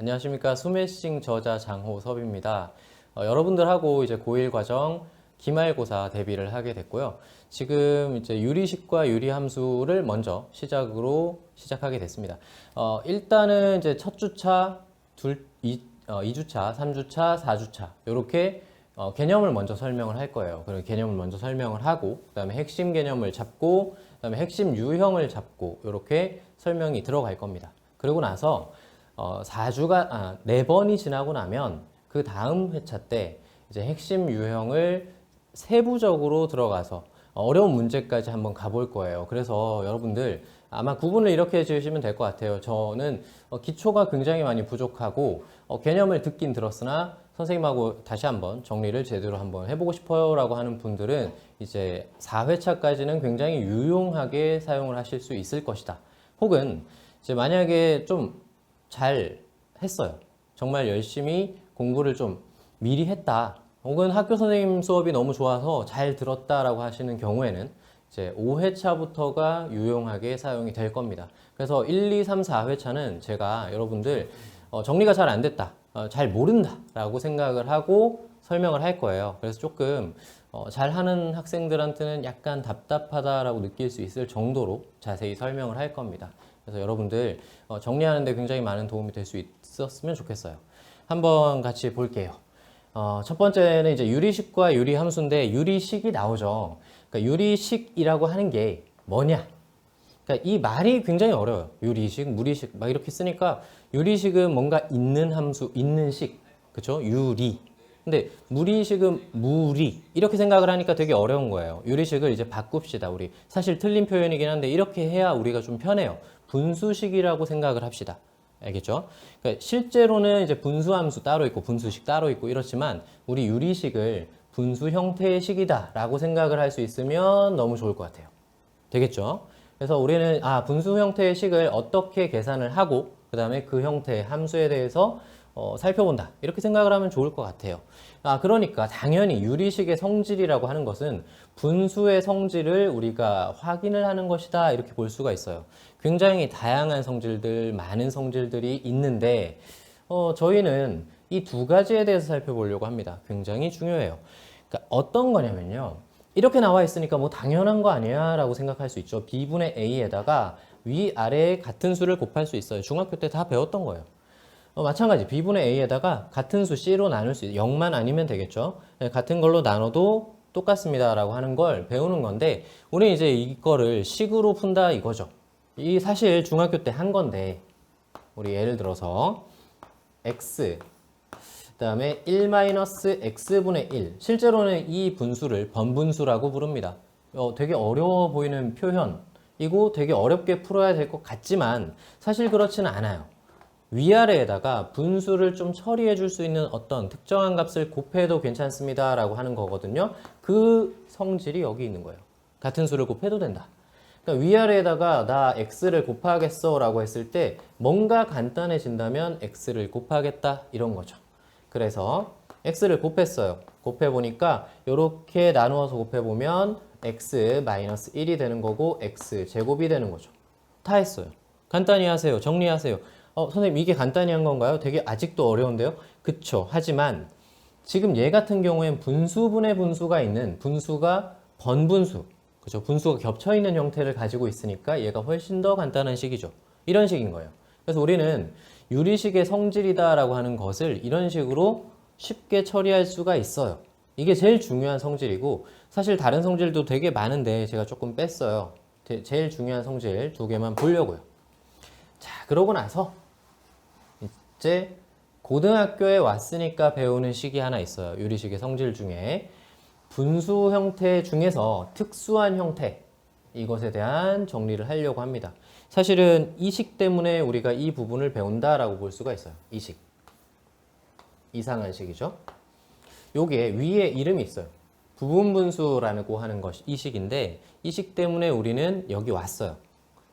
안녕하십니까. 스매싱 저자 장호섭입니다. 여러분들하고 이제 고1 과정 기말고사 대비를 하게 됐고요. 지금 이제 유리식과 유리함수를 먼저 시작하게 됐습니다. 일단은 이제 첫 주차, 2주차, 3주차, 4주차 이렇게 개념을 먼저 설명을 할 거예요. 그리고 개념을 먼저 설명을 하고 그다음에 핵심 개념을 잡고 그다음에 핵심 유형을 잡고 이렇게 설명이 들어갈 겁니다. 그리고 나서 4번이 지나고 나면 그 다음 회차 때 이제 핵심 유형을 세부적으로 들어가서 어려운 문제까지 한번 가볼 거예요. 그래서 여러분들 아마 구분을 이렇게 지으시면 될 것 같아요. 저는 기초가 굉장히 많이 부족하고 개념을 듣긴 들었으나 선생님하고 다시 한번 정리를 제대로 한번 해보고 싶어요 라고 하는 분들은 이제 4회차까지는 굉장히 유용하게 사용을 하실 수 있을 것이다. 혹은 이제 만약에 좀 잘 했어요. 정말 열심히 공부를 좀 미리 했다. 혹은 학교 선생님 수업이 너무 좋아서 잘 들었다라고 하시는 경우에는 이제 5회차부터가 유용하게 사용이 될 겁니다. 그래서 1, 2, 3, 4회차는 제가 여러분들 정리가 잘 안 됐다, 잘 모른다 라고 생각을 하고 설명을 할 거예요. 그래서 조금 잘하는 학생들한테는 약간 답답하다라고 느낄 수 있을 정도로 자세히 설명을 할 겁니다. 그래서 여러분들 정리하는 데 굉장히 많은 도움이 될 수 있었으면 좋겠어요. 한번 같이 볼게요. 첫 번째는 이제 유리식과 유리함수인데 유리식이 나오죠. 그러니까 유리식이라고 하는 게 뭐냐? 그러니까 이 말이 굉장히 어려워요. 유리식, 무리식 막 이렇게 쓰니까 유리식은 뭔가 있는 함수, 있는 식, 그렇죠? 유리. 근데 무리식은 무리 이렇게 생각을 하니까 되게 어려운 거예요. 유리식을 이제 바꿉시다. 우리 사실 틀린 표현이긴 한데 이렇게 해야 우리가 좀 편해요. 분수식이라고 생각을 합시다. 알겠죠? 그러니까 실제로는 이제 분수함수 따로 있고 분수식 따로 있고 이렇지만 우리 유리식을 분수 형태의 식이다 라고 생각을 할 수 있으면 너무 좋을 것 같아요. 되겠죠? 그래서 우리는 분수 형태의 식을 어떻게 계산을 하고 그 다음에 그 형태의 함수에 대해서 살펴본다 이렇게 생각을 하면 좋을 것 같아요. 그러니까 당연히 유리식의 성질이라고 하는 것은 분수의 성질을 우리가 확인을 하는 것이다 이렇게 볼 수가 있어요. 굉장히 다양한 성질들, 많은 성질들이 있는데 저희는 이 두 가지에 대해서 살펴보려고 합니다. 굉장히 중요해요. 그러니까 어떤 거냐면요, 이렇게 나와 있으니까 뭐 당연한 거 아니야 라고 생각할 수 있죠. b분의 a에다가 위아래에 같은 수를 곱할 수 있어요. 중학교 때 다 배웠던 거예요. 마찬가지 b분의 a에다가 같은 수 c로 나눌 수 있어요. 0만 아니면 되겠죠. 같은 걸로 나눠도 똑같습니다 라고 하는 걸 배우는 건데 우리 이제 이거를 식으로 푼다 이거죠. 이 사실 중학교 때 한 건데 우리 예를 들어서 x 그 다음에 1-x분의 1 실제로는 이 분수를 번분수라고 부릅니다. 되게 어려워 보이는 표현이고 되게 어렵게 풀어야 될 것 같지만 사실 그렇지는 않아요. 위아래에다가 분수를 좀 처리해 줄 수 있는 어떤 특정한 값을 곱해도 괜찮습니다 라고 하는 거거든요. 그 성질이 여기 있는 거예요. 같은 수를 곱해도 된다. 그러니까 위아래에다가 나 x를 곱하겠어 라고 했을 때 뭔가 간단해진다면 x를 곱하겠다 이런 거죠. 그래서 x를 곱했어요. 곱해보니까 이렇게 나누어서 곱해보면 x-1이 되는 거고 x 제곱이 되는 거죠. 다 했어요. 간단히 하세요. 정리하세요. 선생님 이게 간단히 한 건가요? 되게 아직도 어려운데요? 그쵸. 하지만 지금 얘 같은 경우엔 분수분의 분수가 있는 분수가 번분수, 그죠? 분수가 겹쳐있는 형태를 가지고 있으니까 얘가 훨씬 더 간단한 식이죠. 이런 식인 거예요. 그래서 우리는 유리식의 성질이다 라고 하는 것을 이런 식으로 쉽게 처리할 수가 있어요. 이게 제일 중요한 성질이고 사실 다른 성질도 되게 많은데 제가 조금 뺐어요. 제일 중요한 성질 두 개만 보려고요. 자, 그러고 나서 이제 고등학교에 왔으니까 배우는 식이 하나 있어요. 유리식의 성질 중에 분수 형태 중에서 특수한 형태, 이것에 대한 정리를 하려고 합니다. 사실은 이 식 때문에 우리가 이 부분을 배운다라고 볼 수가 있어요. 이 식. 이상한 식이죠. 요게 위에 이름이 있어요. 부분분수라고 하는 것이 이 식인데 이 식 때문에 우리는 여기 왔어요.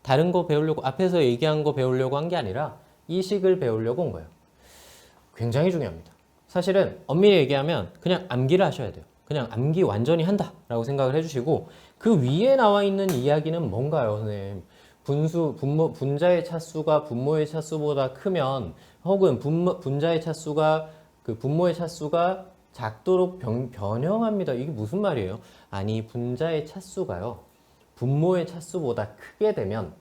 다른 거 배우려고, 앞에서 얘기한 거 배우려고 한 게 아니라 이 식을 배우려고 온 거예요. 굉장히 중요합니다. 사실은 엄밀히 얘기하면 그냥 암기를 하셔야 돼요. 그냥 암기 완전히 한다 라고 생각을 해주시고 그 위에 나와 있는 이야기는 뭔가요, 선생님? 분자의 차수가 분모의 차수보다 크면 혹은 분자의 차수가 분모의 차수가 작도록 변형합니다. 이게 무슨 말이에요? 아니, 분자의 차수가요. 분모의 차수보다 크게 되면,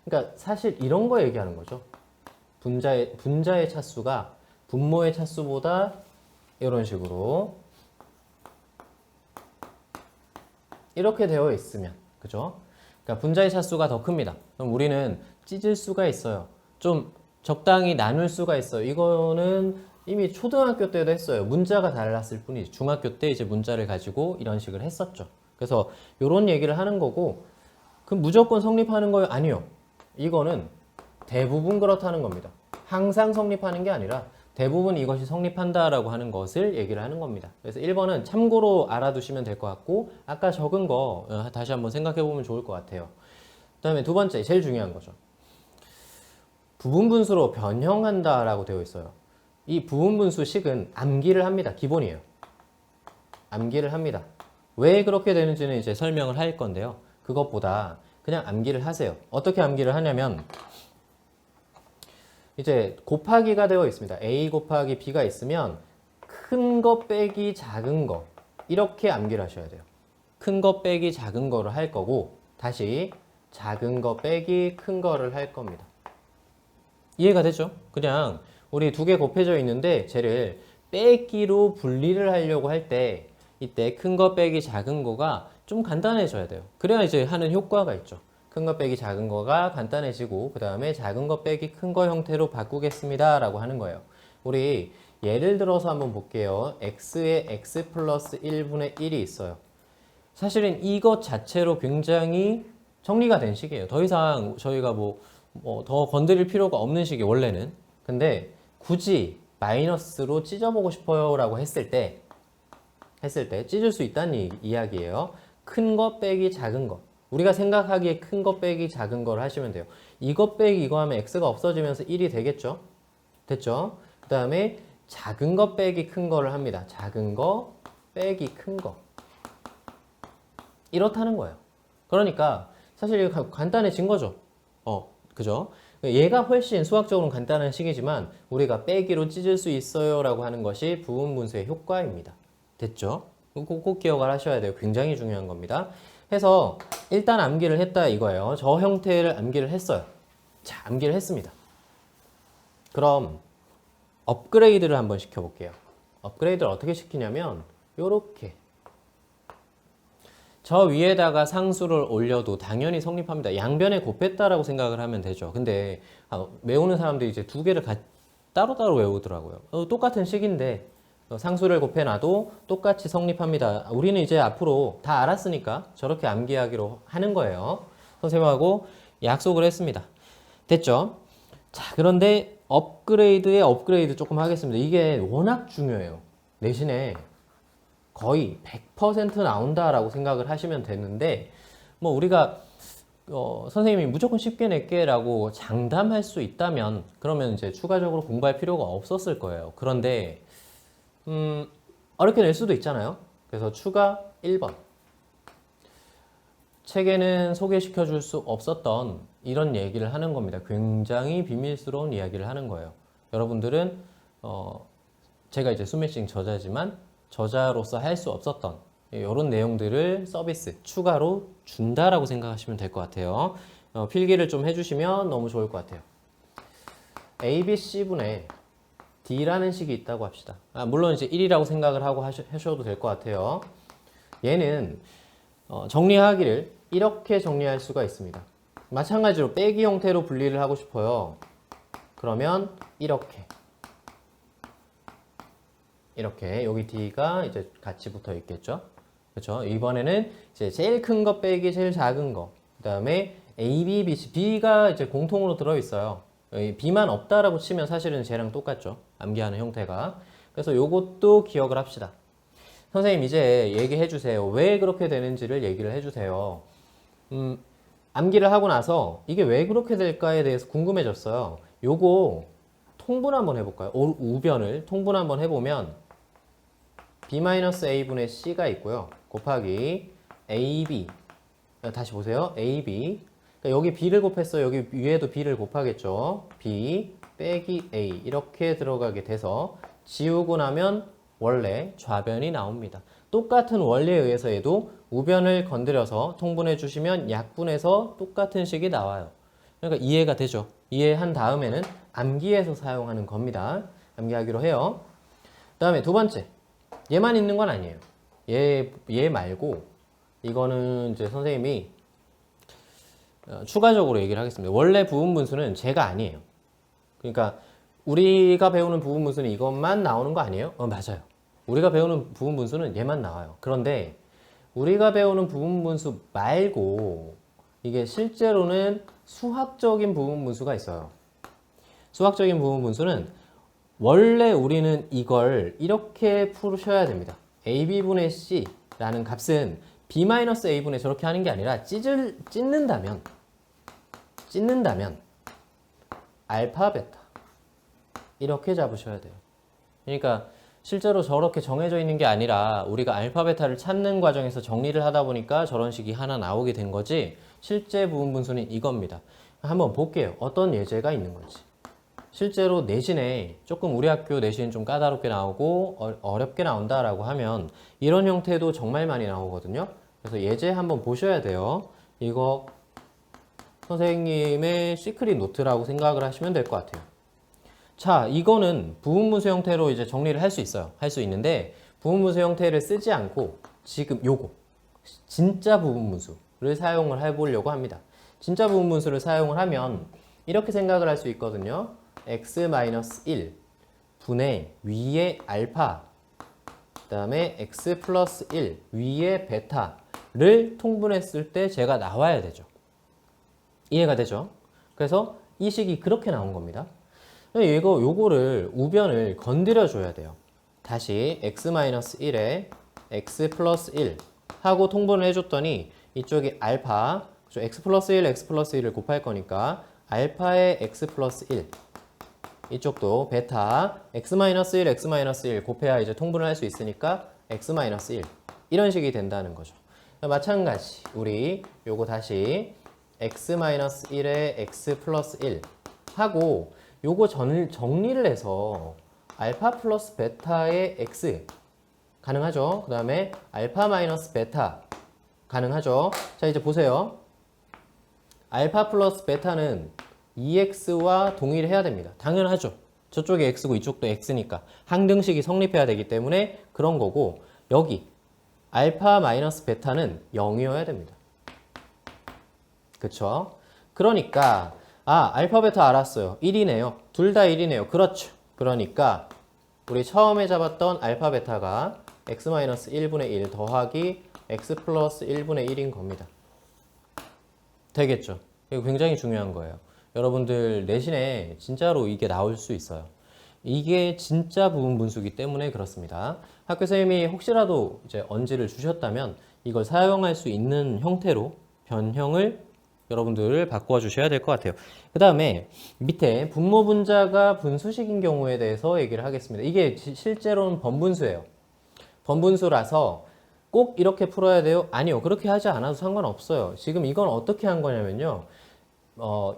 그러니까 사실 이런 거 얘기하는 거죠. 분자의 차수가 분모의 차수보다 이런 식으로 이렇게 되어 있으면, 그죠? 그러니까 분자의 차수가 더 큽니다. 그럼 우리는 찢을 수가 있어요. 좀 적당히 나눌 수가 있어요. 이거는 이미 초등학교 때도 했어요. 문자가 달랐을 뿐이지. 중학교 때 이제 문자를 가지고 이런 식으로 했었죠. 그래서 이런 얘기를 하는 거고, 그럼 무조건 성립하는 거예요? 아니요. 이거는 대부분 그렇다는 겁니다. 항상 성립하는 게 아니라 대부분 이것이 성립한다라고 하는 것을 얘기를 하는 겁니다. 그래서 1번은 참고로 알아두시면 될 것 같고, 아까 적은 거 다시 한번 생각해 보면 좋을 것 같아요. 그 다음에 두 번째, 제일 중요한 거죠. 부분분수로 변형한다라고 되어 있어요. 이 부분분수식은 암기를 합니다. 기본이에요. 암기를 합니다. 왜 그렇게 되는지는 이제 설명을 할 건데요. 그것보다 그냥 암기를 하세요. 어떻게 암기를 하냐면, 이제 곱하기가 되어 있습니다. A 곱하기 B가 있으면 큰 거 빼기 작은 거, 이렇게 암기를 하셔야 돼요. 큰 거 빼기 작은 거를 할 거고, 다시 작은 거 빼기 큰 거를 할 겁니다. 이해가 되죠? 그냥 우리 두 개 곱해져 있는데 쟤를 빼기로 분리를 하려고 할 때 이때 큰 거 빼기 작은 거가 좀 간단해져야 돼요. 그래야 이제 하는 효과가 있죠. 큰 거 빼기 작은 거가 간단해지고, 그 다음에 작은 거 빼기 큰 거 형태로 바꾸겠습니다 라고 하는 거예요. 우리 예를 들어서 한번 볼게요. x에 x 플러스 1분의 1이 있어요. 사실은 이것 자체로 굉장히 정리가 된 식이에요. 더 이상 저희가 뭐 더 건드릴 필요가 없는 식이 원래는. 근데 굳이 마이너스로 찢어보고 싶어요 라고 했을 때 찢을 수 있다는 이야기예요. 큰 거 빼기 작은 거. 우리가 생각하기에 큰 거 빼기 작은 거를 하시면 돼요. 이거 빼기 이거 하면 x가 없어지면서 1이 되겠죠? 됐죠? 그 다음에 작은 거 빼기 큰 거를 합니다. 작은 거 빼기 큰 거. 이렇다는 거예요. 그러니까 사실 이거 간단해진 거죠. 그죠? 얘가 훨씬 수학적으로 간단한 식이지만 우리가 빼기로 찢을 수 있어요 라고 하는 것이 부분분수의 효과입니다. 됐죠? 꼭 기억을 하셔야 돼요. 굉장히 중요한 겁니다. 해서 일단 암기를 했다 이거예요. 저 형태를 암기를 했어요. 자, 암기를 했습니다. 그럼 업그레이드를 한번 시켜볼게요. 업그레이드를 어떻게 시키냐면 요렇게 저 위에다가 상수를 올려도 당연히 성립합니다. 양변에 곱했다라고 생각을 하면 되죠. 근데 외우는 사람들이 이제 두 개를 따로따로 외우더라고요. 똑같은 식인데 상수를 곱해놔도 똑같이 성립합니다. 우리는 이제 앞으로 다 알았으니까 저렇게 암기하기로 하는 거예요. 선생님하고 약속을 했습니다. 됐죠? 자, 그런데 업그레이드에 업그레이드 조금 하겠습니다. 이게 워낙 중요해요. 내신에 거의 100% 나온다라고 생각을 하시면 되는데, 뭐 우리가 선생님이 무조건 쉽게 낼게라고 장담할 수 있다면 그러면 이제 추가적으로 공부할 필요가 없었을 거예요. 그런데 어렵게 낼 수도 있잖아요. 그래서 추가 1번. 책에는 소개시켜 줄 수 없었던 이런 얘기를 하는 겁니다. 굉장히 비밀스러운 이야기를 하는 거예요. 여러분들은 제가 이제 수매싱 저자지만 저자로서 할 수 없었던 이런 내용들을 서비스 추가로 준다라고 생각하시면 될 것 같아요. 필기를 좀 해주시면 너무 좋을 것 같아요. ABC분에 D라는 식이 있다고 합시다. 물론 이제 1이라고 생각을 하고 하셔도 될 것 같아요. 얘는 정리하기를 이렇게 정리할 수가 있습니다. 마찬가지로 빼기 형태로 분리를 하고 싶어요. 그러면 이렇게 여기 D가 이제 같이 붙어 있겠죠. 그렇죠? 이번에는 이제 제일 큰 거 빼기 제일 작은 거. 그다음에 A, B, B, C, B가 이제 공통으로 들어 있어요. B만 없다라고 치면 사실은 쟤랑 똑같죠. 암기하는 형태가. 그래서 요것도 기억을 합시다. 선생님 이제 얘기해 주세요. 왜 그렇게 되는지를 얘기를 해 주세요. 암기를 하고 나서 이게 왜 그렇게 될까에 대해서 궁금해졌어요. 요거 통분 한번 해볼까요? 우변을 통분 한번 해보면 B-A분의 C가 있고요. 곱하기 AB 다시 보세요. AB 그러니까 여기 b를 곱했어. 여기 위에도 b를 곱하겠죠. b 빼기 a 이렇게 들어가게 돼서 지우고 나면 원래 좌변이 나옵니다. 똑같은 원리에 의해서 얘도 우변을 건드려서 통분해 주시면 약분해서 똑같은 식이 나와요. 그러니까 이해가 되죠. 이해한 다음에는 암기해서 사용하는 겁니다. 암기하기로 해요. 그 다음에 두 번째, 얘만 있는 건 아니에요. 얘 말고 이거는 이제 선생님이 추가적으로 얘기를 하겠습니다. 원래 부분분수는 제가 아니에요. 그러니까 우리가 배우는 부분분수는 이것만 나오는 거 아니에요? 맞아요. 우리가 배우는 부분분수는 얘만 나와요. 그런데 우리가 배우는 부분분수 말고 이게 실제로는 수학적인 부분분수가 있어요. 수학적인 부분분수는 원래 우리는 이걸 이렇게 푸셔야 됩니다. ab분의 c라는 값은 b-a분의 저렇게 하는 게 아니라 찢는다면 알파, 베타 이렇게 잡으셔야 돼요. 그러니까 실제로 저렇게 정해져 있는 게 아니라 우리가 알파, 베타를 찾는 과정에서 정리를 하다 보니까 저런 식이 하나 나오게 된 거지 실제 부분분수는 이겁니다. 한번 볼게요. 어떤 예제가 있는 건지. 실제로 내신에 조금 우리 학교 내신 좀 까다롭게 나오고 어렵게 나온다라고 하면 이런 형태도 정말 많이 나오거든요. 그래서 예제 한번 보셔야 돼요. 이거 선생님의 시크릿 노트라고 생각을 하시면 될 것 같아요. 자, 이거는 부분분수 형태로 이제 정리를 할 수 있어요. 할 수 있는데 부분분수 형태를 쓰지 않고 지금 요거 진짜 부분분수를 사용을 해보려고 합니다. 진짜 부분분수를 사용을 하면 이렇게 생각을 할 수 있거든요. x-1 분의 위에 알파 그 다음에 x 플러스 1 위에 베타를 통분했을 때 제가 나와야 되죠. 이해가 되죠? 그래서 이 식이 그렇게 나온 겁니다. 요거를 우변을 건드려 줘야 돼요. 다시 x-1에 x 플러스 1 하고 통분을 해줬더니 이쪽이 알파, x 플러스 1, x 플러스 1을 곱할 거니까 알파의 x 플러스 1 이쪽도 베타 x-1, x-1 곱해야 이제 통분을 할 수 있으니까 x-1 이런 식이 된다는 거죠. 마찬가지 우리 요거 다시 x-1에 x 플러스 1 하고 요거 정리를 해서 알파 플러스 베타의 x 가능하죠. 그 다음에 알파 마이너스 베타 가능하죠. 자 이제 보세요. 알파 플러스 베타는 2x와 동일해야 됩니다. 당연하죠. 저쪽이 x고 이쪽도 x니까 항등식이 성립해야 되기 때문에 그런 거고 여기 알파 마이너스 베타는 0이어야 됩니다. 그쵸? 그러니까 알파 베타 알았어요. 1이네요. 둘 다 1이네요. 그렇죠. 그러니까 우리 처음에 잡았던 알파 베타가 x-1분의 1 더하기 x 플러스 1분의 1인 겁니다. 되겠죠? 이거 굉장히 중요한 거예요. 여러분들 내신에 진짜로 이게 나올 수 있어요. 이게 진짜 부분분수기 때문에 그렇습니다. 학교 선생님이 혹시라도 이제 언지를 주셨다면 이걸 사용할 수 있는 형태로 변형을 여러분들 바꿔 주셔야 될 것 같아요. 그 다음에 밑에 분모 분자가 분수식인 경우에 대해서 얘기를 하겠습니다. 이게 실제로는 번분수예요. 번분수라서 꼭 이렇게 풀어야 돼요? 아니요. 그렇게 하지 않아도 상관없어요. 지금 이건 어떻게 한 거냐면요.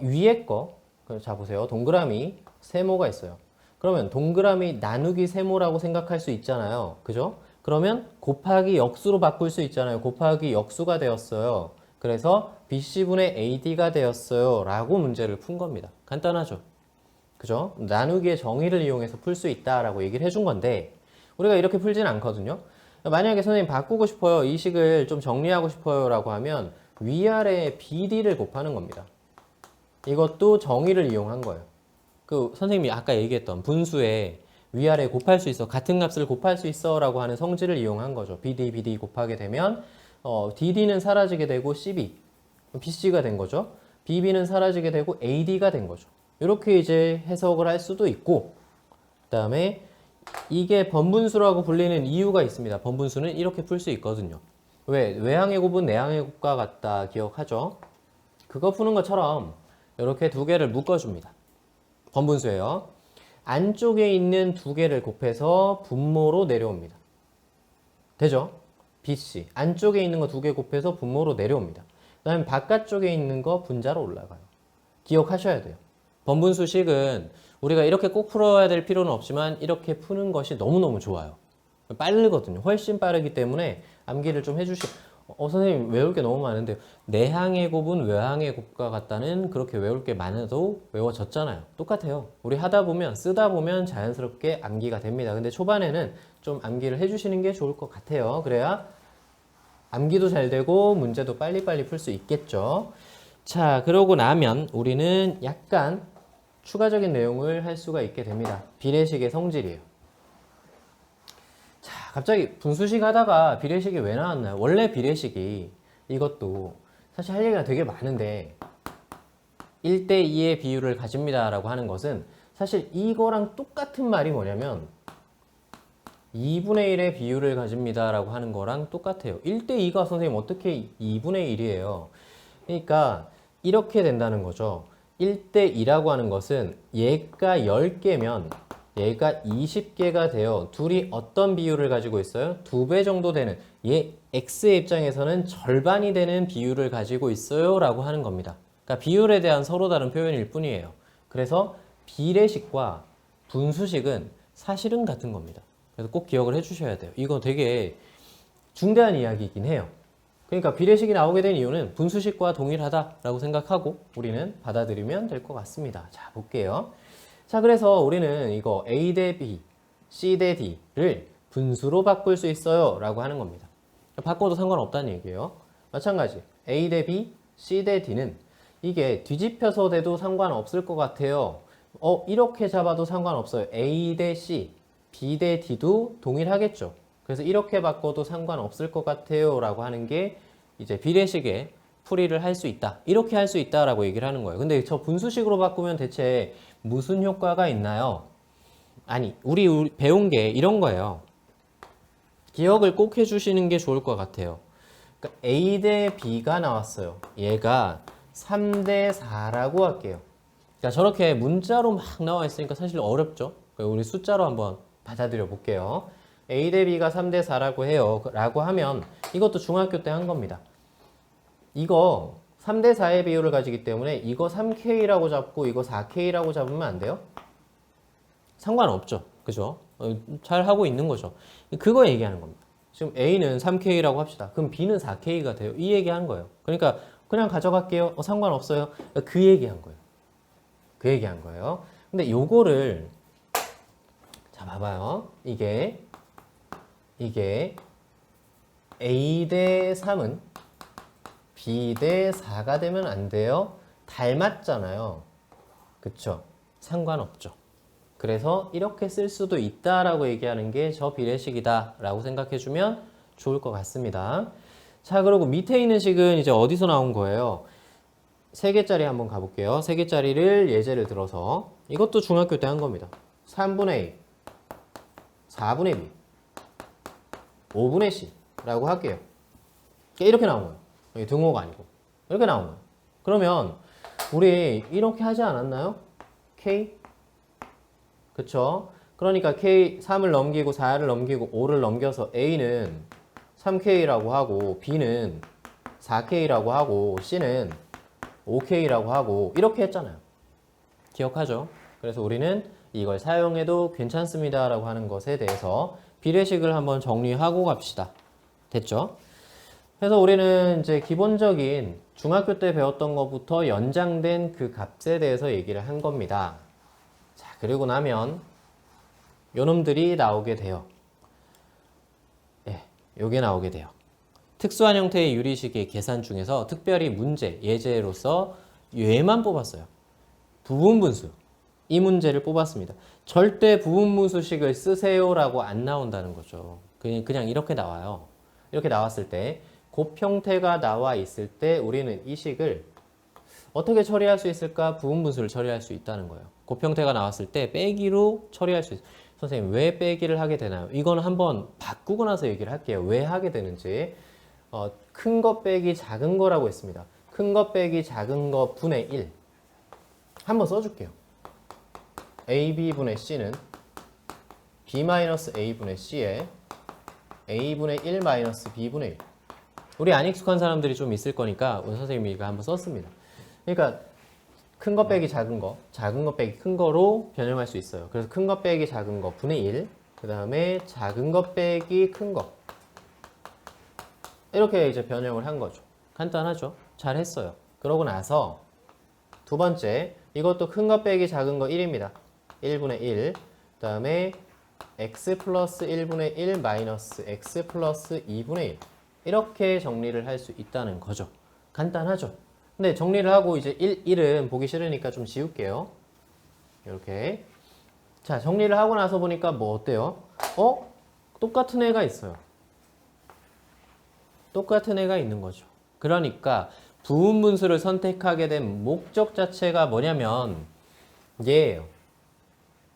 위에 거, 자 보세요. 동그라미 세모가 있어요. 그러면 동그라미 나누기 세모라고 생각할 수 있잖아요. 그죠? 그러면 곱하기 역수로 바꿀 수 있잖아요. 곱하기 역수가 되었어요. 그래서 BC분의 AD가 되었어요. 라고 문제를 푼 겁니다. 간단하죠? 그죠? 나누기의 정의를 이용해서 풀 수 있다라고 얘기를 해준 건데 우리가 이렇게 풀지는 않거든요. 만약에 선생님 바꾸고 싶어요. 이 식을 좀 정리하고 싶어요. 라고 하면 위아래 BD를 곱하는 겁니다. 이것도 정의를 이용한 거예요. 그 선생님이 아까 얘기했던 분수에 위아래 곱할 수 있어. 같은 값을 곱할 수 있어. 라고 하는 성질을 이용한 거죠. BD 곱하게 되면 DD는 사라지게 되고 CB, BC가 된 거죠. BB는 사라지게 되고 AD가 된 거죠. 이렇게 이제 해석을 할 수도 있고 그 다음에 이게 번분수라고 불리는 이유가 있습니다. 번분수는 이렇게 풀 수 있거든요. 왜? 외항의 곱은 내항의 곱과 같다 기억하죠? 그거 푸는 것처럼 이렇게 두 개를 묶어줍니다. 번분수예요. 안쪽에 있는 두 개를 곱해서 분모로 내려옵니다. 되죠? BC 안쪽에 있는 거 두 개 곱해서 분모로 내려옵니다. 그다음에 바깥쪽에 있는 거 분자로 올라가요. 기억하셔야 돼요. 번분수식은 우리가 이렇게 꼭 풀어야 될 필요는 없지만 이렇게 푸는 것이 너무너무 좋아요. 빠르거든요. 훨씬 빠르기 때문에 암기를 좀 선생님 외울 게 너무 많은데 내항의 곱은 외항의 곱과 같다는 그렇게 외울 게 많아도 외워졌잖아요. 똑같아요. 우리 하다 보면 쓰다 보면 자연스럽게 암기가 됩니다. 근데 초반에는 좀 암기를 해주시는 게 좋을 것 같아요. 그래야 암기도 잘 되고 문제도 빨리빨리 풀 수 있겠죠. 자, 그러고 나면 우리는 약간 추가적인 내용을 할 수가 있게 됩니다. 비례식의 성질이에요. 자, 갑자기 분수식 하다가 비례식이 왜 나왔나요? 원래 비례식이 이것도 사실 할 얘기가 되게 많은데 1대2의 비율을 가집니다 라고 하는 것은 사실 이거랑 똑같은 말이 뭐냐면 2분의 1의 비율을 가집니다 라고 하는 거랑 똑같아요. 1대2가 선생님 어떻게 2분의 1이에요? 그러니까 이렇게 된다는 거죠. 1대2라고 하는 것은 얘가 10개면 얘가 20개가 되어 둘이 어떤 비율을 가지고 있어요? 2배 정도 되는 얘 x의 입장에서는 절반이 되는 비율을 가지고 있어요 라고 하는 겁니다. 그러니까 비율에 대한 서로 다른 표현일 뿐이에요. 그래서 비례식과 분수식은 사실은 같은 겁니다. 그래서 꼭 기억을 해주셔야 돼요. 이거 되게 중대한 이야기이긴 해요. 그러니까 비례식이 나오게 된 이유는 분수식과 동일하다라고 생각하고 우리는 받아들이면 될 것 같습니다. 자, 볼게요. 자, 그래서 우리는 이거 A 대 B, C 대 D를 분수로 바꿀 수 있어요 라고 하는 겁니다. 바꿔도 상관없다는 얘기예요. 마찬가지 A 대 B, C 대 D는 이게 뒤집혀서 돼도 상관없을 것 같아요. 이렇게 잡아도 상관없어요. A 대 C, B 대 D도 동일하겠죠. 그래서 이렇게 바꿔도 상관없을 것 같아요 라고 하는 게 이제 비례식의 풀이를 할 수 있다. 이렇게 할 수 있다라고 얘기를 하는 거예요. 근데 저 분수식으로 바꾸면 대체 무슨 효과가 있나요? 아니, 우리 배운 게 이런 거예요. 기억을 꼭 해주시는 게 좋을 것 같아요. 그러니까 A 대 B가 나왔어요. 얘가 3 대 4라고 할게요. 자, 저렇게 문자로 막 나와 있으니까 사실 어렵죠? 우리 숫자로 한번 받아들여 볼게요. A 대 B가 3 대 4라고 해요. 라고 하면 이것도 중학교 때 한 겁니다. 이거 3 대 4의 비율을 가지기 때문에 이거 3K라고 잡고 이거 4K라고 잡으면 안 돼요? 상관없죠. 그죠? 잘 하고 있는 거죠. 그거 얘기하는 겁니다. 지금 A는 3K라고 합시다. 그럼 B는 4K가 돼요. 이 얘기한 거예요. 그러니까 그냥 가져갈게요. 상관없어요. 그 얘기한 거예요. 그 얘기한 거예요. 근데 요거를 자, 봐봐요. 이게 A 대 3은 B 대 4가 되면 안 돼요. 닮았잖아요. 그쵸? 상관없죠. 그래서 이렇게 쓸 수도 있다라고 얘기하는 게 저 비례식이다 라고 생각해주면 좋을 것 같습니다. 자, 그리고 밑에 있는 식은 이제 어디서 나온 거예요? 3개짜리 한번 가볼게요. 3개짜리를 예제를 들어서 이것도 중학교 때 한 겁니다. 3분의 A, 4분의 B, 5분의 C 라고 할게요. 이렇게 나온 거예요. 여기 등호가 아니고 이렇게 나온 거예요. 그러면 우리 이렇게 하지 않았나요? K? 그쵸? 그러니까 K 3을 넘기고 4를 넘기고 5를 넘겨서 A는 3K라고 하고 B는 4K라고 하고 C는 5K라고 하고 이렇게 했잖아요. 기억하죠? 그래서 우리는 이걸 사용해도 괜찮습니다 라고 하는 것에 대해서 비례식을 한번 정리하고 갑시다. 됐죠? 그래서 우리는 이제 기본적인 중학교 때 배웠던 것부터 연장된 그 값에 대해서 얘기를 한 겁니다. 자, 그리고 나면 요놈들이 나오게 돼요. 예, 요게 나오게 돼요. 특수한 형태의 유리식의 계산 중에서 특별히 문제, 예제로서 얘만 뽑았어요. 부분분수. 이 문제를 뽑았습니다. 절대 부분분수식을 쓰세요라고 안 나온다는 거죠. 그냥 이렇게 나와요. 이렇게 나왔을 때 곱 형태가 나와 있을 때 우리는 이 식을 어떻게 처리할 수 있을까? 부분분수를 처리할 수 있다는 거예요. 곱 형태가 나왔을 때 빼기로 처리할 수 있어요. 선생님 왜 빼기를 하게 되나요? 이거는 한번 바꾸고 나서 얘기를 할게요. 왜 하게 되는지. 큰 거 빼기 작은 거라고 했습니다. 큰 거 빼기 작은 거 분의 1 한번 써줄게요. AB분의 C는 B-A분의 C에 A분의 1 마이너스 B분의 1 우리 안 익숙한 사람들이 좀 있을 거니까 오늘 선생님이 이거 한번 썼습니다. 그러니까 큰 거 빼기 작은 거, 작은 거 빼기 큰 거로 변형할 수 있어요. 그래서 큰 거 빼기 작은 거 분의 1, 그 다음에 작은 거 빼기 큰 거. 이렇게 이제 변형을 한 거죠. 간단하죠? 잘 했어요. 그러고 나서 두 번째, 이것도 큰 거 빼기 작은 거 1입니다. 1분의 1. 그 다음에 x 플러스 1분의 1 마이너스 x 플러스 2분의 1. 이렇게 정리를 할 수 있다는 거죠. 간단하죠? 근데 정리를 하고 이제 1은 보기 싫으니까 좀 지울게요. 이렇게. 자, 정리를 하고 나서 보니까 뭐 어때요? 똑같은 애가 있어요. 똑같은 애가 있는 거죠. 그러니까 부분분수를 선택하게 된 목적 자체가 뭐냐면 얘예요.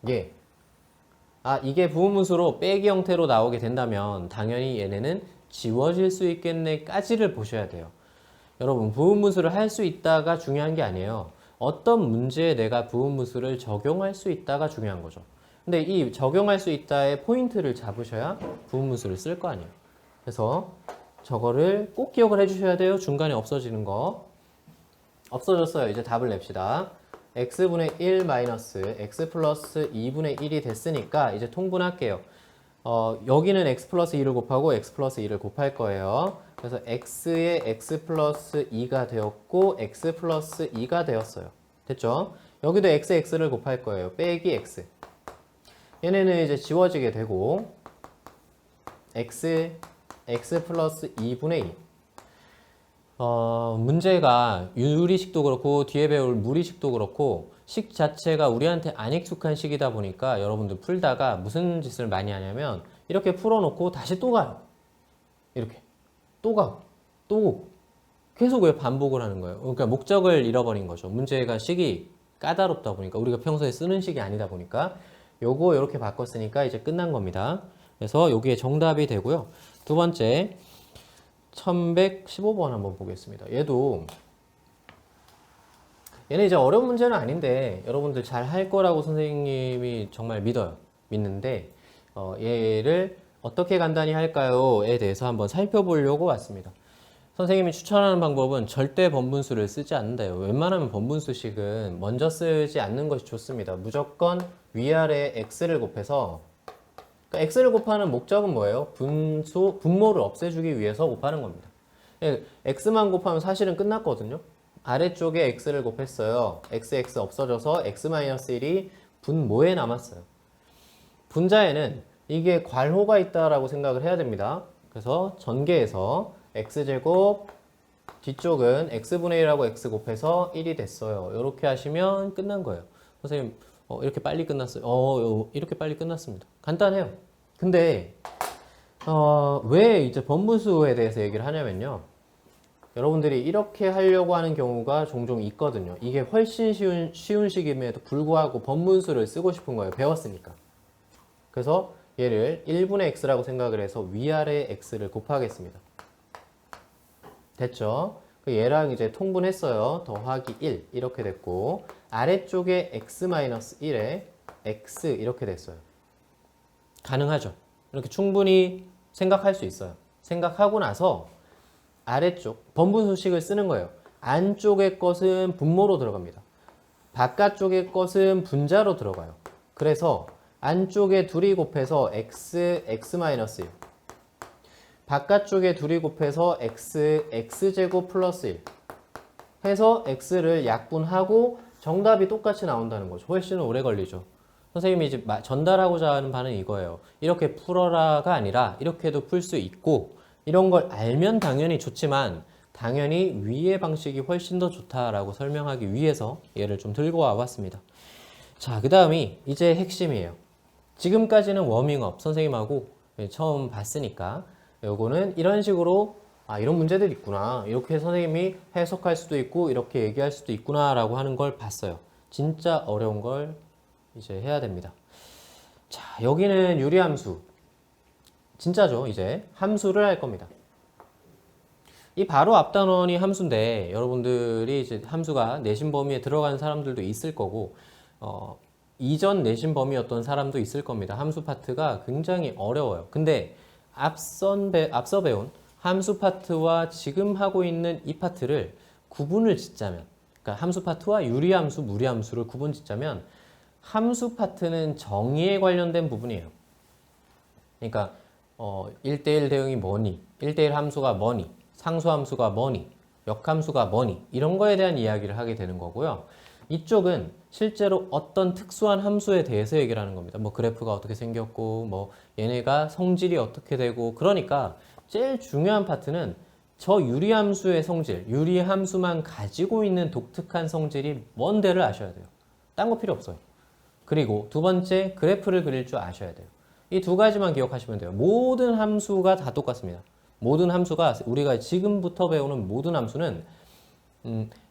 얘. 이게 부분분수로 빼기 형태로 나오게 된다면 당연히 얘네는 지워질 수 있겠네까지를 보셔야 돼요. 여러분, 부분분수를 할 수 있다가 중요한 게 아니에요. 어떤 문제에 내가 부분분수를 적용할 수 있다가 중요한 거죠. 근데 이 적용할 수 있다의 포인트를 잡으셔야 부분분수를 쓸 거 아니에요. 그래서 저거를 꼭 기억을 해주셔야 돼요. 중간에 없어지는 거. 없어졌어요. 이제 답을 냅시다. x분의 1 마이너스 x 플러스 2분의 1이 됐으니까 이제 통분할게요. 여기는 x 플러스 2를 곱하고 x 플러스 2를 곱할 거예요. 그래서 x에 x 플러스 2가 되었고 x 플러스 2가 되었어요. 됐죠? 여기도 x를 곱할 거예요. 빼기 x. 얘네는 이제 지워지게 되고 x 플러스 2분의 2. 문제가 유리식도 그렇고 뒤에 배울 무리식도 그렇고 식 자체가 우리한테 안 익숙한 식이다 보니까 여러분들 풀다가 무슨 짓을 많이 하냐면 이렇게 풀어놓고 다시 또 가요. 이렇게 또 가고 또 계속 왜 반복을 하는 거예요? 그러니까 목적을 잃어버린 거죠. 문제가 식이 까다롭다 보니까 우리가 평소에 쓰는 식이 아니다 보니까 요거 이렇게 바꿨으니까 이제 끝난 겁니다. 그래서 여기에 정답이 되고요. 두 번째 1115번 한번 보겠습니다. 얘는 이제 어려운 문제는 아닌데 여러분들 잘 할 거라고 선생님이 정말 믿는데 얘를 어떻게 간단히 할까요?에 대해서 한번 살펴보려고 왔습니다. 선생님이 추천하는 방법은 절대 번분수를 쓰지 않는다요. 웬만하면 번분수식은 먼저 쓰지 않는 것이 좋습니다. 무조건 위아래 x를 곱해서 그러니까 x를 곱하는 목적은 뭐예요? 분모를 없애주기 위해서 곱하는 겁니다. x만 곱하면 사실은 끝났거든요. 아래쪽에 x를 곱했어요. x 없어져서 x-1이 분모에 남았어요. 분자에는 이게 괄호가 있다라고 생각을 해야 됩니다. 그래서 전개해서 x제곱 뒤쪽은 x분의 1하고 x 곱해서 1이 됐어요. 이렇게 하시면 끝난 거예요. 선생님 이렇게 빨리 끝났어요. 이렇게 빨리 끝났습니다. 간단해요. 근데 왜 이제 번분수에 대해서 얘기를 하냐면요. 여러분들이 이렇게 하려고 하는 경우가 종종 있거든요. 이게 훨씬 쉬운 식임에도 불구하고 번분수를 쓰고 싶은 거예요. 배웠으니까. 그래서 얘를 1분의 x라고 생각을 해서 위아래 x를 곱하겠습니다. 됐죠? 얘랑 이제 통분했어요. 더하기 1 이렇게 됐고 아래쪽에 x-1에 x 이렇게 됐어요. 가능하죠? 이렇게 충분히 생각할 수 있어요. 생각하고 나서 아래쪽 번분수식을 쓰는 거예요. 안쪽의 것은 분모로 들어갑니다. 바깥쪽의 것은 분자로 들어가요. 그래서 안쪽에 둘이 곱해서 x-1 바깥쪽에 둘이 곱해서 x제곱 플러스 1 해서 x를 약분하고 정답이 똑같이 나온다는 거죠. 훨씬 오래 걸리죠. 선생님이 이제 전달하고자 하는 바는 이거예요. 이렇게 풀어라가 아니라 이렇게도 풀 수 있고 이런 걸 알면 당연히 좋지만 당연히 위의 방식이 훨씬 더 좋다라고 설명하기 위해서 얘를 좀 들고 와봤습니다. 자, 그 다음이 이제 핵심이에요. 지금까지는 워밍업 선생님하고 처음 봤으니까 요거는 이런 식으로 이런 문제들이 있구나 이렇게 선생님이 해석할 수도 있고 이렇게 얘기할 수도 있구나 라고 하는 걸 봤어요. 진짜 어려운 걸 이제 해야 됩니다. 자, 여기는 유리함수 진짜죠. 이제 함수를 할 겁니다. 이 바로 앞 단원이 함수인데 여러분들이 이제 함수가 내신 범위에 들어간 사람들도 있을 거고 이전 내신 범위였던 사람도 있을 겁니다. 함수 파트가 굉장히 어려워요. 근데 앞서 배운 함수 파트와 지금 하고 있는 이 파트를 구분을 짓자면, 그러니까 함수 파트와 유리함수, 무리함수를 구분 짓자면 함수 파트는 정의에 관련된 부분이에요. 그러니까 1대1 대응이 뭐니, 1대1 함수가 뭐니, 상수함수가 뭐니, 역함수가 뭐니, 이런 거에 대한 이야기를 하게 되는 거고요. 이쪽은 실제로 어떤 특수한 함수에 대해서 얘기를 하는 겁니다. 뭐 그래프가 어떻게 생겼고, 뭐 얘네가 성질이 어떻게 되고, 그러니까 제일 중요한 파트는 저 유리함수의 성질, 유리함수만 가지고 있는 독특한 성질이 뭔데를 아셔야 돼요. 딴 거 필요 없어요. 그리고 두 번째, 그래프를 그릴 줄 아셔야 돼요. 이 두 가지만 기억하시면 돼요. 모든 함수가 다 똑같습니다. 모든 함수가, 우리가 지금부터 배우는 모든 함수는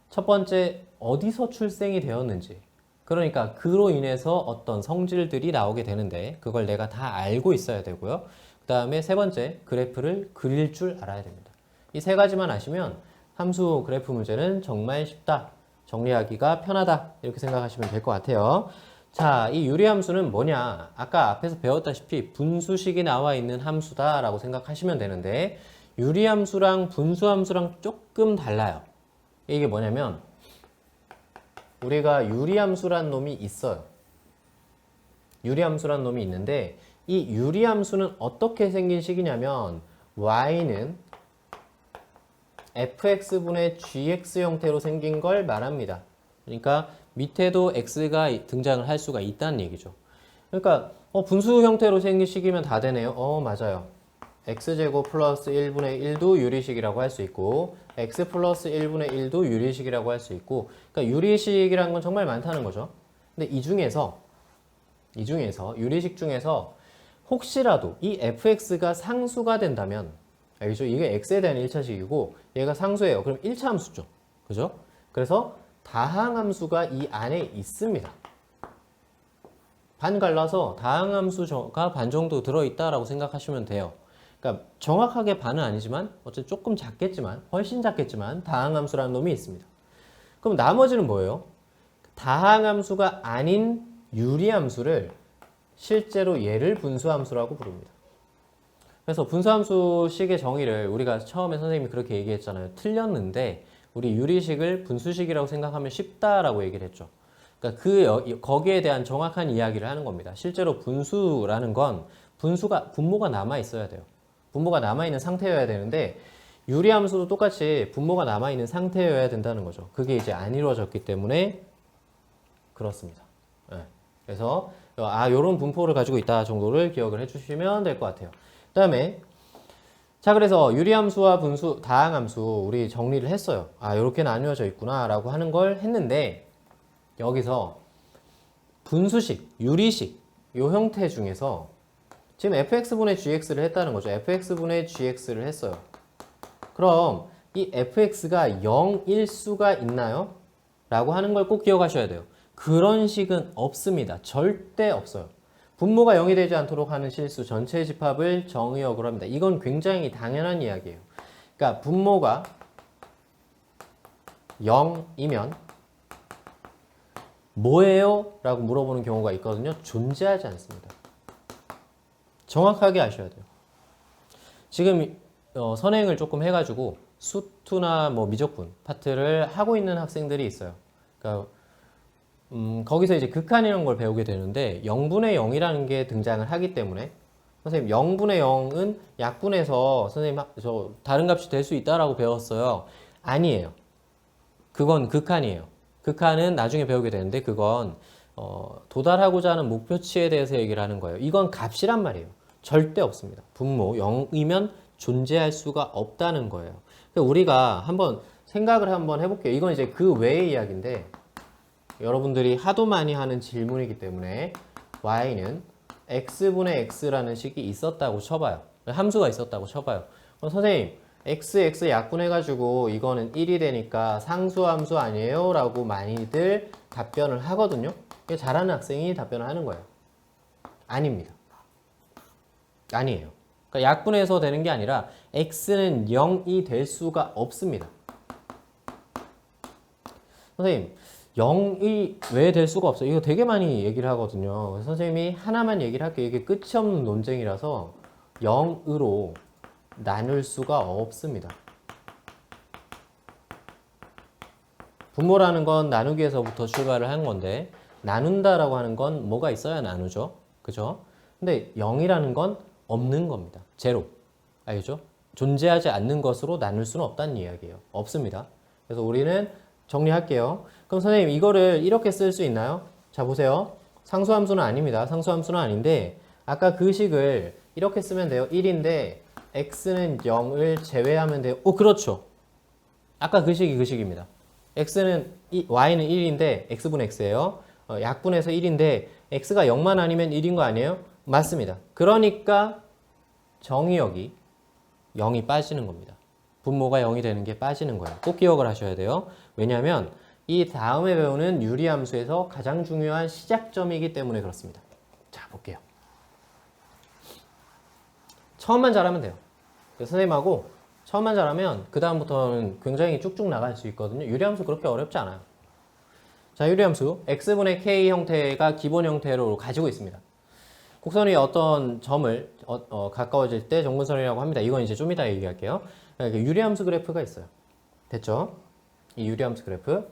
첫 번째, 어디서 출생이 되었는지, 그러니까 그로 인해서 어떤 성질들이 나오게 되는데 그걸 내가 다 알고 있어야 되고요. 그 다음에 세 번째, 그래프를 그릴 줄 알아야 됩니다. 이 세 가지만 아시면 함수 그래프 문제는 정말 쉽다, 정리하기가 편하다, 이렇게 생각하시면 될 것 같아요. 자, 이 유리함수는 뭐냐? 아까 앞에서 배웠다시피 분수식이 나와 있는 함수다라고 생각하시면 되는데, 유리함수랑 분수함수랑 조금 달라요. 이게 뭐냐면 우리가 유리함수란 놈이 있어요. 유리함수란 놈이 있는데, 이 유리함수는 어떻게 생긴 식이냐면 y는 fx분의 gx 형태로 생긴 걸 말합니다. 그러니까 밑에도 x가 등장을 할 수가 있다는 얘기죠. 그러니까 분수 형태로 생긴 식이면 다 되네요. 맞아요. x제곱 플러스 1분의 1도 유리식이라고 할 수 있고, x 플러스 1분의 1도 유리식이라고 할 수 있고, 그러니까 유리식이라는 건 정말 많다는 거죠. 근데 이 중에서 유리식 중에서 혹시라도 이 fx가 상수가 된다면, 알겠죠? 이게 x에 대한 1차식이고 얘가 상수예요. 그럼 1차 함수죠. 그죠? 그래서 다항함수가 이 안에 있습니다. 반 갈라서 다항함수가 반 정도 들어있다라고 생각하시면 돼요. 그러니까 정확하게 반은 아니지만 어쨌든 조금 작겠지만, 훨씬 작겠지만 다항함수라는 놈이 있습니다. 그럼 나머지는 뭐예요? 다항함수가 아닌 유리함수를 실제로 얘를 분수함수라고 부릅니다. 그래서 분수함수식의 정의를 우리가 처음에 선생님이 그렇게 얘기했잖아요. 틀렸는데 우리 유리식을 분수식이라고 생각하면 쉽다라고 얘기를 했죠. 그러니까 거기에 대한 정확한 이야기를 하는 겁니다. 실제로 분수라는 건 분모가 남아 있어야 돼요. 분모가 남아 있는 상태여야 되는데 유리함수도 똑같이 분모가 남아 있는 상태여야 된다는 거죠. 그게 이제 안 이루어졌기 때문에 그렇습니다. 네. 그래서 요런 분포를 가지고 있다 정도를 기억을 해주시면 될 것 같아요. 그 다음에 자, 그래서 유리함수와 분수, 다항함수 우리 정리를 했어요. 요렇게 나뉘어져 있구나 라고 하는 걸 했는데, 여기서 분수식, 유리식 요 형태 중에서 지금 fx분의 gx를 했다는 거죠. fx분의 gx를 했어요. 그럼 이 fx가 0일 수가 있나요? 라고 하는 걸 꼭 기억하셔야 돼요. 그런 식은 없습니다. 절대 없어요. 분모가 0이 되지 않도록 하는 실수 전체 집합을 정의역으로 합니다. 이건 굉장히 당연한 이야기예요. 그러니까 분모가 0이면 뭐예요? 라고 물어보는 경우가 있거든요. 존재하지 않습니다. 정확하게 아셔야 돼요. 지금 선행을 조금 해가지고 수투나 뭐 미적분 파트를 하고 있는 학생들이 있어요. 그러니까 거기서 이제 극한이라는 걸 배우게 되는데 0분의 0이라는 게 등장을 하기 때문에 선생님 0분의 0은 약분해서 선생님 저 다른 값이 될 수 있다라고 배웠어요. 아니에요. 그건 극한이에요. 극한은 나중에 배우게 되는데 그건 도달하고자 하는 목표치에 대해서 얘기를 하는 거예요. 이건 값이란 말이에요. 절대 없습니다. 분모 0이면 존재할 수가 없다는 거예요. 그러니까 우리가 한번 생각을 한번 해볼게요. 이건 이제 그 외의 이야기인데 여러분들이 하도 많이 하는 질문이기 때문에 y는 x분의 x라는 식이 있었다고 쳐봐요. 함수가 있었다고 쳐봐요. 그럼 선생님 x 약분해가지고 이거는 1이 되니까 상수함수 아니에요? 라고 많이들 답변을 하거든요. 잘하는 학생이 답변을 하는 거예요. 아닙니다. 아니에요. 그러니까 약분해서 되는 게 아니라 x는 0이 될 수가 없습니다. 선생님 0이 왜 될 수가 없어요? 이거 되게 많이 얘기를 하거든요. 선생님이 하나만 얘기를 할게요. 이게 끝이 없는 논쟁이라서 0으로 나눌 수가 없습니다. 분모라는 건 나누기에서부터 출발을 한 건데 나눈다라고 하는 건 뭐가 있어야 나누죠. 그죠? 근데 0이라는 건 없는 겁니다. 제로. 알겠죠? 존재하지 않는 것으로 나눌 수는 없다는 이야기예요. 없습니다. 그래서 우리는 정리할게요. 그럼 선생님 이거를 이렇게 쓸 수 있나요? 자 보세요. 상수함수는 아닙니다. 상수함수는 아닌데 아까 그 식을 이렇게 쓰면 돼요. 1인데 x는 0을 제외하면 돼요. 오 그렇죠. 아까 그 식이 그 식입니다. y는 1인데 x분의 x예요. 약분해서 1인데 x가 0만 아니면 1인 거 아니에요? 맞습니다. 그러니까 정의역이 0이 빠지는 겁니다. 분모가 0이 되는 게 빠지는 거예요. 꼭 기억을 하셔야 돼요. 왜냐하면 이 다음에 배우는 유리함수에서 가장 중요한 시작점이기 때문에 그렇습니다. 자 볼게요. 처음만 잘하면 돼요. 선생님하고 처음만 잘하면 그 다음부터는 굉장히 쭉쭉 나갈 수 있거든요. 유리함수 그렇게 어렵지 않아요. 자 유리함수 x분의 k 형태가 기본 형태로 가지고 있습니다. 곡선이 어떤 점을 가까워질 때 정근선이라고 합니다. 이건 이제 좀 이따 얘기할게요. 유리함수 그래프가 있어요. 됐죠? 이 유리함수 그래프.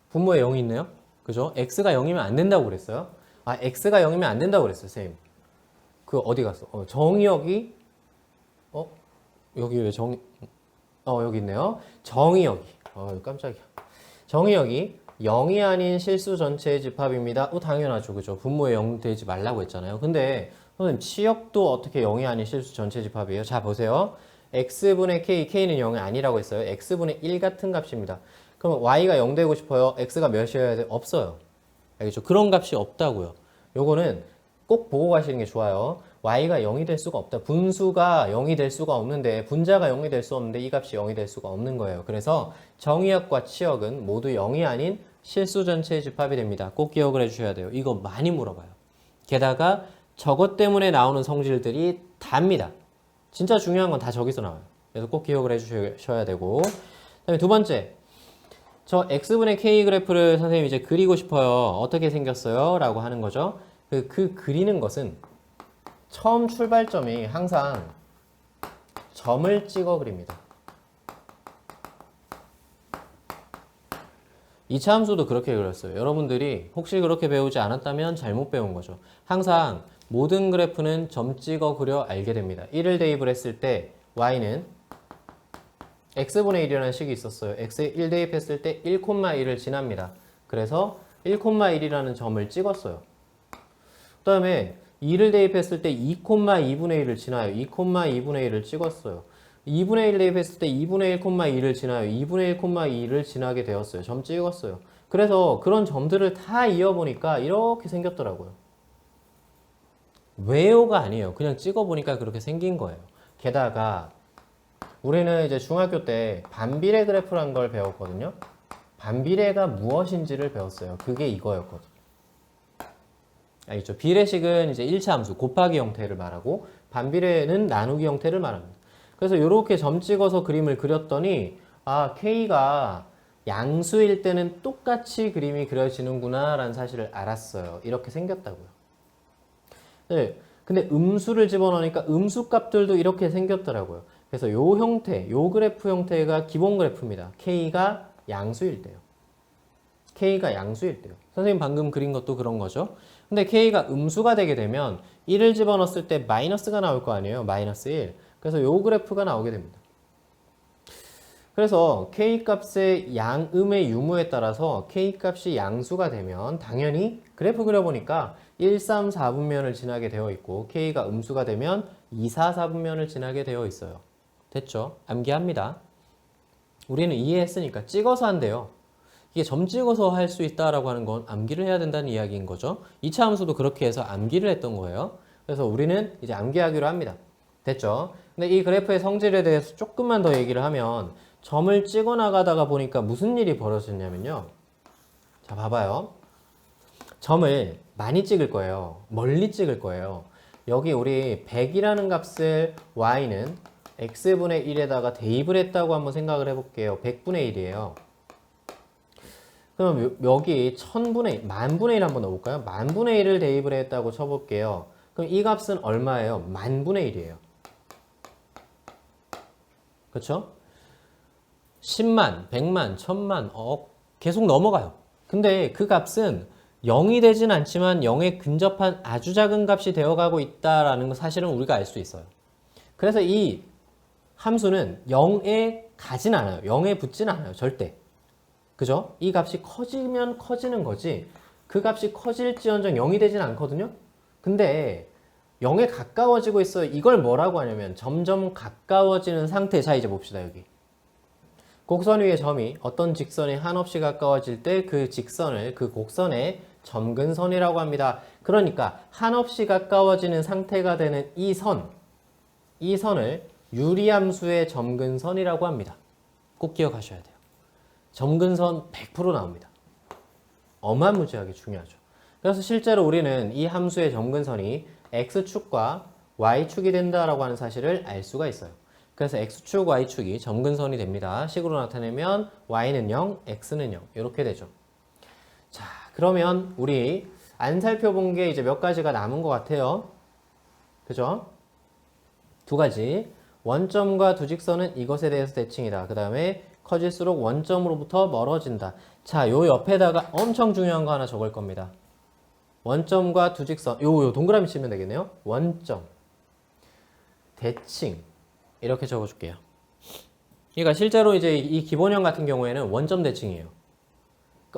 분모에 0이 있네요. 그죠? x가 0이면 안 된다고 그랬어요. 아, x가 0이면 안 된다고 그랬어요, 선생님. 그 어디 갔어? 정의역이 여기 왜 여기 있네요. 정의역이. 깜짝이야. 정의역이 0이 아닌 실수 전체의 집합입니다. 당연하죠. 그죠? 분모에 0 되지 말라고 했잖아요. 근데 선생님 치역도 어떻게 0이 아닌 실수 전체 집합이에요? 자 보세요. x분의 k, k는 0이 아니라고 했어요. x분의 1 같은 값입니다. 그럼 y가 0 되고 싶어요? x가 몇이어야 돼? 없어요. 알겠죠? 그런 값이 없다고요. 요거는 꼭 보고 가시는 게 좋아요. y가 0이 될 수가 없다. 분수가 0이 될 수가 없는데 분자가 0이 될 수 없는데 이 값이 0이 될 수가 없는 거예요. 그래서 정의역과 치역은 모두 0이 아닌 실수 전체의 집합이 됩니다. 꼭 기억을 해주셔야 돼요. 이거 많이 물어봐요. 게다가 저것 때문에 나오는 성질들이 답니다. 진짜 중요한 건 다 저기서 나와요. 그래서 꼭 기억을 해주셔야 되고 그다음에 두 번째 저 x분의 k 그래프를 선생님 이제 그리고 싶어요. 어떻게 생겼어요? 라고 하는 거죠. 그 그리는 것은 처음 출발점이 항상 점을 찍어 그립니다. 2차 함수도 그렇게 그렸어요. 여러분들이 혹시 그렇게 배우지 않았다면 잘못 배운 거죠. 항상 모든 그래프는 점 찍어 그려 알게 됩니다. 1을 대입을 했을 때 y는 x분의 1이라는 식이 있었어요. x에 1 대입했을 때 1,1을 지납니다. 그래서 1,1이라는 점을 찍었어요. 그 다음에 2를 대입했을 때 2,2분의 1을 지나요. 2,2분의 1을 찍었어요. 2분의 1 대입했을 때 2분의 1,2를 지나요. 2분의 1,2를 지나게 되었어요. 점 찍었어요. 그래서 그런 점들을 다 이어보니까 이렇게 생겼더라고요. 외우가 아니에요. 그냥 찍어보니까 그렇게 생긴 거예요. 게다가 우리는 이제 중학교 때 반비례 그래프라는 걸 배웠거든요. 반비례가 무엇인지를 배웠어요. 그게 이거였거든요. 알겠죠? 비례식은 이제 1차 함수 곱하기 형태를 말하고 반비례는 나누기 형태를 말합니다. 그래서 이렇게 점 찍어서 그림을 그렸더니 K가 양수일 때는 똑같이 그림이 그려지는구나 라는 사실을 알았어요. 이렇게 생겼다고요. 네, 근데 음수를 집어넣으니까 음수 값들도 이렇게 생겼더라고요. 그래서 요 형태, 요 그래프 형태가 기본 그래프입니다. K가 양수일 때요. K가 양수일 때요. 선생님 방금 그린 것도 그런 거죠. 근데 K가 음수가 되게 되면 1을 집어넣었을 때 마이너스가 나올 거 아니에요. 마이너스 1. 그래서 요 그래프가 나오게 됩니다. 그래서 K값의 양음의 유무에 따라서 K값이 양수가 되면 당연히 그래프 그려보니까 1, 3, 4분면을 지나게 되어 있고 K가 음수가 되면 2, 4, 4분면을 지나게 되어 있어요. 됐죠? 암기합니다. 우리는 이해했으니까 찍어서 한대요. 이게 점 찍어서 할 수 있다라고 하는 건 암기를 해야 된다는 이야기인 거죠. 2차 함수도 그렇게 해서 암기를 했던 거예요. 그래서 우리는 이제 암기하기로 합니다. 됐죠? 근데 이 그래프의 성질에 대해서 조금만 더 얘기를 하면 점을 찍어 나가다가 보니까 무슨 일이 벌어졌냐면요. 자, 봐봐요. 점을 많이 찍을 거예요. 멀리 찍을 거예요. 여기 우리 100이라는 값을 y는 x분의 1에다가 대입을 했다고 한번 생각을 해볼게요. 100분의 1이에요. 그럼 여기 1000분의 1, 만분의 1 한번 넣어볼까요? 만분의 1을 대입을 했다고 쳐볼게요. 그럼 이 값은 얼마예요? 만분의 1이에요. 그렇죠? 10만, 100만, 1000만, 계속 넘어가요. 근데 그 값은 0이 되진 않지만 0에 근접한 아주 작은 값이 되어가고 있다라는 거 사실은 우리가 알 수 있어요. 그래서 이 함수는 0에 가진 않아요. 0에 붙진 않아요. 절대. 그죠? 이 값이 커지면 커지는 거지 그 값이 커질지언정 0이 되진 않거든요. 근데 0에 가까워지고 있어요. 이걸 뭐라고 하냐면 점점 가까워지는 상태. 자, 이제 봅시다. 여기 곡선 위의 점이 어떤 직선이 한없이 가까워질 때 그 직선을 그 곡선의 점근선이라고 합니다. 그러니까 한없이 가까워지는 상태가 되는 이 선을 유리함수의 점근선이라고 합니다. 꼭 기억하셔야 돼요. 점근선 100% 나옵니다. 어마무지하게 중요하죠. 그래서 실제로 우리는 이 함수의 점근선이 x축과 y축이 된다라고 하는 사실을 알 수가 있어요. 그래서 x축, y축이 점근선이 됩니다. 식으로 나타내면 y는 0, x는 0 이렇게 되죠. 자, 그러면 우리 안 살펴본 게 이제 몇 가지가 남은 것 같아요. 그죠? 두 가지. 원점과 두 직선은 이것에 대해서 대칭이다. 그 다음에 커질수록 원점으로부터 멀어진다. 자, 요 옆에다가 엄청 중요한 거 하나 적을 겁니다. 원점과 두 직선, 요 동그라미 치면 되겠네요. 원점, 대칭 이렇게 적어줄게요. 그러니까 실제로 이제 이 기본형 같은 경우에는 원점 대칭이에요.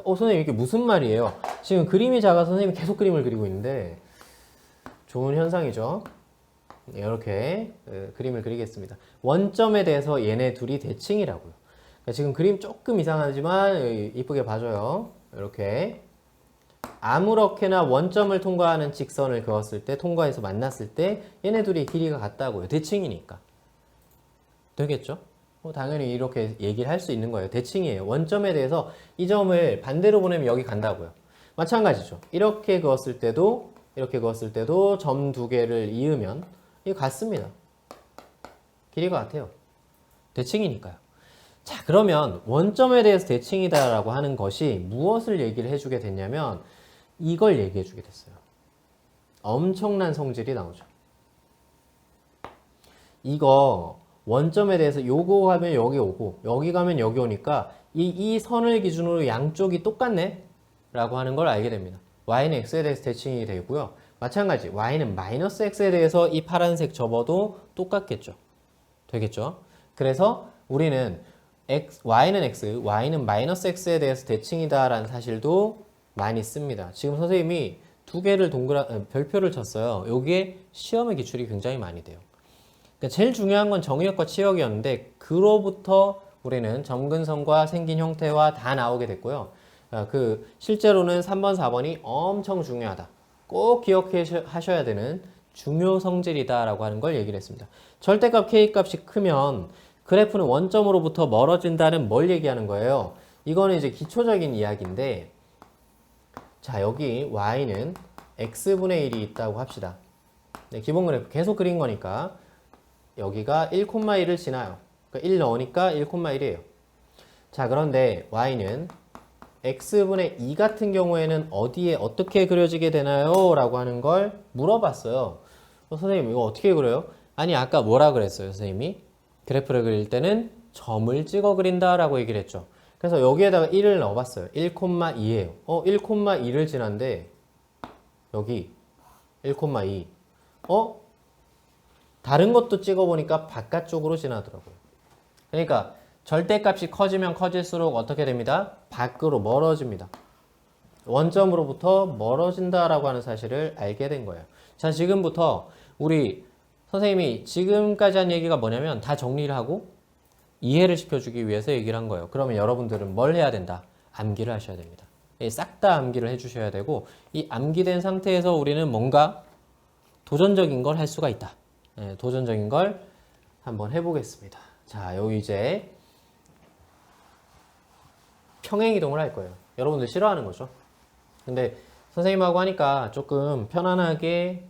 선생님 이게 무슨 말이에요? 지금 그림이 작아서 선생님이 계속 그림을 그리고 있는데 좋은 현상이죠. 이렇게 그림을 그리겠습니다. 원점에 대해서 얘네 둘이 대칭이라고요. 그러니까 지금 그림 조금 이상하지만 이쁘게 봐줘요. 이렇게 아무렇게나 원점을 통과하는 직선을 그었을 때 통과해서 만났을 때 얘네 둘이 길이가 같다고요. 대칭이니까. 되겠죠? 당연히 이렇게 얘기를 할 수 있는 거예요. 대칭이에요. 원점에 대해서 이 점을 반대로 보내면 여기 간다고요. 마찬가지죠. 이렇게 그었을 때도 점 두 개를 이으면 이거 같습니다. 길이가 같아요. 대칭이니까요. 자, 그러면 원점에 대해서 대칭이다라고 하는 것이 무엇을 얘기를 해주게 됐냐면 이걸 얘기해 주게 됐어요. 엄청난 성질이 나오죠. 이거 원점에 대해서 요거 가면 여기 오고 여기 가면 여기 오니까 이 선을 기준으로 양쪽이 똑같네 라고 하는 걸 알게 됩니다. y는 x에 대해서 대칭이 되고요. 마찬가지 y는 마이너스 x에 대해서 이 파란색 접어도 똑같겠죠. 되겠죠. 그래서 우리는 y는 x, y는 마이너스 x에 대해서 대칭이다 라는 사실도 많이 씁니다. 지금 선생님이 두 개를 별표를 쳤어요. 여기에 시험의 기출이 굉장히 많이 돼요. 그러니까 제일 중요한 건 정의역과 치역이었는데 그로부터 우리는 점근선과 생긴 형태와 다 나오게 됐고요. 실제로는 3번, 4번이 엄청 중요하다. 꼭 기억하셔야 되는 중요 성질이다 라고 하는 걸 얘기를 했습니다. 절대값 K값이 크면 그래프는 원점으로부터 멀어진다는 뭘 얘기하는 거예요? 이거는 이제 기초적인 이야기인데 자, 여기 y는 x분의 1이 있다고 합시다. 네, 기본 그래프 계속 그린 거니까 여기가 1,1을 지나요. 그러니까 1 넣으니까 1,1이에요. 자, 그런데 y는 x분의 2 같은 경우에는 어디에 어떻게 그려지게 되나요? 라고 하는 걸 물어봤어요. 선생님 이거 어떻게 그려요? 아니 아까 뭐라 그랬어요 선생님이? 그래프를 그릴 때는 점을 찍어 그린다 라고 얘기를 했죠. 그래서 여기에다가 1을 넣어봤어요. 1,2예요. 1,2를 지난데 여기 1,2 다른 것도 찍어보니까 바깥쪽으로 지나더라고요. 그러니까 절대값이 커지면 커질수록 어떻게 됩니다? 밖으로 멀어집니다. 원점으로부터 멀어진다라고 하는 사실을 알게 된 거예요. 자, 지금부터 우리 선생님이 지금까지 한 얘기가 뭐냐면 다 정리를 하고 이해를 시켜주기 위해서 얘기를 한 거예요. 그러면 여러분들은 뭘 해야 된다? 암기를 하셔야 됩니다. 싹 다 암기를 해주셔야 되고 이 암기된 상태에서 우리는 뭔가 도전적인 걸 할 수가 있다. 도전적인 걸 한번 해보겠습니다. 자, 여기 이제 평행이동을 할 거예요. 여러분들 싫어하는 거죠. 근데 선생님하고 하니까 조금 편안하게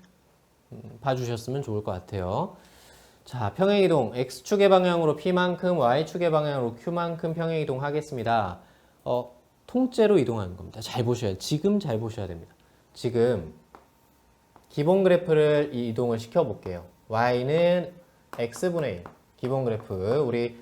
봐주셨으면 좋을 것 같아요. 자, 평행이동 x축의 방향으로 p만큼 y축의 방향으로 q만큼 평행이동 하겠습니다. 통째로 이동하는 겁니다. 잘 보셔야 돼요. 지금 잘 보셔야 됩니다. 지금 기본 그래프를 이동을 시켜 볼게요. y는 x분의 1, 기본 그래프 우리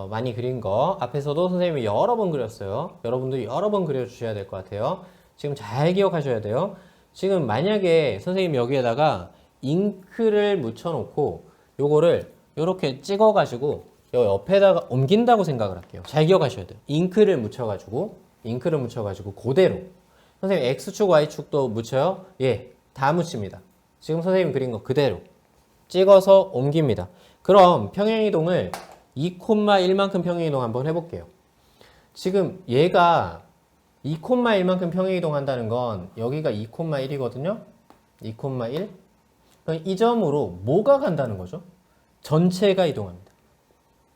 많이 그린 거 앞에서도 선생님이 여러 번 그렸어요. 여러분도 여러 번 그려주셔야 될 것 같아요. 지금 잘 기억하셔야 돼요. 지금 만약에 선생님 여기에다가 잉크를 묻혀놓고 요거를 이렇게 찍어가지고 요 옆에다가 옮긴다고 생각을 할게요. 잘 기억하셔야 돼요. 잉크를 묻혀가지고 그대로 선생님 X축, Y축도 묻혀요? 예, 다 묻힙니다. 지금 선생님 그린 거 그대로 찍어서 옮깁니다. 그럼 평행이동을 2,1만큼 평행이동 한번 해볼게요. 지금 얘가 2,1만큼 평행이동 한다는 건 여기가 2,1이거든요. 2,1. 그럼 이 점으로 뭐가 간다는 거죠? 전체가 이동합니다.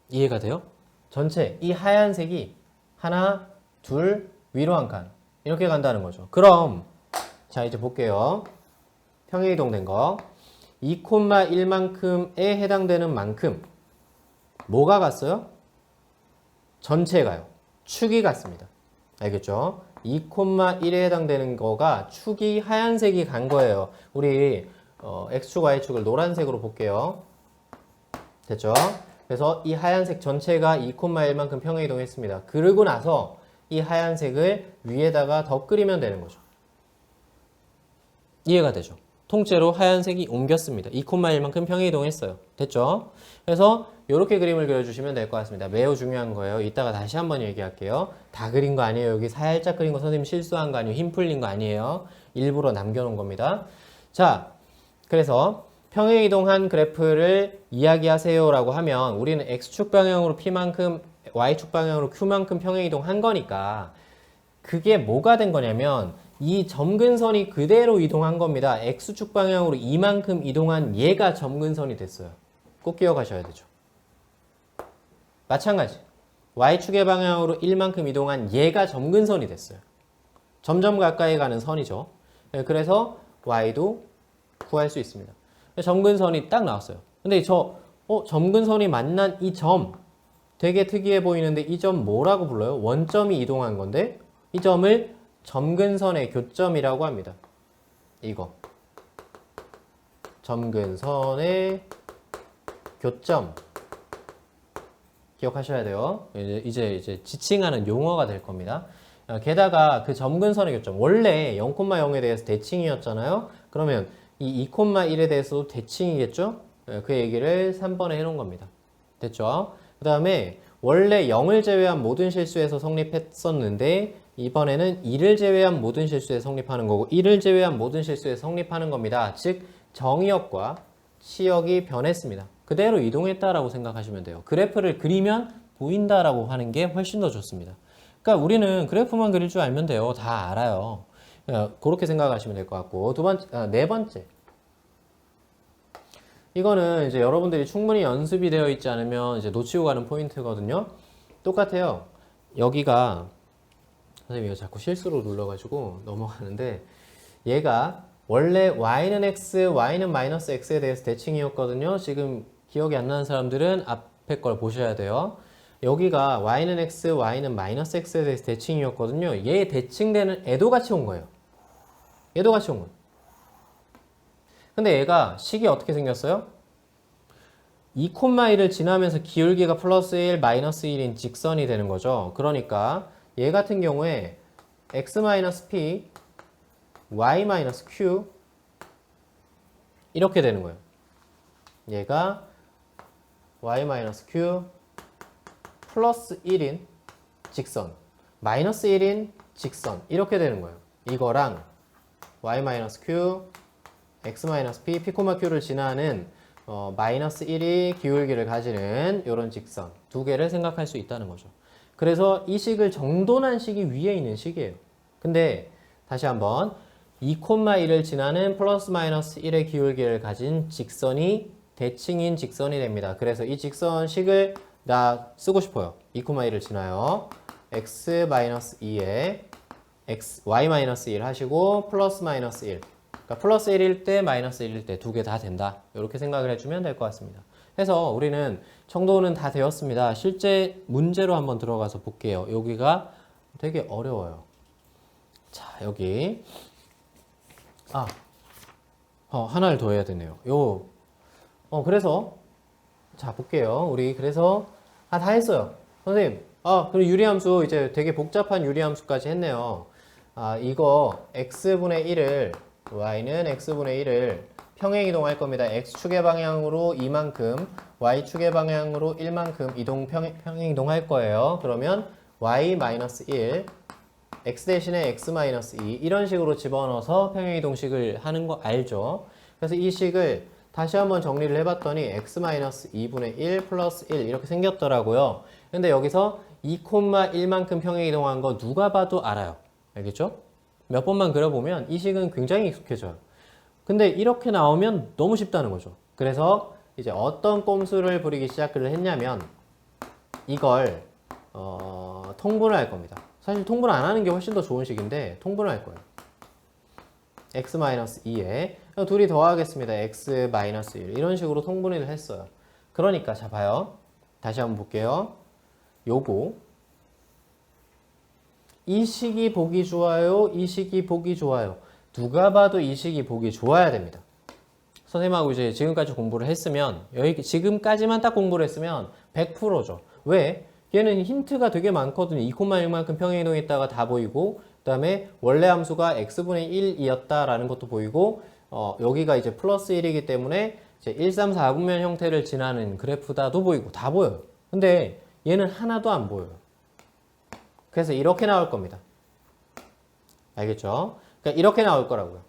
이해가 돼요? 전체 이 하얀색이 하나, 둘, 위로 한 칸 이렇게 간다는 거죠. 그럼 자 이제 볼게요. 평행이동 된 거 2,1만큼에 해당되는 만큼 뭐가 갔어요? 전체가요. 축이 갔습니다. 알겠죠? 2,1에 해당되는 거가 축이 하얀색이 간 거예요. 우리 X축, Y축을 노란색으로 볼게요. 됐죠? 그래서 이 하얀색 전체가 2,1만큼 평행이동했습니다. 그러고 나서 이 하얀색을 위에다가 더 끓이면 되는 거죠. 이해가 되죠? 통째로 하얀색이 옮겼습니다. 2,1만큼 평행이동했어요. 됐죠? 그래서 이렇게 그림을 그려주시면 될 것 같습니다. 매우 중요한 거예요. 이따가 다시 한번 얘기할게요. 다 그린 거 아니에요. 여기 살짝 그린 거 선생님 실수한 거 아니에요. 힘 풀린 거 아니에요. 일부러 남겨놓은 겁니다. 자, 그래서 평행이동한 그래프를 이야기하세요라고 하면 우리는 X축 방향으로 P만큼 Y축 방향으로 Q만큼 평행이동한 거니까 그게 뭐가 된 거냐면 이 점근선이 그대로 이동한 겁니다. X축 방향으로 이만큼 이동한 얘가 점근선이 됐어요. 꼭 기억하셔야 되죠. 마찬가지 Y축의 방향으로 1만큼 이동한 얘가 점근선이 됐어요. 점점 가까이 가는 선이죠. 그래서 Y도 구할 수 있습니다. 점근선이 딱 나왔어요. 근데 점근선이 만난 이 점 되게 특이해 보이는데 이 점 뭐라고 불러요? 원점이 이동한 건데 이 점을 점근선의 교점이라고 합니다. 이거 점근선의 교점 기억하셔야 돼요. 이제 지칭하는 용어가 될 겁니다. 게다가 그 점근선의 교점 원래 0,0에 대해서 대칭이었잖아요. 그러면 이 2,1에 대해서도 대칭이겠죠? 그 얘기를 3번에 해놓은 겁니다. 됐죠? 그 다음에 원래 0을 제외한 모든 실수에서 성립했었는데 이번에는 2를 제외한 모든 실수에 성립하는 거고 1을 제외한 모든 실수에 성립하는 겁니다. 즉 정의역과 치역이 변했습니다. 그대로 이동했다라고 생각하시면 돼요. 그래프를 그리면 보인다라고 하는 게 훨씬 더 좋습니다. 그러니까 우리는 그래프만 그릴 줄 알면 돼요. 다 알아요. 그렇게 생각하시면 될 것 같고 네 번째 이거는 이제 여러분들이 충분히 연습이 되어 있지 않으면 이제 놓치고 가는 포인트거든요. 똑같아요. 여기가 선생님 이거 자꾸 실수로 눌러가지고 넘어가는데 얘가 원래 y는 x, y는 마이너스 x에 대해서 대칭이었거든요. 지금 기억이 안 나는 사람들은 앞에 걸 보셔야 돼요. 여기가 y는 x, y는 마이너스 x에 대해서 대칭이었거든요. 얘 대칭되는 애도 같이 온 거예요. 얘도 같이 온 거예요. 근데 얘가 식이 어떻게 생겼어요? 2,1을 지나면서 기울기가 플러스 1, 마이너스 1인 직선이 되는 거죠. 그러니까 얘 같은 경우에 x-p, y-q 이렇게 되는 거예요. 얘가 y-q 플러스 1인 직선, 마이너스 1인 직선 이렇게 되는 거예요. 이거랑 y-q, x-p, p,q를 지나는 마이너스 1이 기울기를 가지는 이런 직선 두 개를 생각할 수 있다는 거죠. 그래서 이 식을 정돈한 식이 위에 있는 식이에요. 근데 다시 한번 2,1을 지나는 플러스 마이너스 1의 기울기를 가진 직선이 대칭인 직선이 됩니다. 그래서 이 직선식을 나 쓰고 싶어요. 2,1을 지나요. x-2에 y-1 하시고 플러스 마이너스 1 그러니까 플러스 1일 때 마이너스 1일 때 두 개 다 된다. 이렇게 생각을 해주면 될 것 같습니다. 그래서 우리는 정도는 다 되었습니다. 실제 문제로 한번 들어가서 볼게요. 여기가 되게 어려워요. 자, 여기 하나를 더 해야 되네요. 그래서 자, 볼게요. 우리 그래서 다 했어요. 선생님, 그리고 유리함수 이제 되게 복잡한 유리함수까지 했네요. 이거 x분의 1을 y는 x분의 1을 평행 이동할 겁니다. x축의 방향으로 2만큼, y축의 방향으로 1만큼 평행 이동할 거예요. 그러면 y-1, x 대신에 x-2 이런 식으로 집어넣어서 평행 이동식을 하는 거 알죠? 그래서 이 식을 다시 한번 정리를 해봤더니 x-2분의 1 플러스 1 이렇게 생겼더라고요. 근데 여기서 2,1만큼 평행 이동한 거 누가 봐도 알아요. 알겠죠? 몇 번만 그려보면 이 식은 굉장히 익숙해져요. 근데 이렇게 나오면 너무 쉽다는 거죠. 그래서 이제 어떤 꼼수를 부리기 시작을 했냐면 이걸 통분을 할 겁니다. 사실 통분 안 하는 게 훨씬 더 좋은 식인데 통분을 할 거예요. x-2에 둘이 더하겠습니다. x-1 이런 식으로 통분을 했어요. 그러니까 자 봐요. 다시 한번 볼게요. 요거 이 식이 보기 좋아요? 이 식이 보기 좋아요? 누가 봐도 이 식이 보기 좋아야 됩니다. 선생님하고 이제 지금까지 공부를 했으면 여기 지금까지만 딱 공부를 했으면 100%죠. 왜? 얘는 힌트가 되게 많거든요. 2,1만큼 평행이동했다가 다 보이고 그 다음에 원래 함수가 x분의 1이었다라는 것도 보이고 여기가 이제 플러스 1이기 때문에 이제 1, 3, 4분면 형태를 지나는 그래프다도 보이고 다 보여요. 근데 얘는 하나도 안 보여요. 그래서 이렇게 나올 겁니다. 알겠죠? 그러니까 이렇게 나올 거라고요.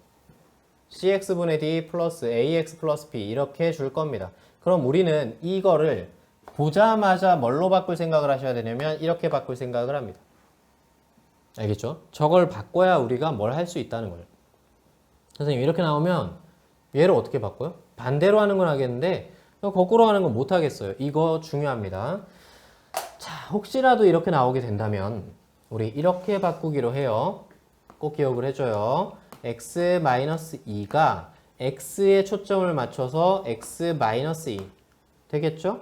cx분의 d 플러스 ax 플러스 b 이렇게 줄 겁니다. 그럼 우리는 이거를 보자마자 뭘로 바꿀 생각을 하셔야 되냐면 이렇게 바꿀 생각을 합니다. 알겠죠? 저걸 바꿔야 우리가 뭘 할 수 있다는 거예요. 선생님 이렇게 나오면 얘를 어떻게 바꿔요? 반대로 하는 건 하겠는데 거꾸로 하는 건 못 하겠어요. 이거 중요합니다. 자, 혹시라도 이렇게 나오게 된다면 우리 이렇게 바꾸기로 해요. 꼭 기억을 해줘요. x-2가 x에 초점을 맞춰서 x-2 되겠죠?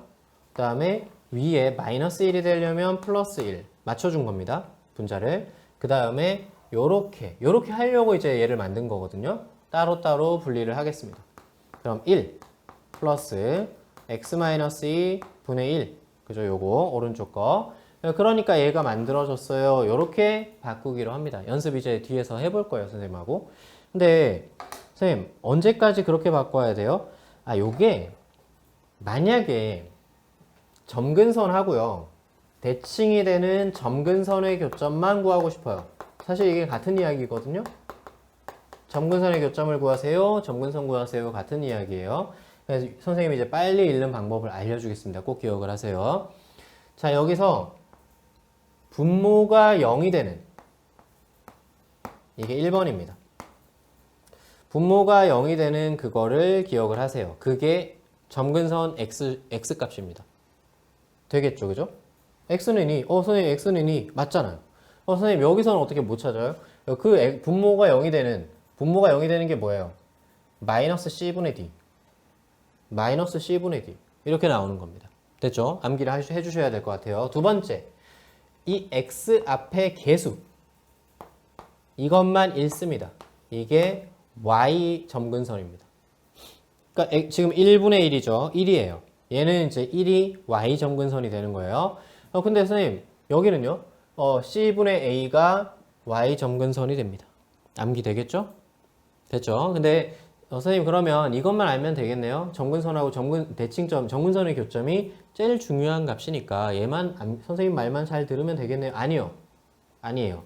그 다음에 위에 마이너스 1이 되려면 플러스 1 맞춰준 겁니다. 분자를. 그 다음에 요렇게 하려고 이제 얘를 만든 거거든요. 따로따로 분리를 하겠습니다. 그럼 1 플러스 x-2 분의 1 그죠? 요거 오른쪽 거. 그러니까 얘가 만들어졌어요. 요렇게 바꾸기로 합니다. 연습 이제 뒤에서 해볼 거예요, 선생님하고. 근데 선생님 언제까지 그렇게 바꿔야 돼요? 요게 만약에 점근선 하고요. 대칭이 되는 점근선의 교점만 구하고 싶어요. 사실 이게 같은 이야기거든요. 점근선의 교점을 구하세요. 점근선 구하세요. 같은 이야기예요. 그래서 선생님이 이제 빨리 읽는 방법을 알려주겠습니다. 꼭 기억을 하세요. 자, 여기서 분모가 0이 되는 이게 1번입니다. 분모가 0이 되는 그거를 기억을 하세요. 그게 점근선 x 값입니다. 되겠죠, 그죠? x는 2. 선생님 x는 2 맞잖아요. 선생님 여기서는 어떻게 못 찾아요? 그 분모가 0이 되는 게 뭐예요? 마이너스 c분의 d. 마이너스 c분의 d. 이렇게 나오는 겁니다. 됐죠? 암기를 해주셔야 될 것 같아요. 두 번째, 이 x 앞에 개수 이것만 읽습니다. 이게 y 점근선입니다. 그러니까 지금 1분의 1이죠. 1이에요. 얘는 이제 1이 y 점근선이 되는 거예요. 근데 선생님 여기는요. c분의 a가 y 점근선이 됩니다. 암기 되겠죠? 됐죠? 근데 선생님 그러면 이것만 알면 되겠네요. 점근선하고 대칭점, 점근선의 교점이 제일 중요한 값이니까 얘만 선생님 말만 잘 들으면 되겠네요. 아니에요.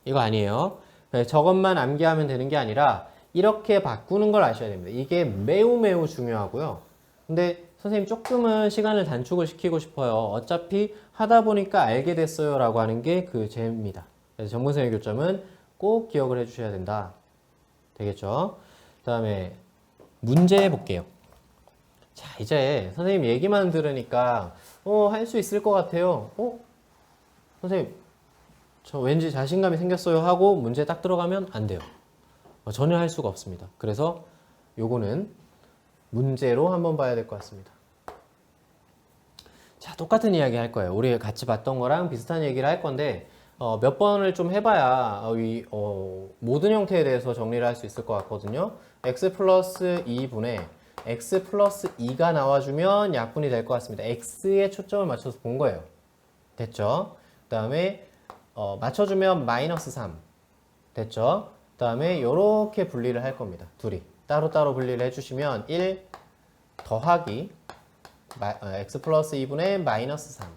이거 아니에요. 저것만 암기하면 되는 게 아니라 이렇게 바꾸는 걸 아셔야 됩니다. 이게 매우 중요하고요. 근데 선생님 조금은 시간을 단축을 시키고 싶어요. 어차피 하다 보니까 알게 됐어요 라고 하는 게 그 재입니다. 그래서 점근선의 교점은 꼭 기억을 해주셔야 된다. 되겠죠? 그 다음에 문제 볼게요. 자, 이제 선생님 얘기만 들으니까 할 수 있을 것 같아요. 선생님 저 왠지 자신감이 생겼어요 하고 문제 딱 들어가면 안 돼요. 전혀 할 수가 없습니다. 그래서 요거는 문제로 한번 봐야 될 것 같습니다. 자, 똑같은 이야기 할 거예요. 우리 같이 봤던 거랑 비슷한 얘기를 할 건데 몇 번을 좀 해봐야 모든 형태에 대해서 정리를 할 수 있을 것 같거든요. x 플러스 2분의 x 플러스 2가 나와주면 약분이 될 것 같습니다. x에 초점을 맞춰서 본 거예요. 됐죠? 그 다음에 맞춰주면 마이너스 3 됐죠? 그 다음에 이렇게 분리를 할 겁니다. 둘이 따로따로 분리를 해주시면 1 더하기 x 플러스 2분의 마이너스 3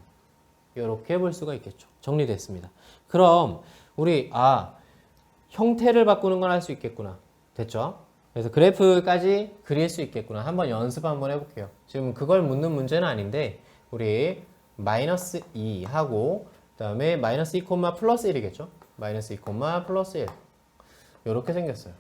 이렇게 볼 수가 있겠죠. 정리됐습니다. 그럼 우리 형태를 바꾸는 건 할 수 있겠구나. 됐죠? 그래서 그래프까지 그릴 수 있겠구나. 한번 연습 한번 해볼게요. 지금 그걸 묻는 문제는 아닌데 우리 마이너스 2 하고 그 다음에 마이너스 2, 플러스 1이겠죠? 마이너스 2, 플러스 1 이렇게 생겼어요.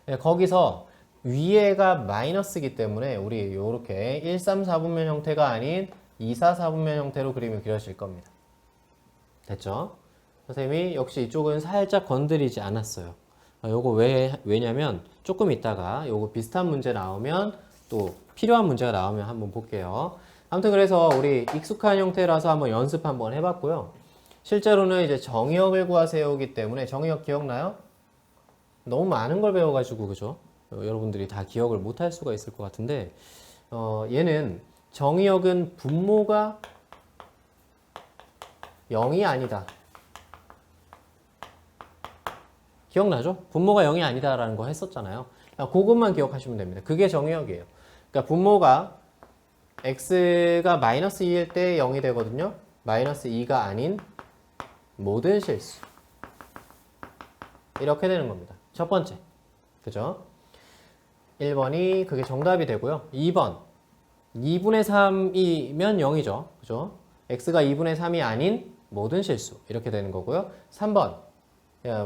네, 거기서 위에가 마이너스이기 때문에 우리 이렇게 1, 3, 4분면 형태가 아닌 2, 4, 4분면 형태로 그림이 그려질 겁니다. 됐죠? 선생님이 역시 이쪽은 살짝 건드리지 않았어요. 요거 왜냐면 조금 있다가 요거 비슷한 문제 나오면 또 필요한 문제가 나오면 한번 볼게요. 아무튼 그래서 우리 익숙한 형태라서 한번 연습 한번 해봤고요. 실제로는 이제 정의역을 구하세요이기 때문에 정의역 기억나요? 너무 많은 걸 배워가지고 그죠? 여러분들이 다 기억을 못할 수가 있을 것 같은데 얘는 정의역은 분모가 0이 아니다. 기억나죠? 분모가 0이 아니다라는 거 했었잖아요. 그것만 기억하시면 됩니다. 그게 정의역이에요. 그러니까 분모가 x가 마이너스 2일 때 0이 되거든요. 마이너스 2가 아닌 모든 실수. 이렇게 되는 겁니다. 첫 번째. 그죠? 1번이 그게 정답이 되고요. 2번. 2분의 3이면 0이죠. 그죠? x가 2분의 3이 아닌 모든 실수. 이렇게 되는 거고요. 3번.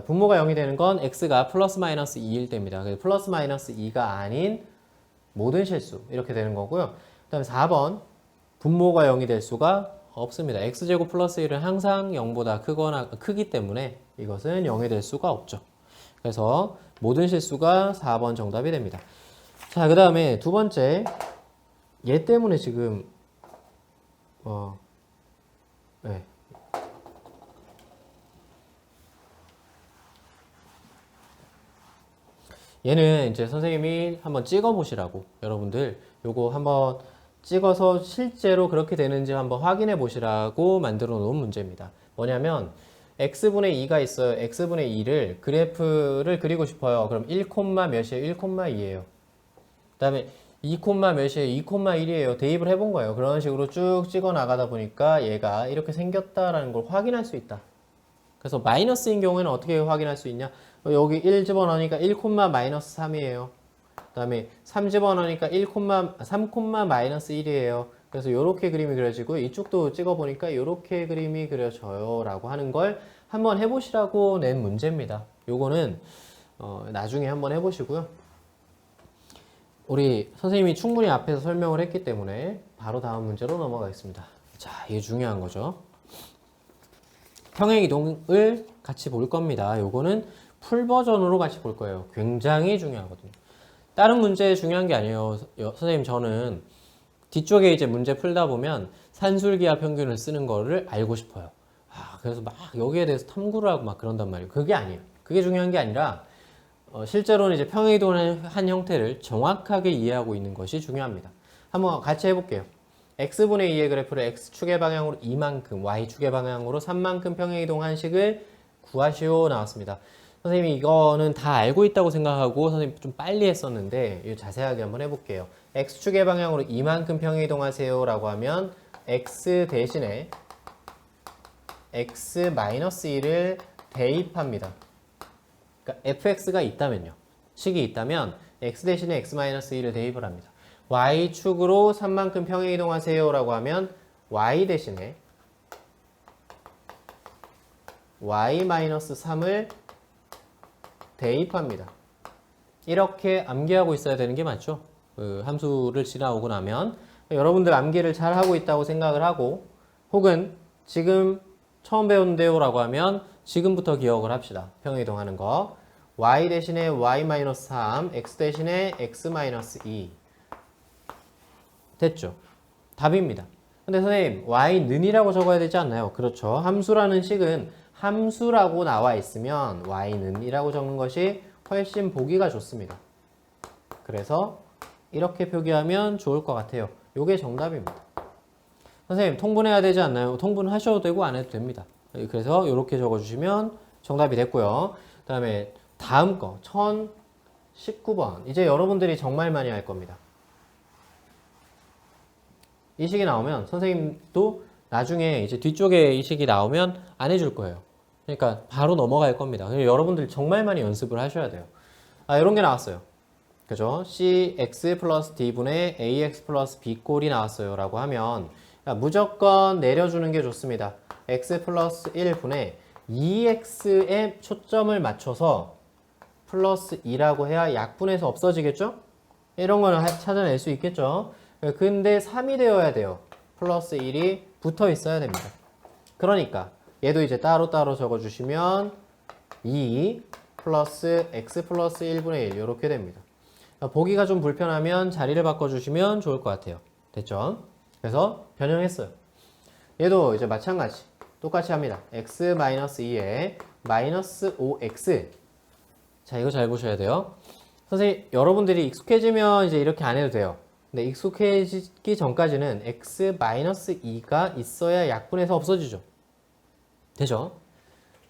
분모가 0이 되는 건 x가 플러스 마이너스 2일 때입니다. 그래서 플러스 마이너스 2가 아닌 모든 실수 이렇게 되는 거고요. 그 다음에 4번 분모가 0이 될 수가 없습니다. x제곱 플러스 1은 항상 0보다 크기 때문에 이것은 0이 될 수가 없죠. 그래서 모든 실수가 4번 정답이 됩니다. 자, 그 다음에 두 번째 얘 때문에 지금 네. 얘는 이제 선생님이 한번 찍어 보시라고 여러분들 요거 한번 찍어서 실제로 그렇게 되는지 한번 확인해 보시라고 만들어 놓은 문제입니다. 뭐냐면 x분의 2가 있어요. x분의 2를 그래프를 그리고 싶어요. 그럼 1, 몇이에요? 1,2예요. 그 다음에 2, 몇이에요? 2,1이에요. 대입을 해본 거예요. 그런 식으로 쭉 찍어 나가다 보니까 얘가 이렇게 생겼다라는 걸 확인할 수 있다. 그래서 마이너스인 경우에는 어떻게 확인할 수 있냐? 여기 1 집어넣으니까 1, 마이너스 3이에요. 그 다음에 3 집어넣으니까 3, 마이너스 1이에요. 그래서 이렇게 그림이 그려지고 이쪽도 찍어보니까 이렇게 그림이 그려져요 라고 하는 걸 한번 해보시라고 낸 문제입니다. 요거는 나중에 한번 해보시고요. 우리 선생님이 충분히 앞에서 설명을 했기 때문에 바로 다음 문제로 넘어가겠습니다. 자, 이게 중요한 거죠. 평행이동을 같이 볼 겁니다. 요거는 풀 버전으로 같이 볼 거예요. 굉장히 중요하거든요. 다른 문제 중요한 게 아니에요. 선생님 저는 뒤쪽에 이제 문제 풀다 보면 산술기하 평균을 쓰는 거를 알고 싶어요. 그래서 막 여기에 대해서 탐구를 하고 막 그런단 말이에요. 그게 아니에요. 그게 중요한 게 아니라 실제로는 이제 평행이동의 한 형태를 정확하게 이해하고 있는 것이 중요합니다. 한번 같이 해볼게요. x분의 2의 그래프를 x축의 방향으로 2만큼, y축의 방향으로 3만큼 평행이동한 식을 구하시오 나왔습니다. 선생님이 이거는 다 알고 있다고 생각하고 선생님 좀 빨리 했었는데 이거 자세하게 한번 해볼게요. x축의 방향으로 2만큼 평행이동하세요 라고 하면 x 대신에 x-1을 대입합니다. 그러니까 fx가 있다면요. 식이 있다면 x 대신에 x-1을 대입을 합니다. y축으로 3만큼 평행이동하세요 라고 하면 y 대신에 y-3을 대입합니다. 이렇게 암기하고 있어야 되는 게 맞죠? 그 함수를 지나오고 나면 여러분들 암기를 잘 하고 있다고 생각을 하고 혹은 지금 처음 배운대요 라고 하면 지금부터 기억을 합시다. 평행이동하는 거 y 대신에 y-3 x 대신에 x-2 됐죠? 답입니다. 근데 선생님 y는이라고 적어야 되지 않나요? 그렇죠. 함수라는 식은 함수라고 나와 있으면 y는이라고 적는 것이 훨씬 보기가 좋습니다. 그래서 이렇게 표기하면 좋을 것 같아요. 요게 정답입니다. 선생님 통분해야 되지 않나요? 통분하셔도 되고 안 해도 됩니다. 그래서 이렇게 적어주시면 정답이 됐고요. 그 다음에 다음 거 1019번 이제 여러분들이 정말 많이 할 겁니다. 이 식이 나오면 선생님도 나중에 이제 뒤쪽에 이 식이 나오면 안 해줄 거예요. 그러니까 바로 넘어갈 겁니다. 여러분들 정말 많이 연습을 하셔야 돼요. 이런 게 나왔어요. 그죠? cx 플러스 d분의 ax 플러스 b 꼴이 나왔어요 라고 하면 무조건 내려주는 게 좋습니다. x 플러스 1분의 2x에 초점을 맞춰서 플러스 2라고 해야 약분해서 없어지겠죠? 이런 거는 찾아낼 수 있겠죠? 근데 3이 되어야 돼요. 플러스 1이 붙어 있어야 됩니다. 그러니까 얘도 이제 따로따로 적어주시면 2 플러스 x 플러스 1분의 1 이렇게 됩니다. 보기가 좀 불편하면 자리를 바꿔주시면 좋을 것 같아요. 됐죠? 그래서 변형했어요. 얘도 이제 마찬가지 똑같이 합니다. x-2에 마이너스 5x. 자, 이거 잘 보셔야 돼요. 선생님, 여러분들이 익숙해지면 이제 이렇게 안 해도 돼요. 근데 익숙해지기 전까지는 x-2가 있어야 약분해서 없어지죠. 되죠?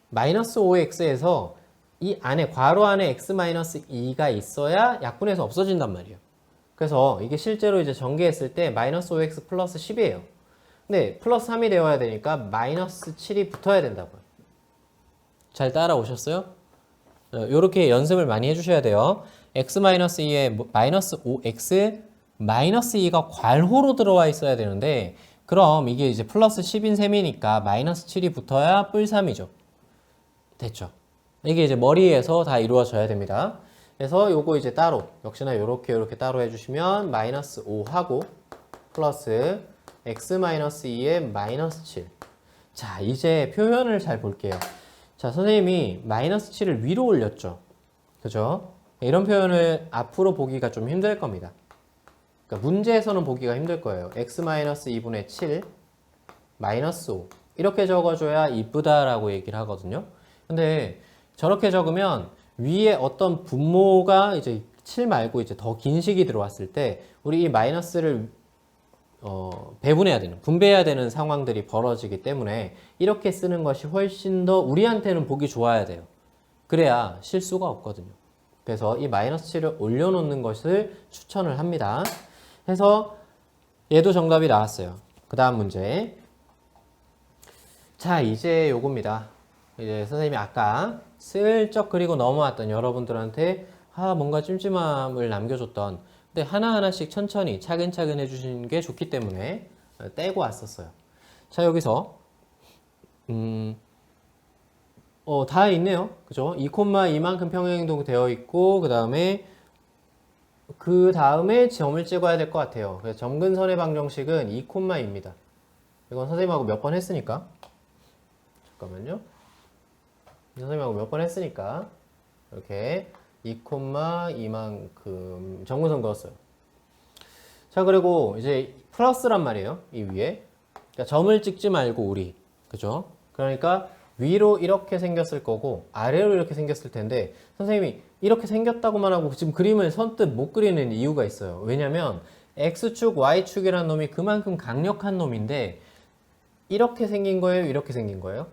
마이너스 5x에서 이 안에 괄호 안에 x-2가 있어야 약분해서 없어진단 말이에요. 그래서 이게 실제로 이제 전개했을 때 마이너스 5x 플러스 10이에요. 근데 플러스 3이 되어야 되니까 마이너스 7이 붙어야 된다고요. 잘 따라오셨어요? 이렇게 연습을 많이 해주셔야 돼요. x-2에 마이너스 5x 마이너스 2가 괄호로 들어와 있어야 되는데 그럼 이게 이제 플러스 10인 셈이니까 마이너스 7이 붙어야 뿔 3이죠. 됐죠? 이게 이제 머리에서 다 이루어져야 됩니다. 그래서 요거 이제 따로 역시나 요렇게 따로 해주시면 마이너스 5하고 플러스 x-2에 마이너스 7. 자, 이제 표현을 잘 볼게요. 자, 선생님이 마이너스 7을 위로 올렸죠. 그죠? 이런 표현을 앞으로 보기가 좀 힘들 겁니다. 그러니까 문제에서는 보기가 힘들 거예요. x-2분의 7 마이너스 5 이렇게 적어줘야 이쁘다라고 얘기를 하거든요. 근데 저렇게 적으면 위에 어떤 분모가 이제 7 말고 이제 더 긴 식이 들어왔을 때 우리 이 마이너스를 배분해야 되는, 분배해야 되는 상황들이 벌어지기 때문에 이렇게 쓰는 것이 훨씬 더 우리한테는 보기 좋아야 돼요. 그래야 실수가 없거든요. 그래서 이 마이너스 7을 올려놓는 것을 추천을 합니다. 해서 얘도 정답이 나왔어요. 그 다음 문제. 자, 이제 요겁니다. 이제 선생님이 아까 슬쩍 그리고 넘어왔던 여러분들한테 뭔가 찜찜함을 남겨줬던 근데 하나하나씩 천천히 차근차근 해주시는 게 좋기 때문에 떼고 왔었어요. 자, 여기서 다 있네요. 그죠? 2,2만큼 평행이동 되어 있고 그 다음에 점을 찍어야 될 것 같아요. 그래서 점근선의 방정식은 2,입니다. 이건 선생님하고 몇 번 했으니까 잠깐만요. 선생님하고 몇 번 했으니까 이렇게 2,2만큼 점근선 그었어요. 자, 그리고 이제 플러스란 말이에요. 이 위에. 그러니까 점을 찍지 말고 우리. 그죠? 그러니까 위로 이렇게 생겼을 거고 아래로 이렇게 생겼을 텐데 선생님이 이렇게 생겼다고만 하고 지금 그림을 선뜻 못 그리는 이유가 있어요. 왜냐면 X축, Y축이라는 놈이 그만큼 강력한 놈인데 이렇게 생긴 거예요? 이렇게 생긴 거예요?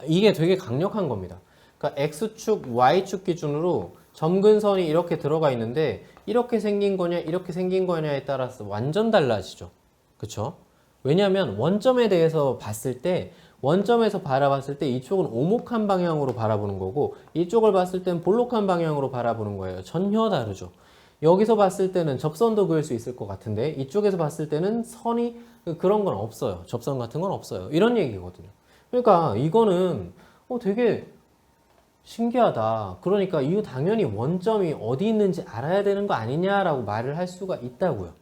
이게 되게 강력한 겁니다. 그러니까 X축, Y축 기준으로 점근선이 이렇게 들어가 있는데 이렇게 생긴 거냐 이렇게 생긴 거냐에 따라서 완전 달라지죠. 그쵸? 왜냐하면 원점에 대해서 봤을 때 원점에서 바라봤을 때 이쪽은 오목한 방향으로 바라보는 거고 이쪽을 봤을 때는 볼록한 방향으로 바라보는 거예요. 전혀 다르죠. 여기서 봤을 때는 접선도 그을 수 있을 것 같은데 이쪽에서 봤을 때는 선이 그런 건 없어요. 접선 같은 건 없어요. 이런 얘기거든요. 그러니까 이거는 되게 신기하다. 그러니까 이거 당연히 원점이 어디 있는지 알아야 되는 거 아니냐라고 말을 할 수가 있다고요.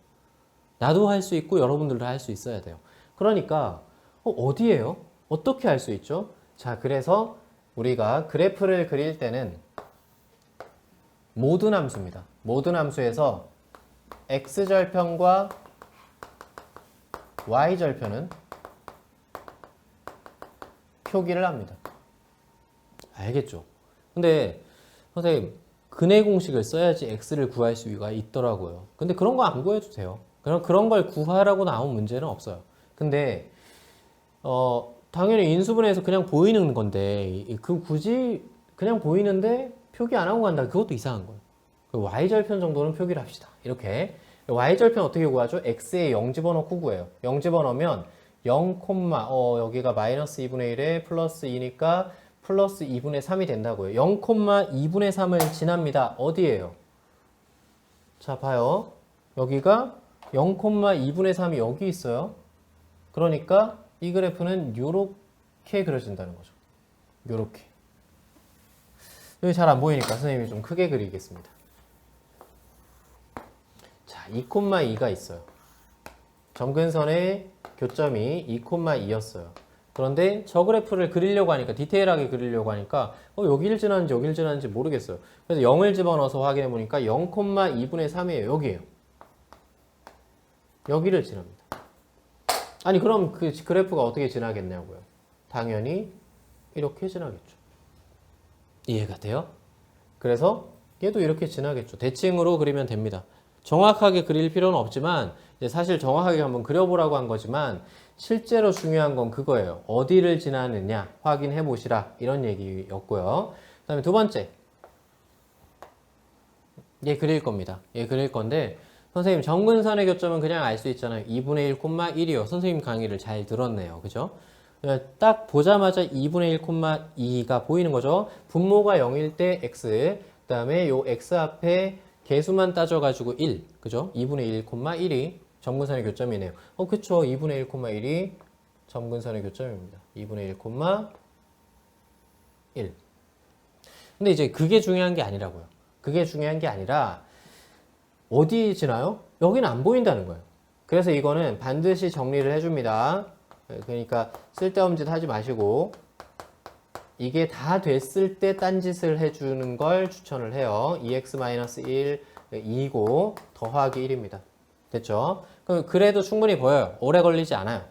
나도 할 수 있고 여러분들도 할 수 있어야 돼요. 그러니까 어디예요? 어떻게 알 수 있죠? 자, 그래서 우리가 그래프를 그릴 때는 모든 함수입니다. 모든 함수에서 x절편과 y절편은 표기를 합니다. 알겠죠? 근데 선생님 근해 공식을 써야지 x를 구할 수가 있더라고요. 근데 그런 거 안 구해도 돼요. 그런 걸 구하라고 나온 문제는 없어요. 근데 당연히 인수분해에서 그냥 보이는 건데 그 굳이 그냥 보이는데 표기 안 하고 간다. 그것도 이상한 거예요. 그 y절편 정도는 표기를 합시다. 이렇게 y절편 어떻게 구하죠? x에 0 집어넣고 구해요. 0 집어넣으면 0, 여기가 마이너스 2분의 1에 플러스 2니까 플러스 2분의 3이 된다고요. 0, 2분의 3을 지납니다. 어디예요? 자, 봐요. 여기가 0, 2분의 3이 여기 있어요. 그러니까 이 그래프는 요렇게 그려진다는 거죠. 요렇게. 여기 잘 안 보이니까 선생님이 좀 크게 그리겠습니다. 자, 2,2가 있어요. 점근선의 교점이 2,2였어요. 그런데 저 그래프를 그리려고 하니까, 디테일하게 그리려고 하니까 여기를 지나는지 여기를 지나는지 모르겠어요. 그래서 0을 집어넣어서 확인해 보니까 0,2분의 3이에요. 여기에요. 여기를 지납니다. 아니 그럼 그 그래프가 어떻게 지나겠냐고요. 당연히 이렇게 지나겠죠. 이해가 돼요? 그래서 얘도 이렇게 지나겠죠. 대칭으로 그리면 됩니다. 정확하게 그릴 필요는 없지만 이제 사실 정확하게 한번 그려보라고 한 거지만 실제로 중요한 건 그거예요. 어디를 지나느냐 확인해 보시라 이런 얘기였고요. 그 다음에 두 번째, 얘 그릴 겁니다. 얘 그릴 건데 선생님 점근선의 교점은 그냥 알 수 있잖아요. 2분의 1, 1이요. 선생님 강의를 잘 들었네요. 그죠? 딱 보자마자 2분의 1, 2가 보이는 거죠. 분모가 0일 때 x, 그 다음에 요 x 앞에 개수만 따져가지고 1, 그죠? 2분의 1, 1이 점근선의 교점이네요. 그쵸. 2분의 1, 1이 점근선의 교점입니다. 2분의 1, 1. 근데 이제 그게 중요한 게 아니라고요. 그게 중요한 게 아니라 어디 지나요? 여기는 안 보인다는 거예요. 그래서 이거는 반드시 정리를 해줍니다. 그러니까 쓸데없는 짓 하지 마시고 이게 다 됐을 때 딴짓을 해주는 걸 추천을 해요. 2x-1, 2고 더하기 1입니다. 됐죠? 그래도 충분히 보여요. 오래 걸리지 않아요.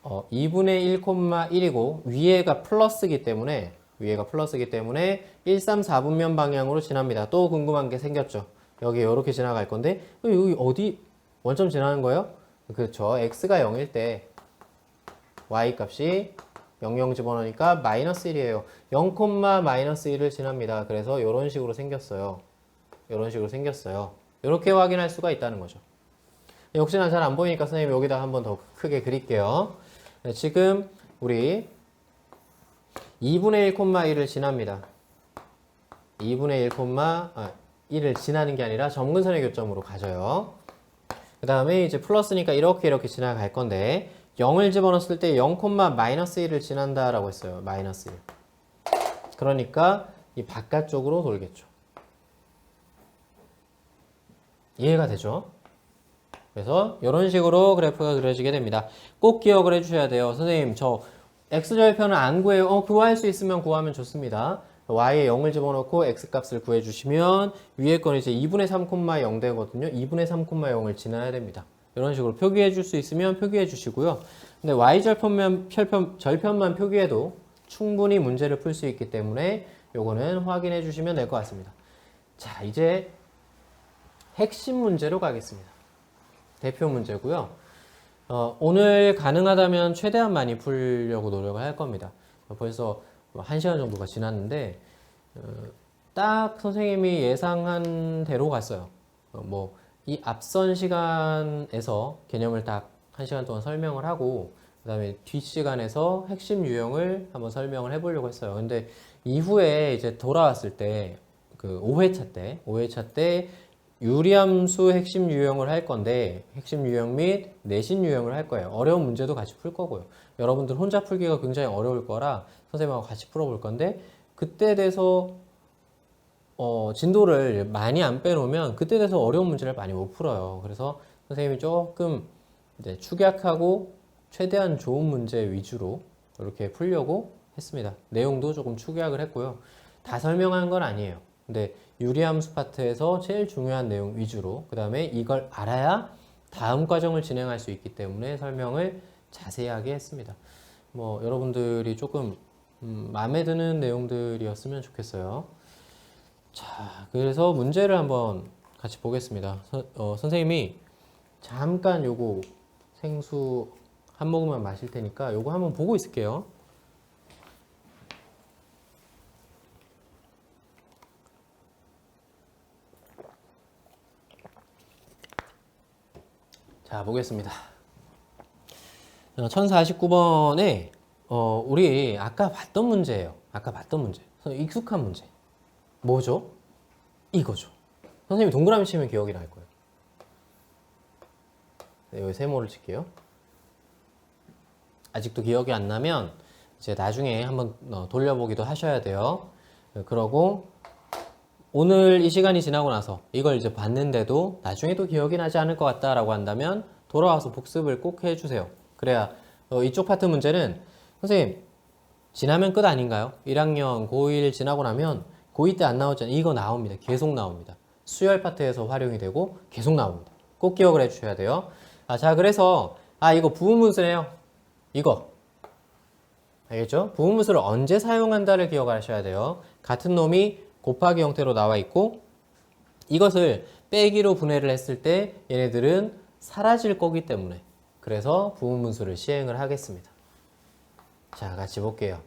2분의 1, 1이고 위에가 플러스기 때문에 1, 3, 4분면 방향으로 지납니다. 또 궁금한 게 생겼죠. 여기 이렇게 지나갈 건데 여기 어디 원점 지나는 거예요? 그렇죠. x가 0일 때 y 값이 00 집어넣으니까 마이너스 1이에요. 0, 마이너스 1을 지납니다. 그래서 이런 식으로 생겼어요. 이렇게 확인할 수가 있다는 거죠. 혹시나 잘 안 보이니까 선생님 여기다 한번 더 크게 그릴게요. 네, 지금 우리 2분의 1, 1을 지납니다. 2분의 1을 지나는 게 아니라 점근선의 교점으로 가져요. 그 다음에 이제 플러스니까 이렇게 지나갈 건데 0을 집어넣었을 때 0, 마이너스 1을 지난다라고 했어요. 마이너스 1. 그러니까 이 바깥쪽으로 돌겠죠. 이해가 되죠? 그래서 이런 식으로 그래프가 그려지게 됩니다. 꼭 기억을 해주셔야 돼요. 선생님 저 x절편은 안 구해요. 구할 수 있으면 구하면 좋습니다. y에 0을 집어넣고 x값을 구해주시면 위에 건 이제 2분의 3,0 되거든요. 2분의 3,0을 지나야 됩니다. 이런 식으로 표기해 줄 수 있으면 표기해 주시고요. 근데 절편만 표기해도 충분히 문제를 풀 수 있기 때문에 요거는 확인해 주시면 될 것 같습니다. 자, 이제 핵심 문제로 가겠습니다. 대표 문제고요. 오늘 가능하다면 최대한 많이 풀려고 노력을 할 겁니다. 벌써 1시간 정도가 지났는데 딱 선생님이 예상한 대로 갔어요. 이 앞선 시간에서 개념을 딱 1시간 동안 설명을 하고 그 다음에 뒷시간에서 핵심 유형을 한번 설명을 해보려고 했어요. 근데 이후에 이제 돌아왔을 때 그 5회차 때 유리함수 핵심 유형을 할 건데 핵심 유형 및 내신 유형을 할 거예요. 어려운 문제도 같이 풀 거고요. 여러분들 혼자 풀기가 굉장히 어려울 거라 선생님하고 같이 풀어볼 건데 그때 돼서 진도를 많이 안 빼놓으면 그때 돼서 어려운 문제를 많이 못 풀어요. 그래서 선생님이 조금 이제 축약하고 최대한 좋은 문제 위주로 이렇게 풀려고 했습니다. 내용도 조금 축약을 했고요. 다 설명한 건 아니에요. 근데 유리함수 파트에서 제일 중요한 내용 위주로 그 다음에 이걸 알아야 다음 과정을 진행할 수 있기 때문에 설명을 자세하게 했습니다. 여러분들이 조금 마음에 드는 내용들이었으면 좋겠어요. 자, 그래서 문제를 한번 같이 보겠습니다. 선생님이 잠깐 요거 생수 한 모금만 마실 테니까 요거 한번 보고 있을게요. 자, 보겠습니다. 1049번에 우리 아까 봤던 문제예요. 아까 봤던 문제. 익숙한 문제. 뭐죠? 이거죠. 선생님이 동그라미 치면 기억이 날 거예요. 네, 여기 세모를 칠게요. 아직도 기억이 안 나면 이제 나중에 한번 돌려보기도 하셔야 돼요. 그러고 오늘 이 시간이 지나고 나서 이걸 이제 봤는데도 나중에도 기억이 나지 않을 것 같다라고 한다면 돌아와서 복습을 꼭 해주세요. 그래야 이쪽 파트 문제는 선생님 지나면 끝 아닌가요? 1학년 고1 지나고 나면 고2 때 안 나오잖아요. 이거 나옵니다. 계속 나옵니다. 수열 파트에서 활용이 되고 계속 나옵니다. 꼭 기억을 해주셔야 돼요. 자, 그래서 이거 부분문수네요. 이거 알겠죠? 부분문수를 언제 사용한다를 기억하셔야 돼요. 같은 놈이 곱하기 형태로 나와 있고 이것을 빼기로 분해를 했을 때 얘네들은 사라질 거기 때문에 그래서 부분문수를 시행을 하겠습니다. 자, 같이 볼게요.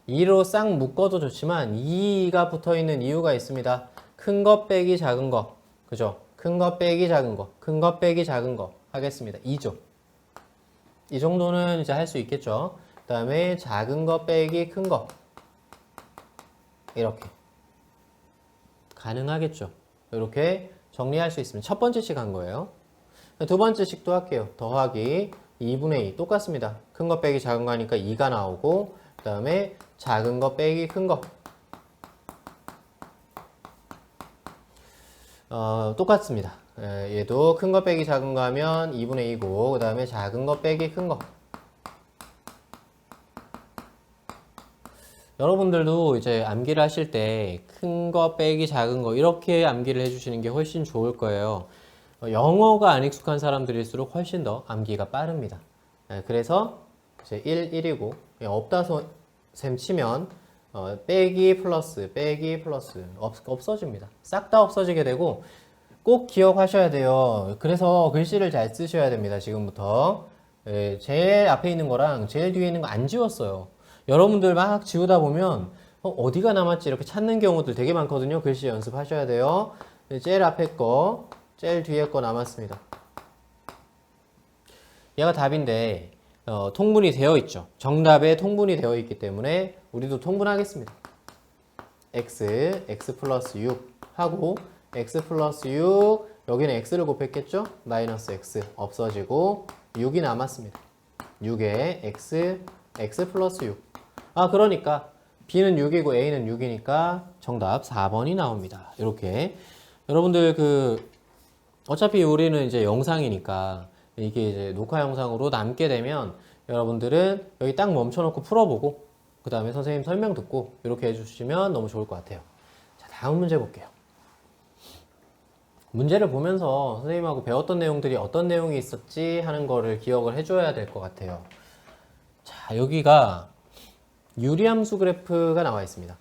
2로 싹 묶어도 좋지만 2가 붙어있는 이유가 있습니다. 큰 거 빼기 작은 거, 그죠? 큰 거 빼기 작은 거, 큰 거 빼기 작은 거 하겠습니다. 2죠. 이 정도는 이제 할 수 있겠죠. 그 다음에 작은 거 빼기 큰 거 이렇게 가능하겠죠. 이렇게 정리할 수 있으면 첫 번째 식 한 거예요. 두 번째 식도 할게요. 더하기 2분의 2 똑같습니다. 큰 거 빼기 작은 거 하니까 2가 나오고 그 다음에 작은 거 빼기 큰 거 똑같습니다. 얘도 큰 거 빼기 작은 거 하면 2분의 2고 그 다음에 작은 거 빼기 큰 거 여러분들도 이제 암기를 하실 때 큰 거 빼기 작은 거 이렇게 암기를 해주시는 게 훨씬 좋을 거예요. 영어가 안 익숙한 사람들일수록 훨씬 더 암기가 빠릅니다. 그래서 이제 1, 1이고 없다소 셈 치면 빼기 플러스 없어집니다. 싹 다 없어지게 되고 꼭 기억하셔야 돼요. 그래서 글씨를 잘 쓰셔야 됩니다. 지금부터 제일 앞에 있는 거랑 제일 뒤에 있는 거 안 지웠어요. 여러분들 막 지우다 보면 어디가 남았지 이렇게 찾는 경우들 되게 많거든요. 글씨 연습하셔야 돼요. 제일 앞에 거, 제일 뒤에 거 남았습니다. 얘가 답인데 통분이 되어 있죠. 정답에 통분이 되어 있기 때문에 우리도 통분하겠습니다. x 플러스 6 하고 x 플러스 6 여기는 x를 곱했겠죠? 마이너스 x 없어지고 6이 남았습니다. 6에 x 플러스 6 그러니까 b는 6이고 a는 6이니까 정답 4번이 나옵니다. 이렇게 여러분들 어차피 우리는 이제 영상이니까 이게 이제 녹화 영상으로 남게 되면 여러분들은 여기 딱 멈춰놓고 풀어보고 그 다음에 선생님 설명 듣고 이렇게 해주시면 너무 좋을 것 같아요. 자, 다음 문제 볼게요. 문제를 보면서 선생님하고 배웠던 내용들이 어떤 내용이 있었지 하는 거를 기억을 해줘야 될 것 같아요. 자, 여기가 유리함수 그래프가 나와 있습니다.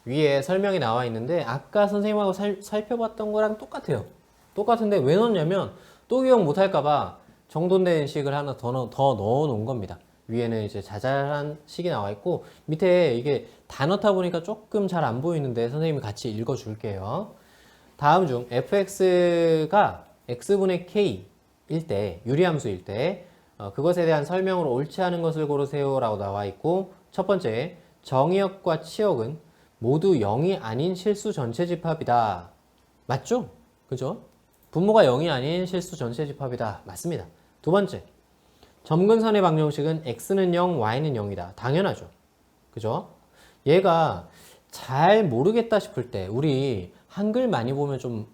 위에 설명이 나와 있는데 아까 선생님하고 살펴봤던 거랑 똑같아요. 똑같은데 왜 넣었냐면 또 기억 못할까봐 정돈된 식을 하나 더 넣어 놓은 겁니다. 위에는 이제 자잘한 식이 나와 있고 밑에 이게 다 넣다 보니까 조금 잘 안 보이는데 선생님이 같이 읽어 줄게요. 다음 중 fx가 x분의 k일 때 유리함수일 때 그것에 대한 설명으로 옳지 않은 것을 고르세요 라고 나와 있고 첫 번째 정의역과 치역은 모두 0이 아닌 실수 전체 집합이다. 맞죠? 그죠? 분모가 0이 아닌 실수 전체 집합이다. 맞습니다. 두 번째, 점근선의 방정식은 x는 0, y는 0이다. 당연하죠. 그죠? 얘가 잘 모르겠다 싶을 때 우리 한글 많이 보면 좀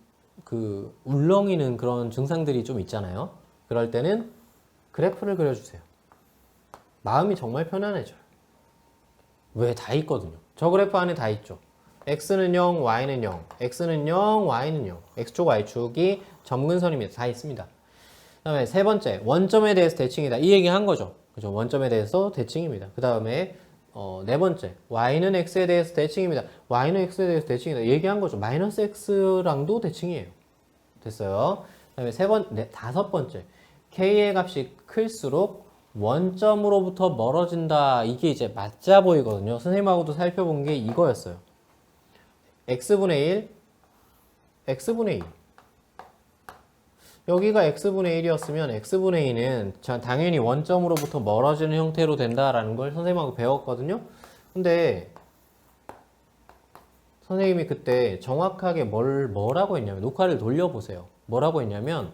울렁이는 그런 증상들이 좀 있잖아요. 그럴 때는 그래프를 그려주세요. 마음이 정말 편안해져요. 왜? 다 있거든요. 저 그래프 안에 다 있죠. x는 0, y는 0, x는 0, y는 0, x축, y축이 점근선입니다. 다 있습니다. 그 다음에 세 번째, 원점에 대해서 대칭이다. 이 얘기 한 거죠. 그죠? 원점에 대해서 대칭입니다. 그 다음에 네 번째, y는 x에 대해서 대칭입니다. y는 x에 대해서 대칭이다. 얘기한 거죠. 마이너스 x랑도 대칭이에요. 됐어요. 그 다음에 다섯 번째, k의 값이 클수록 원점으로부터 멀어진다. 이게 이제 맞아 보이거든요. 선생님하고도 살펴본 게 이거였어요. x분의 1, x분의 2. 여기가 x분의 1이었으면 x분의 2는 당연히 원점으로부터 멀어지는 형태로 된다라는 걸 선생님하고 배웠거든요. 근데 선생님이 그때 정확하게 뭐라고 했냐면, 녹화를 돌려보세요. 뭐라고 했냐면,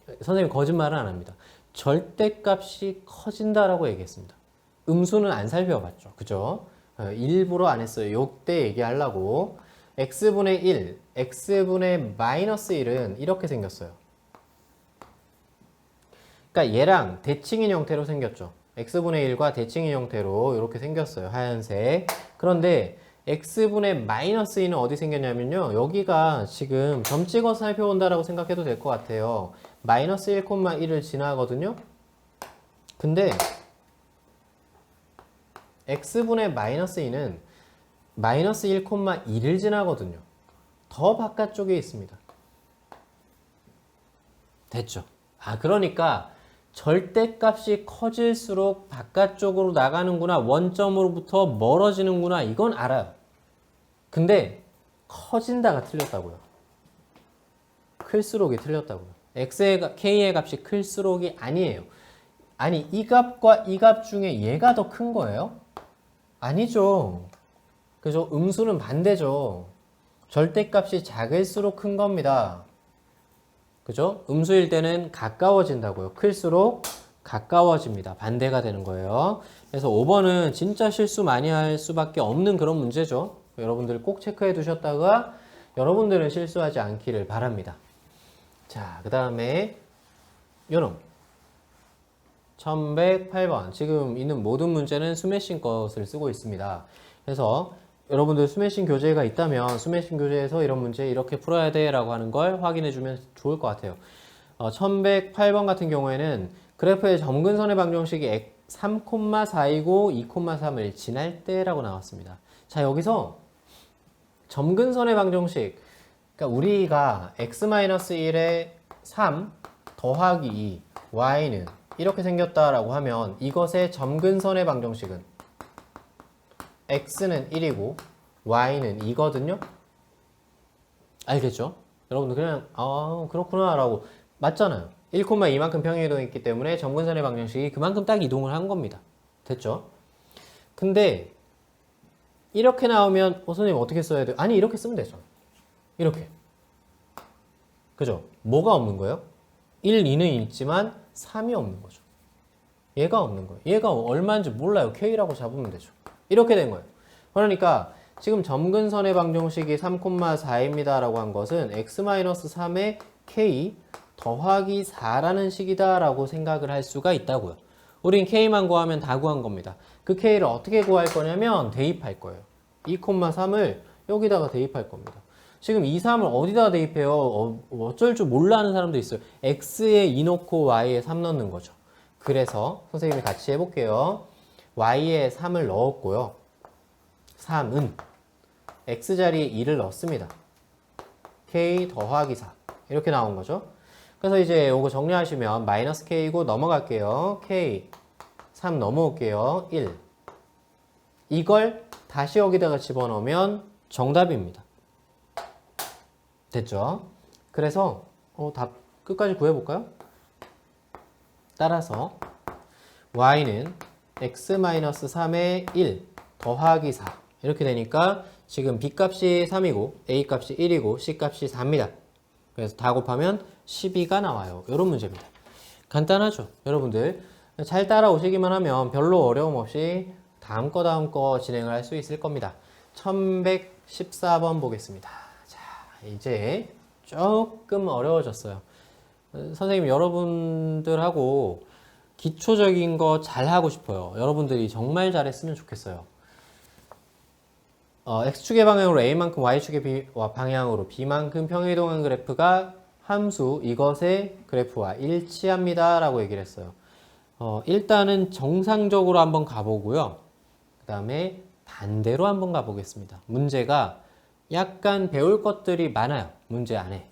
선생님이 거짓말은 안 합니다. 절대값이 커진다라고 얘기했습니다. 음수는 안 살펴봤죠. 그죠? 일부러 안 했어요. 요때 얘기하려고. x분의 1, x분의 마이너스 1은 이렇게 생겼어요. 그러니까 얘랑 대칭인 형태로 생겼죠. x분의 1과 대칭인 형태로 이렇게 생겼어요. 하얀색. 그런데 x분의 마이너스 2는 어디 생겼냐면요. 여기가 지금 점 찍어서 살펴본다라고 생각해도 될 것 같아요. 마이너스 1,1을 지나거든요. 근데 x분의 마이너스 2는 마이너스 1,2를 지나거든요. 더 바깥쪽에 있습니다. 됐죠? 그러니까 절대값이 커질수록 바깥쪽으로 나가는구나, 원점으로부터 멀어지는구나, 이건 알아요. 근데 커진다가 틀렸다고요. 클수록이 틀렸다고요. k의 값이 클수록이 아니에요. 아니, 이 값과 이 값 중에 얘가 더 큰 거예요? 아니죠. 그죠? 음수는 반대죠. 절대값이 작을수록 큰 겁니다. 그죠? 음수일 때는 가까워진다고요. 클수록 가까워집니다. 반대가 되는 거예요. 그래서 5번은 진짜 실수 많이 할 수밖에 없는 그런 문제죠. 여러분들 꼭 체크해 두셨다가 여러분들은 실수하지 않기를 바랍니다. 자, 그 다음에 요놈 1108번. 지금 있는 모든 문제는 스매싱 것을 쓰고 있습니다. 그래서 여러분들 스매싱 교재가 있다면 스매싱 교재에서 이런 문제 이렇게 풀어야 돼 라고 하는 걸 확인해 주면 좋을 것 같아요. 1108번 같은 경우에는 그래프의 점근선의 방정식이 3,4이고 2,3을 지날 때라고 나왔습니다. 자, 여기서 점근선의 방정식, 그러니까 우리가 x-1에 3 더하기 2 y는 이렇게 생겼다라고 하면 이것의 점근선의 방정식은 x는 1이고 y는 2거든요. 알겠죠? 여러분들 그냥 그렇구나 라고, 맞잖아요. 1,2만큼 평행이동했기 때문에 점근선의 방정식이 그만큼 딱 이동을 한 겁니다. 됐죠? 근데 이렇게 나오면 선생님 어떻게 써야 돼요? 아니, 이렇게 쓰면 되죠. 이렇게. 그죠? 뭐가 없는 거예요? 1, 2는 있지만 3이 없는 거죠. 얘가 없는 거예요. 얘가 얼마인지 몰라요. k라고 잡으면 되죠. 이렇게 된 거예요. 그러니까 지금 점근선의 방정식이 3,4입니다 라고 한 것은 x-3의 k 더하기 4라는 식이다 라고 생각을 할 수가 있다고요. 우린 k만 구하면 다 구한 겁니다. 그 k를 어떻게 구할 거냐면 대입할 거예요. 2,3을 여기다가 대입할 겁니다. 지금 2, 3을 어디다가 대입해요? 어쩔 줄 몰라 하는 사람도 있어요. x에 2 넣고 y에 3 넣는 거죠. 그래서 선생님이 같이 해볼게요. y에 3을 넣었고요. 3은 x자리에 2를 넣습니다. k 더하기 4 이렇게 나온 거죠. 그래서 이제 이거 정리하시면 마이너스 k이고 넘어갈게요. k 3 넘어올게요. 1. 이걸 다시 여기다가 집어넣으면 정답입니다. 됐죠? 그래서 답 끝까지 구해볼까요? 따라서 y는 x-3의 1 더하기 4 이렇게 되니까 지금 b값이 3이고 a값이 1이고 c값이 4입니다. 그래서 다 곱하면 12가 나와요. 이런 문제입니다. 간단하죠? 여러분들 잘 따라오시기만 하면 별로 어려움 없이 다음 거 진행을 할 수 있을 겁니다. 1114번 보겠습니다. 자, 이제 조금 어려워졌어요. 선생님 여러분들하고 기초적인 거 잘하고 싶어요. 여러분들이 정말 잘했으면 좋겠어요. x축의 방향으로 a만큼 y축의 방향으로 b만큼 평행이동한 그래프가 함수 이것의 그래프와 일치합니다 라고 얘기를 했어요. 일단은 정상적으로 한번 가보고요. 다음에 반대로 한번 가보겠습니다. 문제가 약간 배울 것들이 많아요. 문제 안에.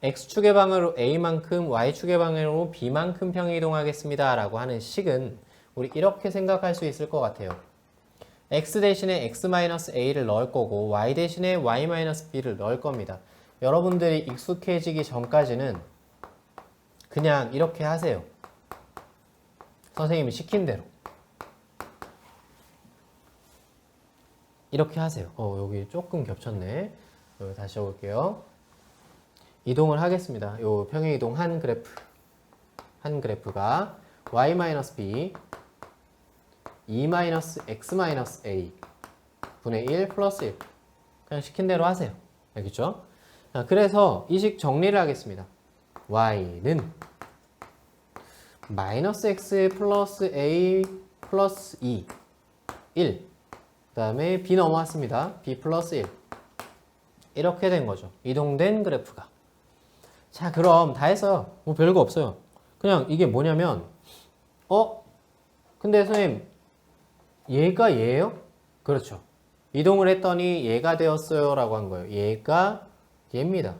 X축의 방향으로 A만큼, Y축의 방향으로 B만큼 평행이동하겠습니다. 라고 하는 식은 우리 이렇게 생각할 수 있을 것 같아요. X 대신에 X-A를 넣을 거고 Y 대신에 Y-B를 넣을 겁니다. 여러분들이 익숙해지기 전까지는 그냥 이렇게 하세요. 선생님이 시킨 대로. 이렇게 하세요. 여기 조금 겹쳤네. 여기 다시 해볼게요. 이동을 하겠습니다. 요 평행이동 한 그래프가 y-b 2-x-a 분의 1 플러스 1 그냥 시킨 대로 하세요. 알겠죠? 자, 그래서 이 식 정리를 하겠습니다. y는 마이너스 x 플러스 a 플러스 2 1 그 다음에 b 넘어왔습니다. b 플러스 1 이렇게 된 거죠. 이동된 그래프가. 자, 그럼 다 했어요. 뭐 별거 없어요. 그냥 이게 뭐냐면 근데 선생님 얘가 얘예요? 그렇죠. 이동을 했더니 얘가 되었어요 라고 한 거예요. 얘가 얘입니다.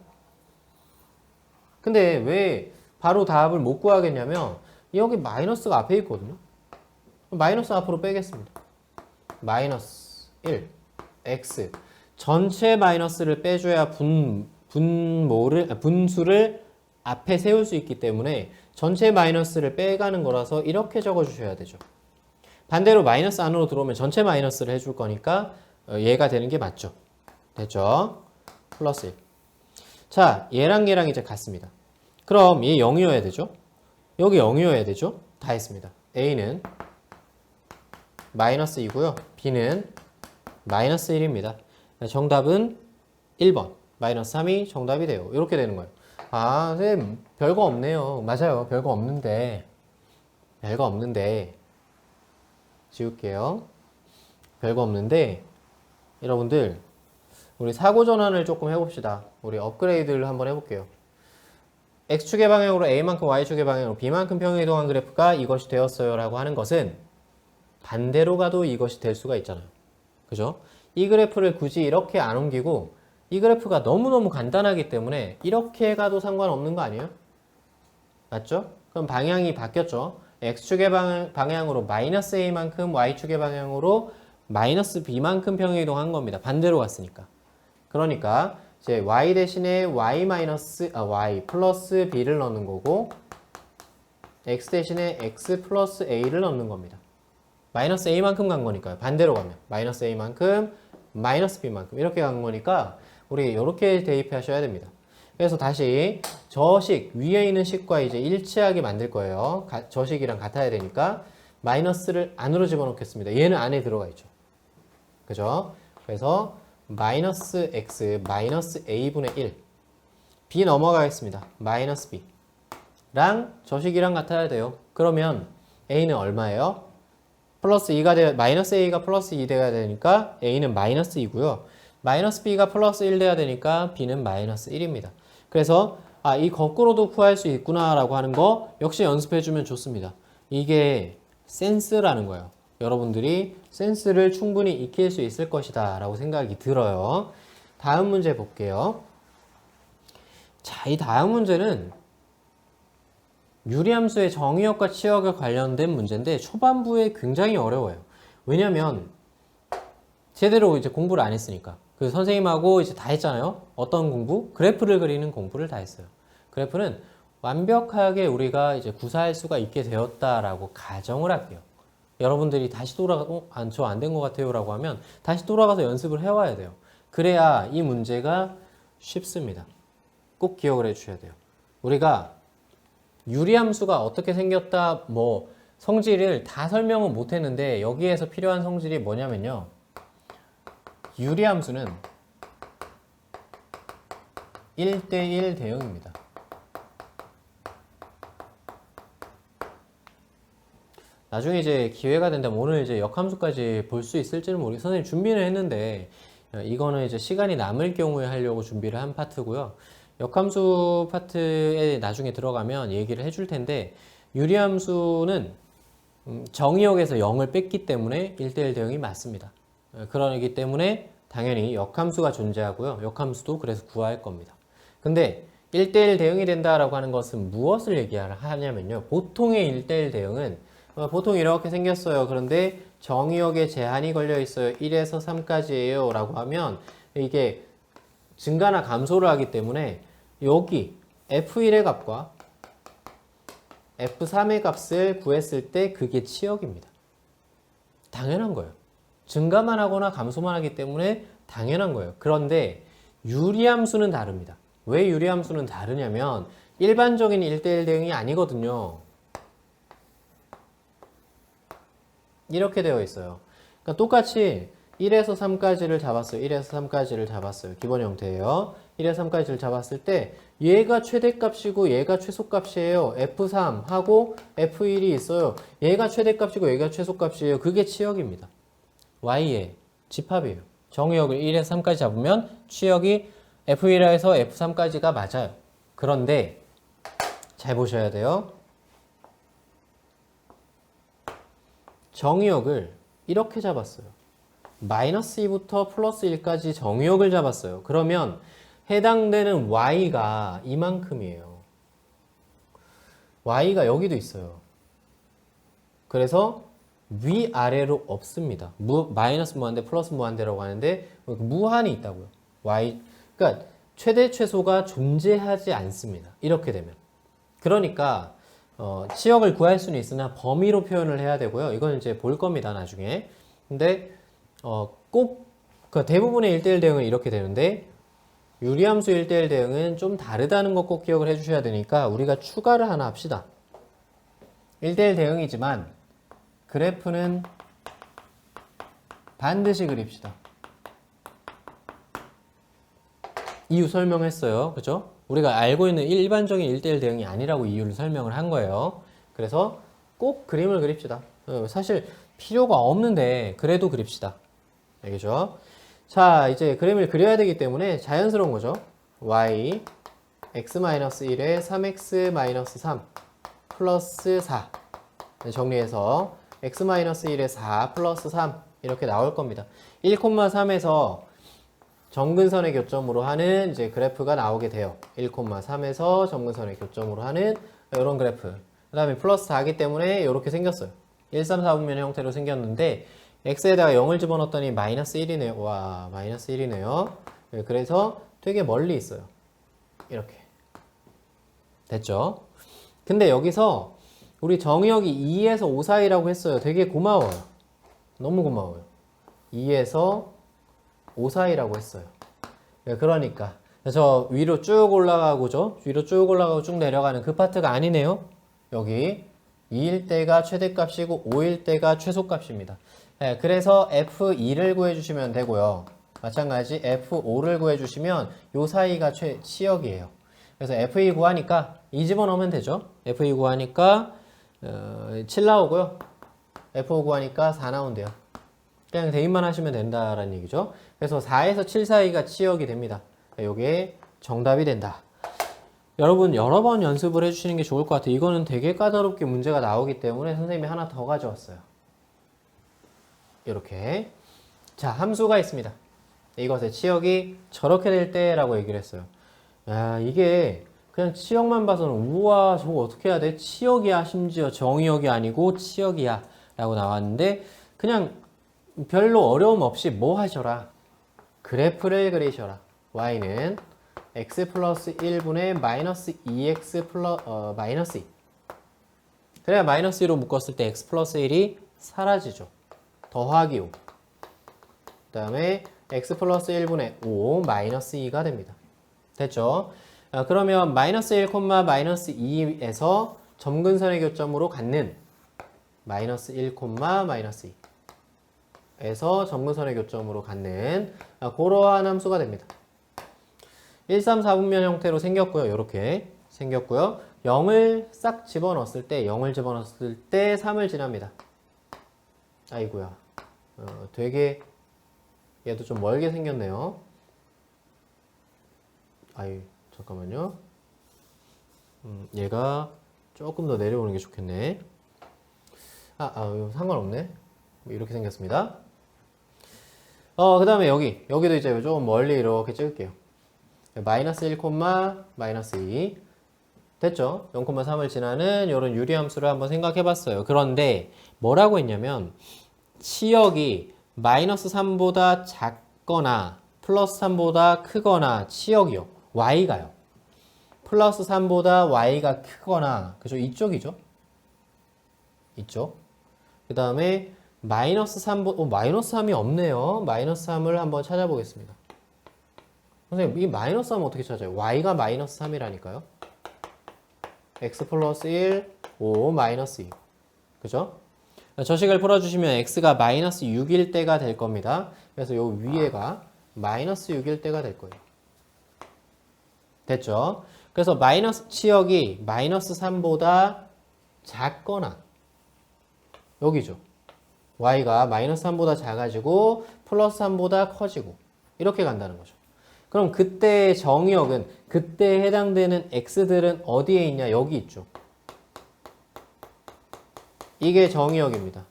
근데 왜 바로 답을 못 구하겠냐면 여기 마이너스가 앞에 있거든요. 마이너스 앞으로 빼겠습니다. 마이너스 1 x 전체 마이너스를 빼줘야 분수를 앞에 세울 수 있기 때문에 전체 마이너스를 빼가는 거라서 이렇게 적어주셔야 되죠. 반대로 마이너스 안으로 들어오면 전체 마이너스를 해줄 거니까 얘가 되는 게 맞죠. 됐죠? 플러스 1. 자, 얘랑 얘랑 이제 같습니다. 그럼 얘 0이어야 되죠? 여기 0이어야 되죠? 다 했습니다. A는 마이너스 2고요. B는 마이너스 1입니다. 정답은 1번. 마이너스 3이 정답이 돼요. 이렇게 되는 거예요. 아, 선생님, 별거 없네요. 맞아요. 별거 없는데. 지울게요. 별거 없는데, 여러분들, 우리 사고 전환을 조금 해봅시다. 우리 업그레이드를 한번 해볼게요. X축의 방향으로 A만큼 Y축의 방향으로 B만큼 평행이동한 그래프가 이것이 되었어요 라고 하는 것은 반대로 가도 이것이 될 수가 있잖아요. 그죠? 이 그래프를 굳이 이렇게 안 옮기고 이 그래프가 너무너무 간단하기 때문에 이렇게 가도 상관없는 거 아니에요? 맞죠? 그럼 방향이 바뀌었죠? X축의 방향으로 마이너스 A만큼 Y축의 방향으로 마이너스 B만큼 평행이동한 겁니다. 반대로 갔으니까. 그러니까 이제 Y 대신에 Y 플러스 B를 넣는 거고 X 대신에 X 플러스 A를 넣는 겁니다. 마이너스 A만큼 간 거니까요. 반대로 가면 마이너스 A만큼 마이너스 B만큼 이렇게 간 거니까 우리 이렇게 대입하셔야 됩니다. 그래서 다시 저 식 위에 있는 식과 이제 일치하게 만들 거예요. 저 식이랑 같아야 되니까 마이너스를 안으로 집어넣겠습니다. 얘는 안에 들어가 있죠. 그죠? 그래서 마이너스 x 마이너스 a분의 1 b 넘어가겠습니다. 마이너스 b랑 저 식이랑 같아야 돼요. 그러면 a는 얼마예요? 플러스 2가 마이너스 a가 플러스 2 돼야 되니까 a는 마이너스 2고요. 마이너스 b가 플러스 1 돼야 되니까 b는 마이너스 1입니다. 그래서 이 거꾸로도 구할 수 있구나 라고 하는 거 역시 연습해주면 좋습니다. 이게 센스라는 거예요. 여러분들이 센스를 충분히 익힐 수 있을 것이다 라고 생각이 들어요. 다음 문제 볼게요. 자, 이 다음 문제는 유리함수의 정의역과 치역에 관련된 문제인데 초반부에 굉장히 어려워요. 왜냐면 제대로 이제 공부를 안 했으니까. 그 선생님하고 이제 다 했잖아요. 어떤 공부? 그래프를 그리는 공부를 다 했어요. 그래프는 완벽하게 우리가 이제 구사할 수가 있게 되었다라고 가정을 할게요. 여러분들이 다시 저 안 된 것 같아요 라고 하면 다시 돌아가서 연습을 해와야 돼요. 그래야 이 문제가 쉽습니다. 꼭 기억을 해주셔야 돼요. 우리가 유리함수가 어떻게 생겼다 뭐 성질을 다 설명은 못 했는데 여기에서 필요한 성질이 뭐냐면요. 유리함수는 1대1 대응입니다. 나중에 이제 기회가 된다면 오늘 이제 역함수까지 볼 수 있을지는 모르겠어요. 선생님 준비는 했는데 이거는 이제 시간이 남을 경우에 하려고 준비를 한 파트고요. 역함수 파트에 나중에 들어가면 얘기를 해줄 텐데 유리함수는 정의역에서 0을 뺐기 때문에 1대1 대응이 맞습니다. 그러기 때문에 당연히 역함수가 존재하고요. 역함수도 그래서 구할 겁니다. 근데 1대1 대응이 된다라고 하는 것은 무엇을 얘기하냐면요. 보통의 1대1 대응은 보통 이렇게 생겼어요. 그런데 정의역에 제한이 걸려 있어요. 1에서 3까지예요. 라고 하면 이게 증가나 감소를 하기 때문에 여기 F1의 값과 F3의 값을 구했을 때 그게 치역입니다. 당연한 거예요. 증가만 하거나 감소만 하기 때문에 당연한 거예요. 그런데 유리함수는 다릅니다. 왜 유리함수는 다르냐면 일반적인 1대1 대응이 아니거든요. 이렇게 되어 있어요. 그러니까 똑같이 1에서 3까지를 잡았어요. 1에서 3까지를 잡았어요. 기본 형태예요. 1에서 3까지를 잡았을 때 얘가 최대값이고 얘가 최소값이에요. F3 하고 F1이 있어요. 얘가 최대값이고 얘가 최소값이에요. 그게 치역입니다. Y의 집합이에요. 정의역을 1에서 3까지 잡으면 치역이 F1에서 F3까지가 맞아요. 그런데 잘 보셔야 돼요. 정의역을 이렇게 잡았어요. 마이너스 2부터 플러스 1까지 정의역을 잡았어요. 그러면 해당되는 Y가 이만큼이에요. Y가 여기도 있어요. 그래서 위아래로 없습니다. 마이너스 무한대, 플러스 무한대라고 하는데 무한이 있다고요. Y, 그러니까 최대 최소가 존재하지 않습니다. 이렇게 되면. 그러니까 치역을 구할 수는 있으나 범위로 표현을 해야 되고요. 이건 이제 볼 겁니다. 나중에. 근데 꼭 그 대부분의 1대1 대응은 이렇게 되는데 유리함수 1대1 대응은 좀 다르다는 거 꼭 기억을 해주셔야 되니까 우리가 추가를 하나 합시다. 1대1 대응이지만 그래프는 반드시 그립시다. 이유 설명했어요. 그죠? 우리가 알고 있는 일반적인 1대1 대응이 아니라고 이유를 설명을 한 거예요. 그래서 꼭 그림을 그립시다. 사실 필요가 없는데 그래도 그립시다. 알겠죠? 자, 이제 그림을 그려야 되기 때문에 자연스러운 거죠. y x-1에 3x-3 플러스 4 정리해서 x-1에 4 플러스 3 이렇게 나올 겁니다. 1,3에서 점근선의 교점으로 하는 이제 그래프가 나오게 돼요. 1,3에서 점근선의 교점으로 하는 이런 그래프. 그 다음에 플러스 4이기 때문에 이렇게 생겼어요. 1, 3, 4분면 형태로 생겼는데 x에다가 0을 집어넣었더니 마이너스 1이네요. 와, 마이너스 1이네요. 그래서 되게 멀리 있어요. 이렇게. 됐죠? 근데 여기서 우리 정의역이 2에서 5 사이라고 했어요. 되게 고마워요. 너무 고마워요. 2에서 5 사이라고 했어요. 그러니까 저 위로 쭉 올라가고죠. 위로 쭉 올라가고 쭉 내려가는 그 파트가 아니네요. 여기 2일 때가 최대값이고 5일 때가 최소값입니다. 그래서 F2를 구해주시면 되고요. 마찬가지 F5를 구해주시면 요 사이가 치역이에요. 그래서 F2 구하니까 2 집어넣으면 되죠. F2 구하니까 7 나오고요. F5 구하니까 4 나온대요. 그냥 대입만 하시면 된다라는 얘기죠. 그래서 4에서 7 사이가 치역이 됩니다. 이게 정답이 된다. 여러분 여러 번 연습을 해주시는 게 좋을 것 같아요. 이거는 되게 까다롭게 문제가 나오기 때문에 선생님이 하나 더 가져왔어요. 이렇게. 자, 함수가 있습니다. 이것의 치역이 저렇게 될 때라고 얘기를 했어요. 야, 이게 그냥 치역만 봐서는 우와 저거 어떻게 해야 돼? 치역이야. 심지어 정의역이 아니고 치역이야 라고 나왔는데 그냥 별로 어려움 없이 뭐 하셔라? 그래프를 그리셔라. y는 x 플러스 1분의 마이너스 2x 마이너스 2. 그래야 마이너스 2로 묶었을 때 x 플러스 1이 사라지죠. 더하기 5. 그 다음에 x 플러스 1분의 5 마이너스 2가 됩니다. 됐죠? 그러면 마이너스 1, 마이너스 2에서 점근선의 교점으로 갖는 마이너스 1, 마이너스 2 에서 점근선의 교점으로 갖는 그러한 함수가 됩니다. 1, 3, 4분면 형태로 생겼고요. 이렇게 생겼고요. 0을 싹 집어넣었을 때 0을 집어넣었을 때 3을 지납니다. 아이고야. 되게 얘도 좀 멀게 생겼네요. 아이 잠깐만요. 얘가 조금 더 내려오는 게 좋겠네. 이거 상관없네. 뭐 이렇게 생겼습니다. 그 다음에 여기도 이제 좀 멀리 이렇게 찍을게요. 마이너스 1, 마이너스 2. 됐죠? 0,3을 지나는 이런 유리함수를 한번 생각해 봤어요. 그런데 뭐라고 했냐면, 치역이 마이너스 3보다 작거나 플러스 3보다 크거나 치역이요. y가요. 플러스 3보다 y가 크거나, 그죠? 이쪽이죠? 이쪽. 그 다음에 마이너스 3이 없네요. 마이너스 3을 한번 찾아보겠습니다. 선생님, 이 마이너스 3은 어떻게 찾아요? y가 마이너스 3이라니까요. x 플러스 1, 5, 마이너스 2. 그죠? 저식을 풀어주시면 x가 마이너스 6일 때가 될 겁니다. 그래서 요 위에가 마이너스 6일 때가 될 거예요. 됐죠? 그래서 마이너스 치역이 마이너스 3보다 작거나, 여기죠. y가 마이너스 3보다 작아지고 플러스 3보다 커지고 이렇게 간다는 거죠. 그럼 그때의 정의역은, 그때 해당되는 x들은 어디에 있냐? 여기 있죠. 이게 정의역입니다.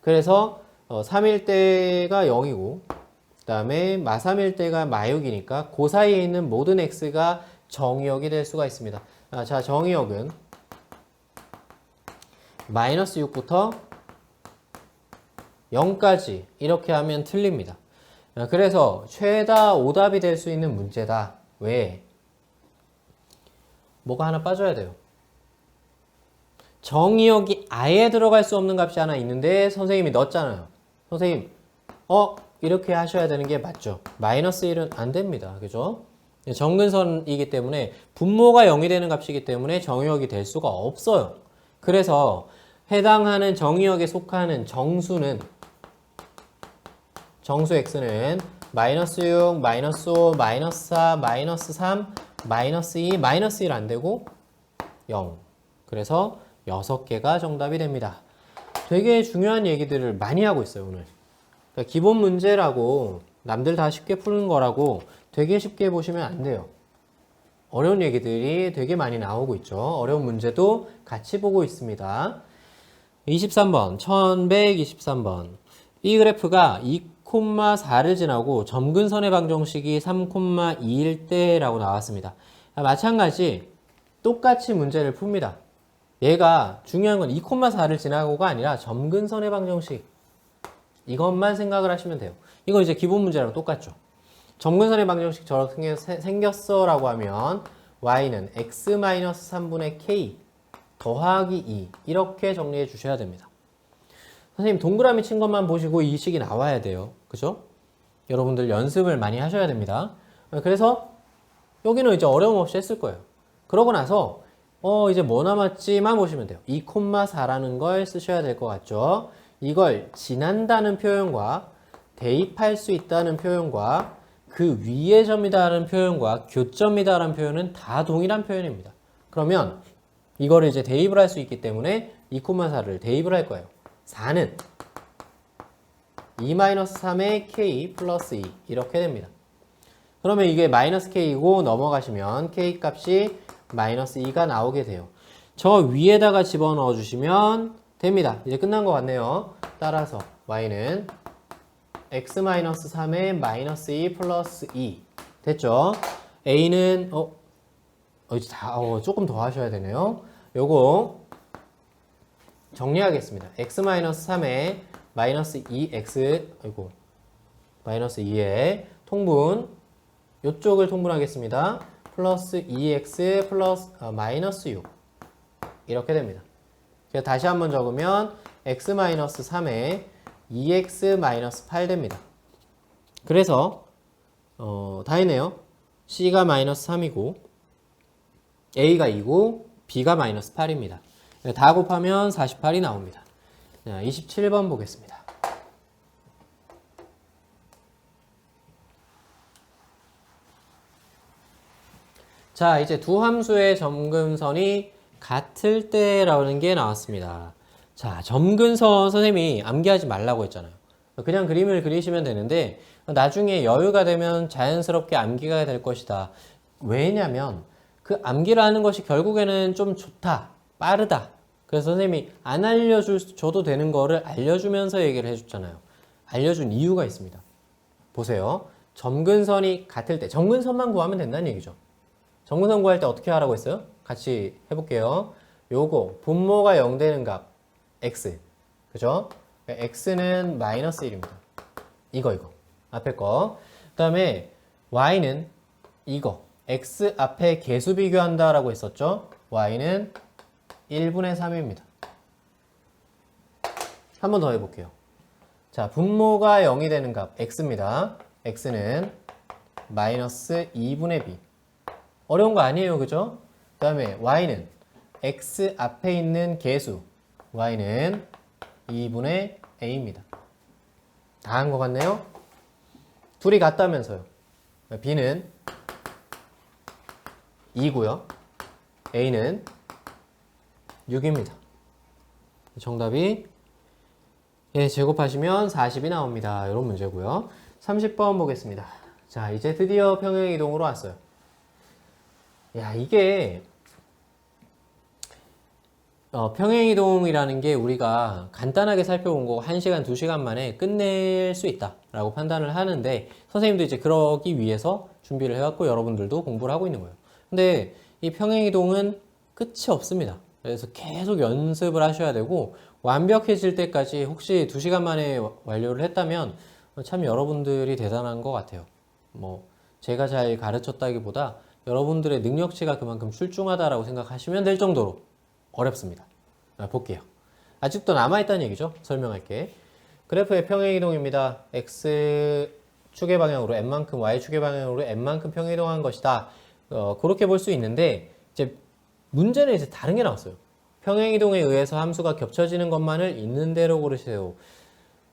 그래서 3일 때가 0이고 그 다음에 마3일 때가 마6이니까 그 사이에 있는 모든 x가 정의역이 될 수가 있습니다. 자, 정의역은 마이너스 6부터 0까지 이렇게 하면 틀립니다. 그래서 최다 오답이 될 수 있는 문제다. 왜? 뭐가 하나 빠져야 돼요. 정의역이 아예 들어갈 수 없는 값이 하나 있는데 선생님이 넣었잖아요. 선생님, 이렇게 하셔야 되는 게 맞죠? 마이너스 1은 안 됩니다. 그죠? 정근선이기 때문에 분모가 0이 되는 값이기 때문에 정의역이 될 수가 없어요. 그래서 해당하는 정의역에 속하는 정수는, 정수 x는 마이너스 6, 마이너스 5, 마이너스 4, 마이너스 3, 마이너스 2, 마이너스 1 안 되고 0. 그래서 6개가 정답이 됩니다. 되게 중요한 얘기들을 많이 하고 있어요, 오늘. 그러니까 기본 문제라고 남들 다 쉽게 푸는 거라고 되게 쉽게 보시면 안 돼요. 어려운 얘기들이 되게 많이 나오고 있죠. 어려운 문제도 같이 보고 있습니다. 23번, 1123번. 이 그래프가 2,4를 지나고 점근선의 방정식이 3,2일 때라고 나왔습니다. 마찬가지 똑같이 문제를 풉니다. 얘가 중요한 건 2,4를 지나고가 아니라 점근선의 방정식, 이것만 생각을 하시면 돼요. 이거 이제 기본 문제랑 똑같죠. 점근선의 방정식 저렇게 생겼어 라고 하면 y는 x-3분의 k 더하기 2 이렇게 정리해 주셔야 됩니다. 선생님 동그라미 친 것만 보시고 이 식이 나와야 돼요. 그죠? 여러분들 연습을 많이 하셔야 됩니다. 그래서 여기는 이제 어려움 없이 했을 거예요. 그러고 나서 이제 뭐 남았지만 보시면 돼요. 2,4라는 걸 쓰셔야 될 것 같죠? 이걸 지난다는 표현과 대입할 수 있다는 표현과 그 위의 점이다라는 표현과 교점이다라는 표현은 다 동일한 표현입니다. 그러면 이거를 이제 대입을 할 수 있기 때문에 2,4를 대입을 할 거예요. 4는 2-3의 k 플러스 2 이렇게 됩니다. 그러면 이게 마이너스 k이고 넘어가시면 k 값이 마이너스 2가 나오게 돼요. 저 위에다가 집어넣어 주시면 됩니다. 이제 끝난 것 같네요. 따라서 y는 x-3의 마이너스 2 플러스 2 됐죠? a는 조금 더 하셔야 되네요. 요거 정리하겠습니다. x-3의 마이너스 2x 마이너스 2의 통분, 요쪽을 통분하겠습니다. 플러스 2x 플러스 마이너스 6 이렇게 됩니다. 그래서 다시 한번 적으면 x-3에 2x-8 됩니다. 그래서 다 했네요. c가 마이너스 3이고 a가 2고 b가 마이너스 8입니다. 다 곱하면 48이 나옵니다. 27번 보겠습니다. 자, 이제 두 함수의 점근선이 같을 때라는 게 나왔습니다. 자, 점근선 선생님이 암기하지 말라고 했잖아요. 그냥 그림을 그리시면 되는데 나중에 여유가 되면 자연스럽게 암기가 될 것이다. 왜냐면 그 암기를 하는 것이 결국에는 좀 좋다, 빠르다. 그래서 선생님이 안 알려줘도 되는 거를 알려주면서 얘기를 해줬잖아요. 알려준 이유가 있습니다. 보세요. 점근선이 같을 때, 점근선만 구하면 된다는 얘기죠. 점근선 구할 때 어떻게 하라고 했어요? 같이 해볼게요. 요거 분모가 0 되는 값 x, 그죠? x는 마이너스 1입니다. 이거 앞에 거. 그 다음에 y는 이거 x 앞에 개수 비교한다 라고 했었죠. y는 1분의 3입니다. 한 번 더 해볼게요. 자, 분모가 0이 되는 값 x입니다. x는 마이너스 2분의 b. 어려운 거 아니에요, 그죠? 그 다음에 y는 x 앞에 있는 개수 y는 2분의 a입니다. 다 한 것 같네요? 둘이 같다면서요. b는 2고요. a는 6입니다. 정답이 제곱하시면 40이 나옵니다. 이런 문제고요. 30번 보겠습니다. 자, 이제 드디어 평행이동으로 왔어요. 야, 이게 평행이동이라는 게 우리가 간단하게 살펴본 거 1시간, 2시간 만에 끝낼 수 있다라고 판단을 하는데 선생님도 이제 그러기 위해서 준비를 해왔고 여러분들도 공부를 하고 있는 거예요. 근데 이 평행이동은 끝이 없습니다. 그래서 계속 연습을 하셔야 되고 완벽해질 때까지 혹시 2시간 만에 완료를 했다면 참 여러분들이 대단한 것 같아요. 뭐 제가 잘 가르쳤다기보다 여러분들의 능력치가 그만큼 출중하다라고 생각하시면 될 정도로 어렵습니다. 볼게요. 아직도 남아있다는 얘기죠. 설명할게. 그래프의 평행이동입니다. x축의 방향으로 n만큼, y축의 방향으로 n만큼 평행이동한 것이다. 그렇게 볼 수 있는데 이제 문제는 이제 다른 게 나왔어요. 평행이동에 의해서 함수가 겹쳐지는 것만을 있는 대로 고르세요.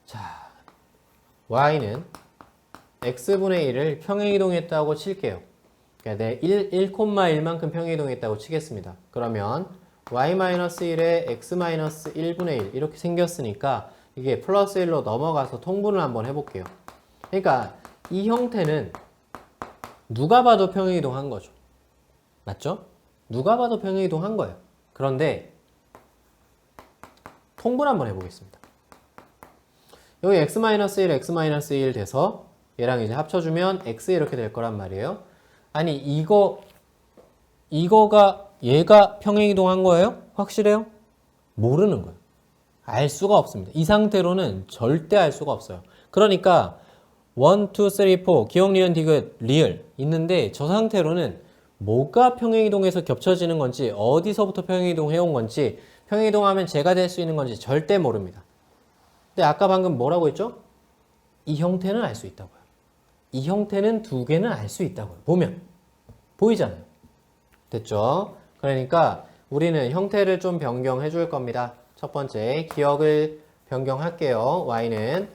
자, y는 x분의 1을 평행이동했다고 칠게요. 그러니까 내 1,1만큼 평행이동했다고 치겠습니다. 그러면 y-1에 x-1분의 1 이렇게 생겼으니까 이게 플러스 1로 넘어가서 통분을 한번 해볼게요. 그러니까 이 형태는 누가 봐도 평행이동한 거죠. 맞죠? 누가 봐도 평행이동한 거예요. 그런데 통분 한번 해보겠습니다. 여기 x-1, x-1 돼서 얘랑 이제 합쳐주면 x 이렇게 될 거란 말이에요. 아니 이거가 얘가 평행이동한 거예요? 확실해요? 모르는 거예요. 알 수가 없습니다. 이 상태로는 절대 알 수가 없어요. 그러니까 1, 2, 3, 4 기억, 니은, 디귿, 리을 있는데 저 상태로는 뭐가 평행이동해서 겹쳐지는 건지 어디서부터 평행이동 해온 건지 평행이동하면 제가 될 수 있는 건지 절대 모릅니다. 근데 아까 방금 뭐라고 했죠? 이 형태는 알 수 있다고요. 이 형태는 두 개는 알 수 있다고요. 보면 보이잖아요. 됐죠? 그러니까 우리는 형태를 좀 변경해 줄 겁니다. 첫 번째 기억을 변경할게요. y는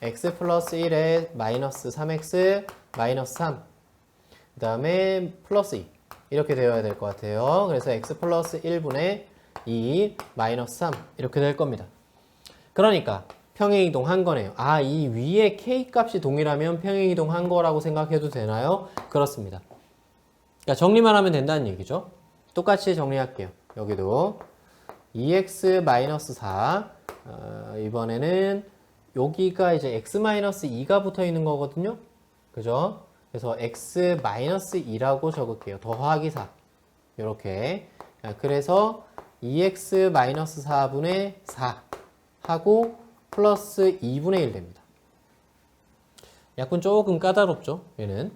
x 플러스 1에 마이너스 3x 마이너스 3 그 다음에 플러스 2 이렇게 되어야 될 것 같아요. 그래서 x 플러스 1분의 2 마이너스 3 이렇게 될 겁니다. 그러니까 평행이동한 거네요. 아, 이 위에 k 값이 동일하면 평행이동한 거라고 생각해도 되나요? 그렇습니다. 그러니까 정리만 하면 된다는 얘기죠. 똑같이 정리할게요. 여기도 2x-4 이번에는 여기가 이제 x-2가 붙어 있는 거거든요. 그죠? 그래서 x-2라고 적을게요. 더하기 4 이렇게. 그래서 2x-4분의 4 하고 플러스 2분의 1 됩니다. 약분 조금 까다롭죠? 얘는.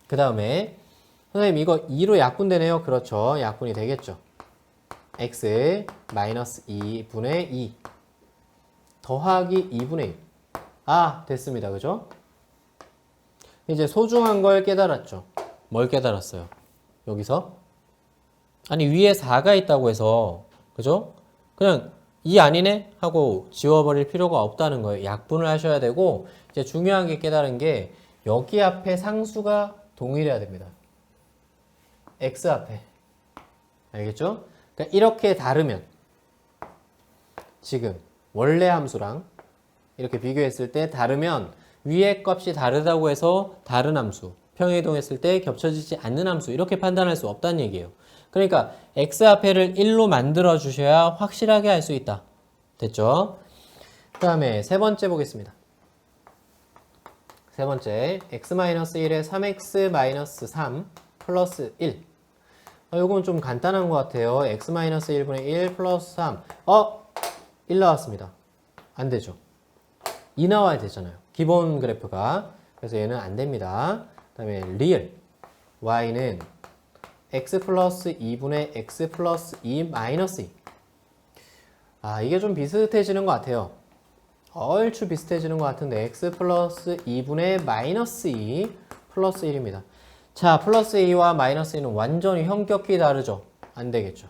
그 다음에 선생님 이거 2로 약분되네요. 그렇죠. 약분이 되겠죠. x 마이너스 2분의 2 더하기 2분의 1. 아, 됐습니다. 그죠? 이제 소중한 걸 깨달았죠. 뭘 깨달았어요? 여기서? 아니 위에 4가 있다고 해서 그죠? 그냥 이 아니네? 하고 지워버릴 필요가 없다는 거예요. 약분을 하셔야 되고 이제 중요한 게 깨달은 게 여기 앞에 상수가 동일해야 됩니다. x 앞에. 알겠죠? 그러니까 이렇게 다르면 지금 원래 함수랑 이렇게 비교했을 때 다르면 위에 값이 다르다고 해서 다른 함수, 평행이동했을 때 겹쳐지지 않는 함수 이렇게 판단할 수 없다는 얘기예요. 그러니까 x 앞에를 1로 만들어 주셔야 확실하게 할 수 있다. 됐죠? 그 다음에 세 번째 보겠습니다. 세 번째, x-1에 3x-3 플러스 1. 요건 좀 간단한 것 같아요. x-1분의 1 플러스 3. 1 나왔습니다. 안 되죠. 2 나와야 되잖아요. 기본 그래프가. 그래서 얘는 안 됩니다. 그 다음에 리얼. y는 x 플러스 2분의 x 플러스 2 마이너스 2. 이게 좀 비슷해지는 것 같아요. 얼추 비슷해지는 것 같은데 x 플러스 2분의 마이너스 2 플러스 1입니다. 자, 플러스 2와 마이너스 2는 완전히 형격히 다르죠? 안 되겠죠?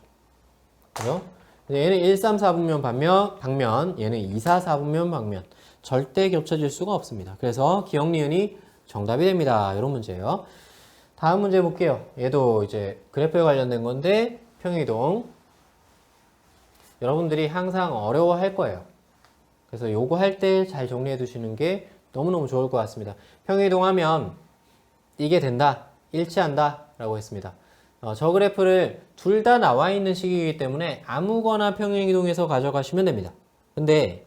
그죠? 얘는 1, 3, 4분면 방면, 얘는 2, 4, 4분면 방면. 절대 겹쳐질 수가 없습니다. 그래서 기억 니은이 정답이 됩니다. 이런 문제예요. 다음 문제 볼게요. 얘도 이제 그래프에 관련된 건데 평행이동. 여러분들이 항상 어려워할 거예요. 그래서 요거 할 때 잘 정리해 두시는 게 너무너무 좋을 것 같습니다. 평행이동하면 이게 된다, 일치한다 라고 했습니다. 저 그래프를 둘 다 나와 있는 식이기 때문에 아무거나 평행이동해서 가져가시면 됩니다. 근데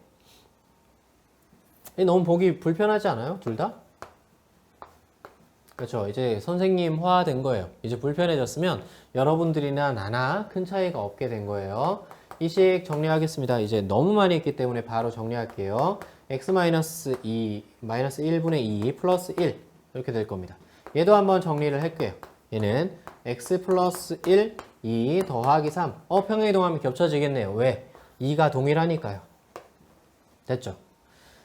너무 보기 불편하지 않아요? 둘 다? 그렇죠. 이제 선생님 화된 거예요. 이제 불편해졌으면 여러분들이나 나나 큰 차이가 없게 된 거예요. 이 식 정리하겠습니다. 이제 너무 많이 있기 때문에 바로 정리할게요. x-2, 마이너스 1분의 2 플러스 1 이렇게 될 겁니다. 얘도 한번 정리를 할게요. 얘는 x 플러스 1, 2 더하기 3. 평행이동하면 겹쳐지겠네요. 왜? 2가 동일하니까요. 됐죠?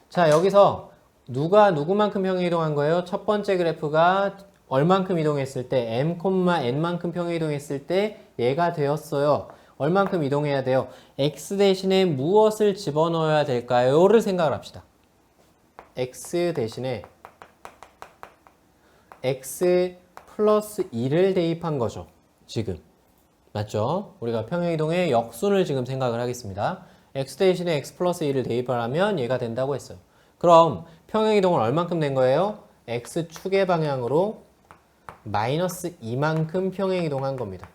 자, 여기서 누가 누구만큼 평행이동한 거예요? 첫 번째 그래프가 얼만큼 이동했을 때 m,n만큼 평행이동했을 때 얘가 되었어요. 얼만큼 이동해야 돼요? x 대신에 무엇을 집어넣어야 될까요? 를 생각을 합시다. x 대신에 x 플러스 2를 대입한 거죠. 지금. 맞죠? 우리가 평행이동의 역순을 지금 생각을 하겠습니다. x 대신에 x 플러스 2를 대입을 하면 얘가 된다고 했어요. 그럼 평행이동은 얼만큼 된 거예요? x축의 방향으로 마이너스 2만큼 평행이동한 겁니다.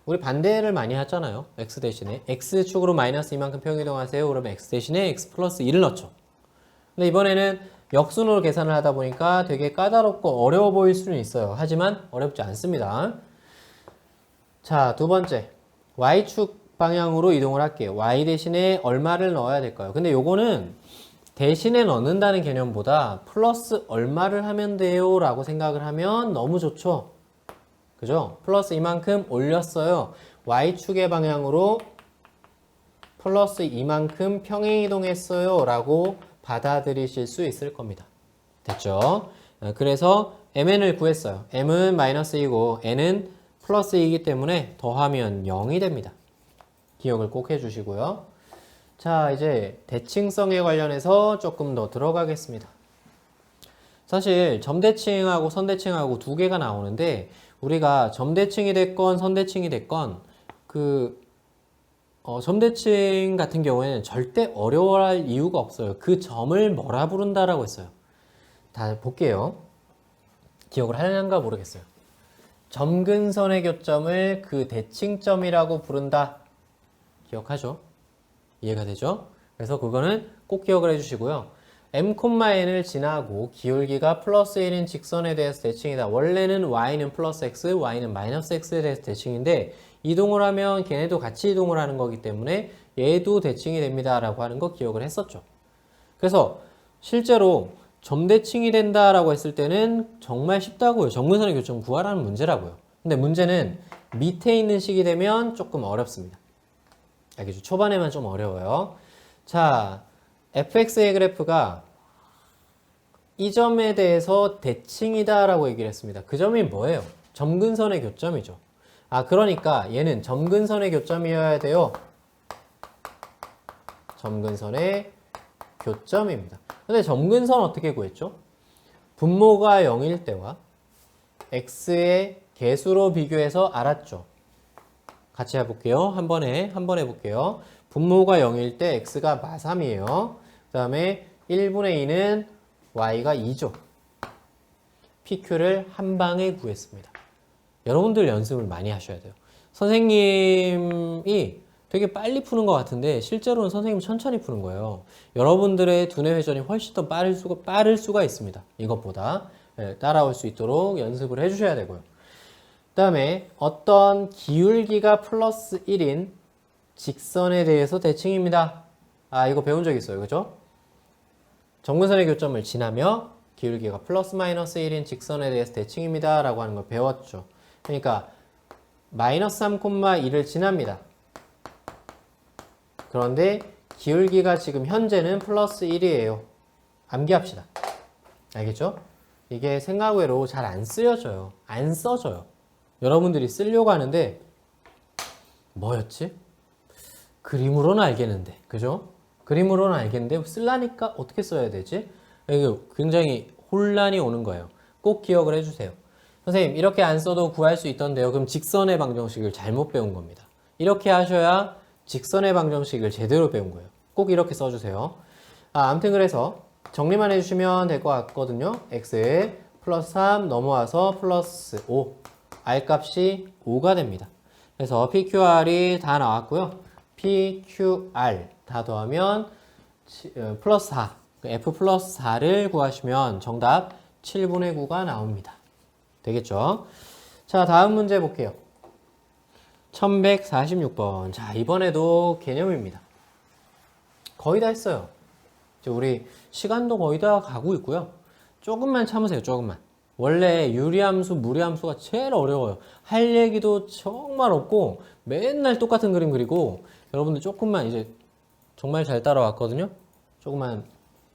우리 반대를 많이 하잖아요. x 대신에 x축으로 마이너스 2만큼 평행이동하세요. 그러면 x 대신에 x 플러스 2를 넣죠. 근데 이번에는 역순으로 계산을 하다 보니까 되게 까다롭고 어려워 보일 수는 있어요. 하지만 어렵지 않습니다. 자, 두 번째 y축 방향으로 이동을 할게요. y 대신에 얼마를 넣어야 될까요? 근데 요거는 대신에 넣는다는 개념보다 플러스 얼마를 하면 돼요 라고 생각을 하면 너무 좋죠. 그죠? 플러스 이만큼 올렸어요. y축의 방향으로 플러스 이만큼 평행이동했어요 라고 받아들이실 수 있을 겁니다. 됐죠? 그래서 mn을 구했어요. m은 마이너스 2고 n은 플러스 2이기 때문에 더하면 0이 됩니다. 기억을 꼭 해주시고요. 자, 이제 대칭성에 관련해서 조금 더 들어가겠습니다. 사실 점대칭하고 선대칭하고 두 개가 나오는데 우리가 점대칭이 됐건 선대칭이 됐건 점대칭 같은 경우에는 절대 어려워할 이유가 없어요. 그 점을 뭐라 부른다라고 했어요. 다 볼게요. 기억을 하려는가 모르겠어요. 점근선의 교점을 그 대칭점이라고 부른다. 기억하죠? 이해가 되죠? 그래서 그거는 꼭 기억을 해주시고요. m,n을 지나고 기울기가 플러스 1인 직선에 대해서 대칭이다. 원래는 y는 플러스 x, y는 마이너스 x에 대해서 대칭인데 이동을 하면 걔네도 같이 이동을 하는 거기 때문에 얘도 대칭이 됩니다 라고 하는 거 기억을 했었죠. 그래서 실제로 점대칭이 된다라고 했을 때는 정말 쉽다고요. 점근선의 교점 구하라는 문제라고요. 근데 문제는 밑에 있는 식이 되면 조금 어렵습니다. 알겠죠? 초반에만 좀 어려워요. 자, fx의 그래프가 이 점에 대해서 대칭이다 라고 얘기를 했습니다. 그 점이 뭐예요? 점근선의 교점이죠. 그러니까 얘는 점근선의 교점이어야 돼요. 점근선의 교점입니다. 근데 점근선 어떻게 구했죠? 분모가 0일 때와 x의 개수로 비교해서 알았죠. 같이 해볼게요. 한 번에 해볼게요. 분모가 0일 때 x가 마3이에요. 그 다음에 1분의 2는 y가 2죠. PQ를 한 방에 구했습니다. 여러분들 연습을 많이 하셔야 돼요. 선생님이 되게 빨리 푸는 것 같은데 실제로는 선생님 천천히 푸는 거예요. 여러분들의 두뇌 회전이 훨씬 더 빠를 수가 있습니다. 이것보다. 네, 따라올 수 있도록 연습을 해주셔야 되고요. 그 다음에 어떤 기울기가 플러스 1인 직선에 대해서 대칭입니다. 아, 이거 배운 적 있어요. 그죠? 점근선의 교점을 지나며 기울기가 플러스 마이너스 1인 직선에 대해서 대칭입니다. 라고 하는 걸 배웠죠. 그러니까 마이너스 3,2를 지납니다. 그런데 기울기가 지금 현재는 플러스 1이에요. 암기합시다. 알겠죠? 이게 생각 외로 잘 안 쓰여져요. 안 써져요. 여러분들이 쓰려고 하는데 뭐였지? 그림으로는 알겠는데, 그죠? 그림으로는 알겠는데 쓰려니까 어떻게 써야 되지? 이게 굉장히 혼란이 오는 거예요. 꼭 기억을 해주세요. 선생님 이렇게 안 써도 구할 수 있던데요. 그럼 직선의 방정식을 잘못 배운 겁니다. 이렇게 하셔야 직선의 방정식을 제대로 배운 거예요. 꼭 이렇게 써주세요. 아무튼 그래서 정리만 해주시면 될 것 같거든요. x에 플러스 3 넘어와서 플러스 5 r값이 5가 됩니다. 그래서 PQR이 다 나왔고요. PQR 다 더하면 플러스 4 F 플러스 4를 구하시면 정답 7분의 9가 나옵니다. 되겠죠? 자, 다음 문제 볼게요. 1146번. 자, 이번에도 개념입니다. 거의 다 했어요. 이제 우리 시간도 거의 다 가고 있고요. 조금만 참으세요, 조금만. 원래 유리함수, 무리함수가 제일 어려워요. 할 얘기도 정말 없고 맨날 똑같은 그림 그리고 여러분들 조금만 이제 정말 잘 따라왔거든요. 조금만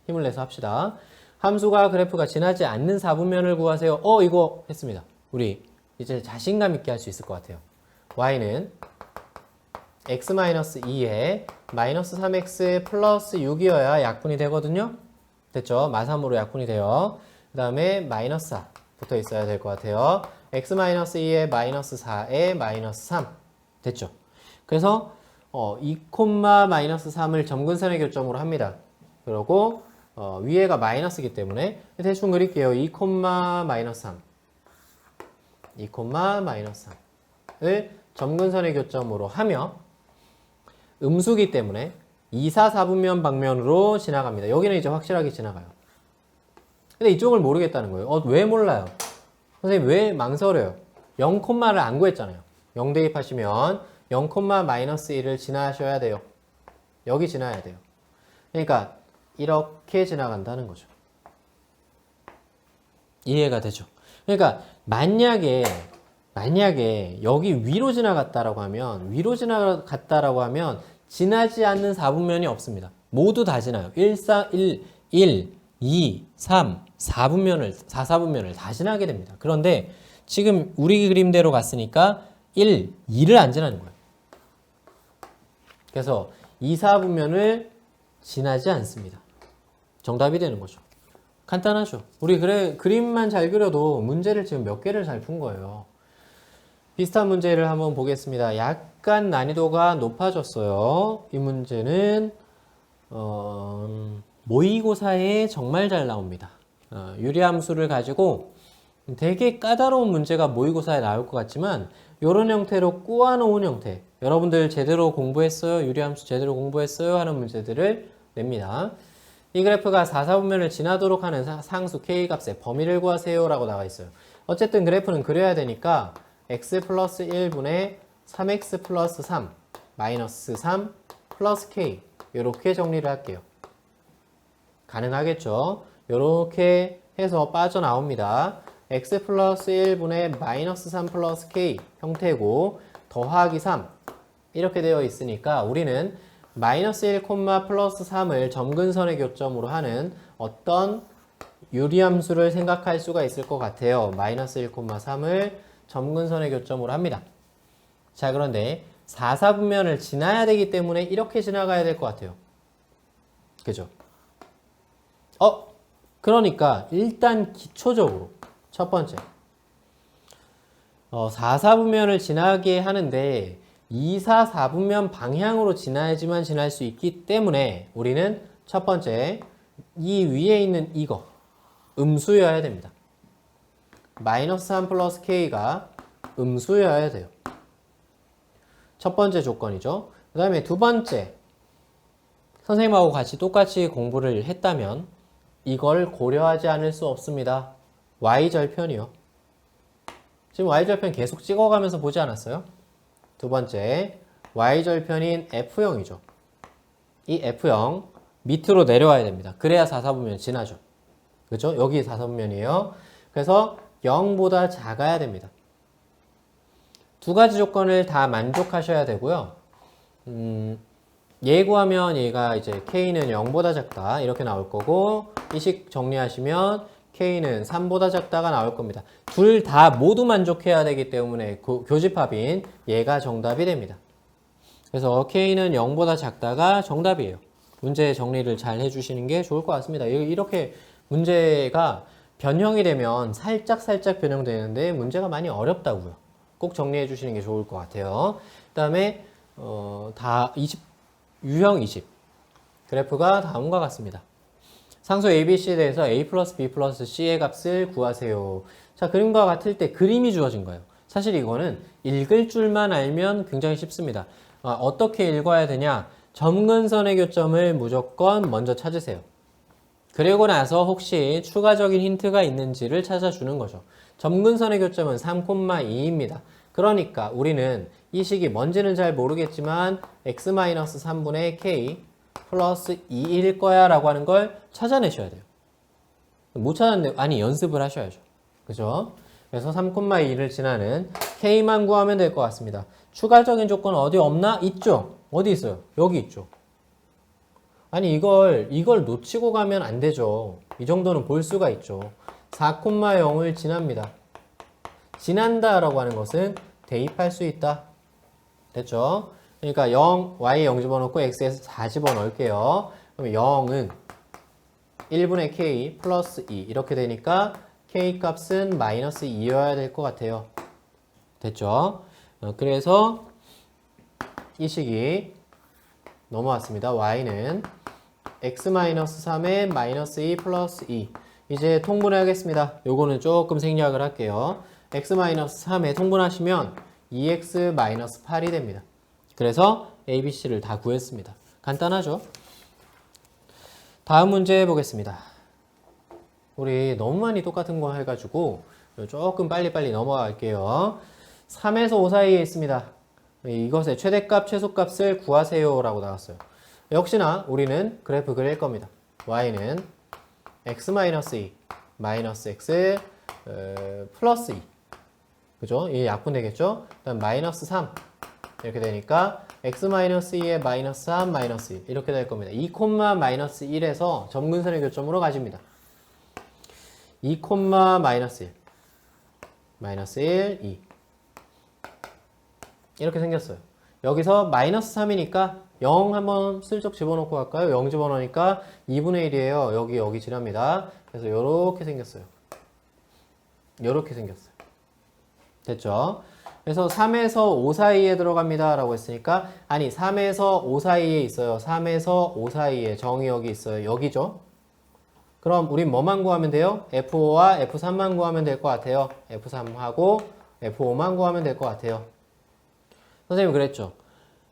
힘을 내서 합시다. 함수가 그래프가 지나지 않는 4분면을 구하세요. 이거 했습니다. 우리 이제 자신감 있게 할 수 있을 것 같아요. y는 x-2에 마이너스 3x 플러스 6이어야 약분이 되거든요. 됐죠? 마삼으로 약분이 돼요. 그 다음에 마이너스 4 붙어 있어야 될 것 같아요. x-2에 마이너스 4에 마이너스 3 됐죠? 그래서 2, 마이너스 3을 점근선의 교점으로 합니다. 그리고 위에가 마이너스이기 때문에 대충 그릴게요. 2, 마이너스 3 2, 마이너스 3을 점근선의 교점으로 하며 음수기 때문에 2, 4, 4분면 방면으로 지나갑니다. 여기는 이제 확실하게 지나가요. 근데 이쪽을 모르겠다는 거예요. 왜 몰라요? 선생님 왜 망설여요? 0를 안 구했잖아요. 0 대입하시면 0, 마이너스 1을 지나셔야 돼요. 여기 지나야 돼요. 그러니까 이렇게 지나간다는 거죠. 이해가 되죠? 그러니까 만약에 여기 위로 지나갔다라고 하면 지나지 않는 4분면이 없습니다. 모두 다 지나요. 1, 2, 3, 4분면을 다 지나게 됩니다. 그런데 지금 우리 그림대로 갔으니까 1, 2를 안 지나는 거예요. 그래서 2, 4분면을 지나지 않습니다. 정답이 되는 거죠. 간단하죠. 우리 그림만 잘 그려도 문제를 지금 몇 개를 잘 푼 거예요. 비슷한 문제를 한번 보겠습니다. 약간 난이도가 높아졌어요. 이 문제는 모의고사에 정말 잘 나옵니다. 유리함수를 가지고 되게 까다로운 문제가 모의고사에 나올 것 같지만 이런 형태로 꼬아놓은 형태, 여러분들 제대로 공부했어요? 유리함수 제대로 공부했어요? 하는 문제들을 냅니다. 이 그래프가 4, 4분면을 지나도록 하는 상수 K값의 범위를 구하세요 라고 나와 있어요. 어쨌든 그래프는 그려야 되니까 x 플러스 1분의 3x 플러스 3 마이너스 3 플러스 k 이렇게 정리를 할게요. 가능하겠죠? 이렇게 해서 빠져나옵니다. x 플러스 1분의 마이너스 3 플러스 k 형태고 더하기 3 이렇게 되어 있으니까 우리는 마이너스 1, 플러스 3을 점근선의 교점으로 하는 어떤 유리함수를 생각할 수가 있을 것 같아요. 마이너스 1, 3을 점근선의 교점으로 합니다. 자, 그런데 4, 4분면을 지나야 되기 때문에 이렇게 지나가야 될 것 같아요. 그죠? 그러니까 일단 기초적으로 첫 번째 4, 4분면을 지나게 하는데 2, 4, 4분면 방향으로 지나야지만 지날 수 있기 때문에 우리는 첫 번째 이 위에 있는 이거 음수여야 됩니다. 마이너스 3 플러스 k가 음수여야 돼요. 첫 번째 조건이죠. 그 다음에 두 번째, 선생님하고 같이 똑같이 공부를 했다면 이걸 고려하지 않을 수 없습니다. y절편이요. 지금 y절편 계속 찍어가면서 보지 않았어요? 두 번째, y절편인 F형이죠. 이 F형 밑으로 내려와야 됩니다. 그래야 4사분면 지나죠. 그죠? 여기 4사분면이에요. 그래서 0보다 작아야 됩니다. 두 가지 조건을 다 만족하셔야 되고요. 얘 구하면 얘가 이제 K는 0보다 작다 이렇게 나올 거고, 이 식 정리하시면 K는 3보다 작다가 나올 겁니다. 둘 다 모두 만족해야 되기 때문에 교집합인 얘가 정답이 됩니다. 그래서 K는 0보다 작다가 정답이에요. 문제 정리를 잘 해주시는 게 좋을 것 같습니다. 이렇게 문제가 변형이 되면 살짝 변형되는데 문제가 많이 어렵다고요. 꼭 정리해 주시는 게 좋을 것 같아요. 그 다음에 유형 20 그래프가 다음과 같습니다. 상수 ABC에 대해서 A 플러스 B 플러스 C의 값을 구하세요. 자, 그림과 같을 때 그림이 주어진 거예요. 사실 이거는 읽을 줄만 알면 굉장히 쉽습니다. 어떻게 읽어야 되냐? 점근선의 교점을 무조건 먼저 찾으세요. 그리고 나서 혹시 추가적인 힌트가 있는지를 찾아주는 거죠. 점근선의 교점은 3,2입니다. 그러니까 우리는 이 식이 뭔지는 잘 모르겠지만 x-3분의 k 플러스 2일 거야 라고 하는 걸 찾아내셔야 돼요. 못 찾았는데 아니 연습을 하셔야죠. 그죠? 그래서 3,2를 지나는 k만 구하면 될 것 같습니다. 추가적인 조건 어디 없나? 있죠? 어디 있어요? 여기 있죠. 아니 이걸 놓치고 가면 안 되죠. 이 정도는 볼 수가 있죠. 4,0을 지납니다. 지난다라고 하는 것은 대입할 수 있다. 됐죠? 그러니까 0, y 0 집어넣고 x에서 4 집어넣을게요. 그럼 0은 1분의 k 플러스 2 이렇게 되니까 k 값은 마이너스 2여야 될 것 같아요. 됐죠? 그래서 이 식이 넘어왔습니다. y는 x-3의 마이너스 2 플러스 2 이제 통분해야겠습니다. 요거는 조금 생략을 할게요. x-3에 통분하시면 2x-8이 됩니다. 그래서 A, B, C를 다 구했습니다. 간단하죠? 다음 문제 보겠습니다. 우리 너무 많이 똑같은 거 해가지고 조금 빨리빨리 넘어갈게요. 3에서 5 사이에 있습니다. 이것의 최대값, 최소값을 구하세요 라고 나왔어요. 역시나 우리는 그래프 그릴 겁니다. y는 x-2 마이너스 x 플러스 2 그죠? 이게 약분되겠죠? 그다음 마이너스 3 이렇게 되니까 x-2의 마이너스 3 마이너스 1 이렇게 될 겁니다. 2, 마이너스 1에서 점근선의 교점으로 가집니다. 2, 마이너스 1 마이너스 1, 2 이렇게 생겼어요. 여기서 마이너스 3이니까 0 한번 슬쩍 집어넣고 갈까요? 0 집어넣으니까 2분의 1이에요. 여기 지납니다. 그래서 이렇게 생겼어요. 이렇게 생겼어요. 됐죠? 그래서 3에서 5 사이에 들어갑니다 라고 했으니까 아니 3에서 5 사이에 있어요. 3에서 5 사이에 정이 여기 있어요. 여기죠? 그럼 우린 뭐만 구하면 돼요? F5와 F3만 구하면 될 것 같아요. F3하고 F5만 구하면 될 것 같아요. 선생님이 그랬죠.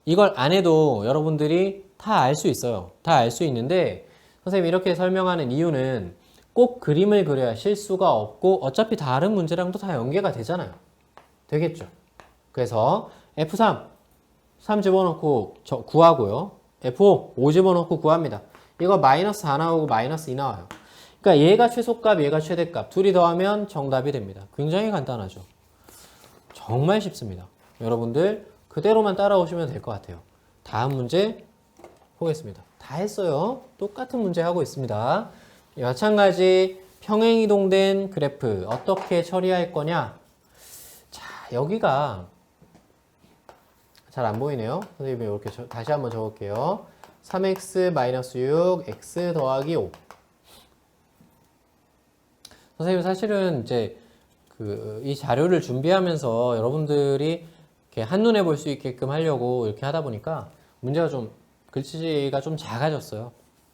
이걸 안 해도 여러분들이 다 알 수 있어요. 다 알 수 있는데 선생님이 이렇게 설명하는 이유는 꼭 그림을 그려야 실수가 없고 어차피 다른 문제랑도 다 연계가 되잖아요. 되겠죠. 그래서 F3 3 집어넣고 구하고요. F5 5 집어넣고 구합니다. 이거 마이너스 4 나오고 마이너스 2 나와요. 그러니까 얘가 최소값 얘가 최대값 둘이 더하면 정답이 됩니다. 굉장히 간단하죠. 정말 쉽습니다. 여러분들 그대로만 따라오시면 될 것 같아요. 다음 문제 보겠습니다. 다 했어요. 똑같은 문제 하고 있습니다. 마찬가지 평행이동된 그래프 어떻게 처리할 거냐? 자, 여기가 잘 안 보이네요. 선생님이 이렇게 다시 한번 적을게요. 3x-6, x 더하기 5. 선생님 사실은 이제 이 자료를 준비하면서 여러분들이 이렇게 한눈에 볼 수 있게끔 하려고 이렇게 하다 보니까 문제가 좀 글씨가 좀 작아졌어요.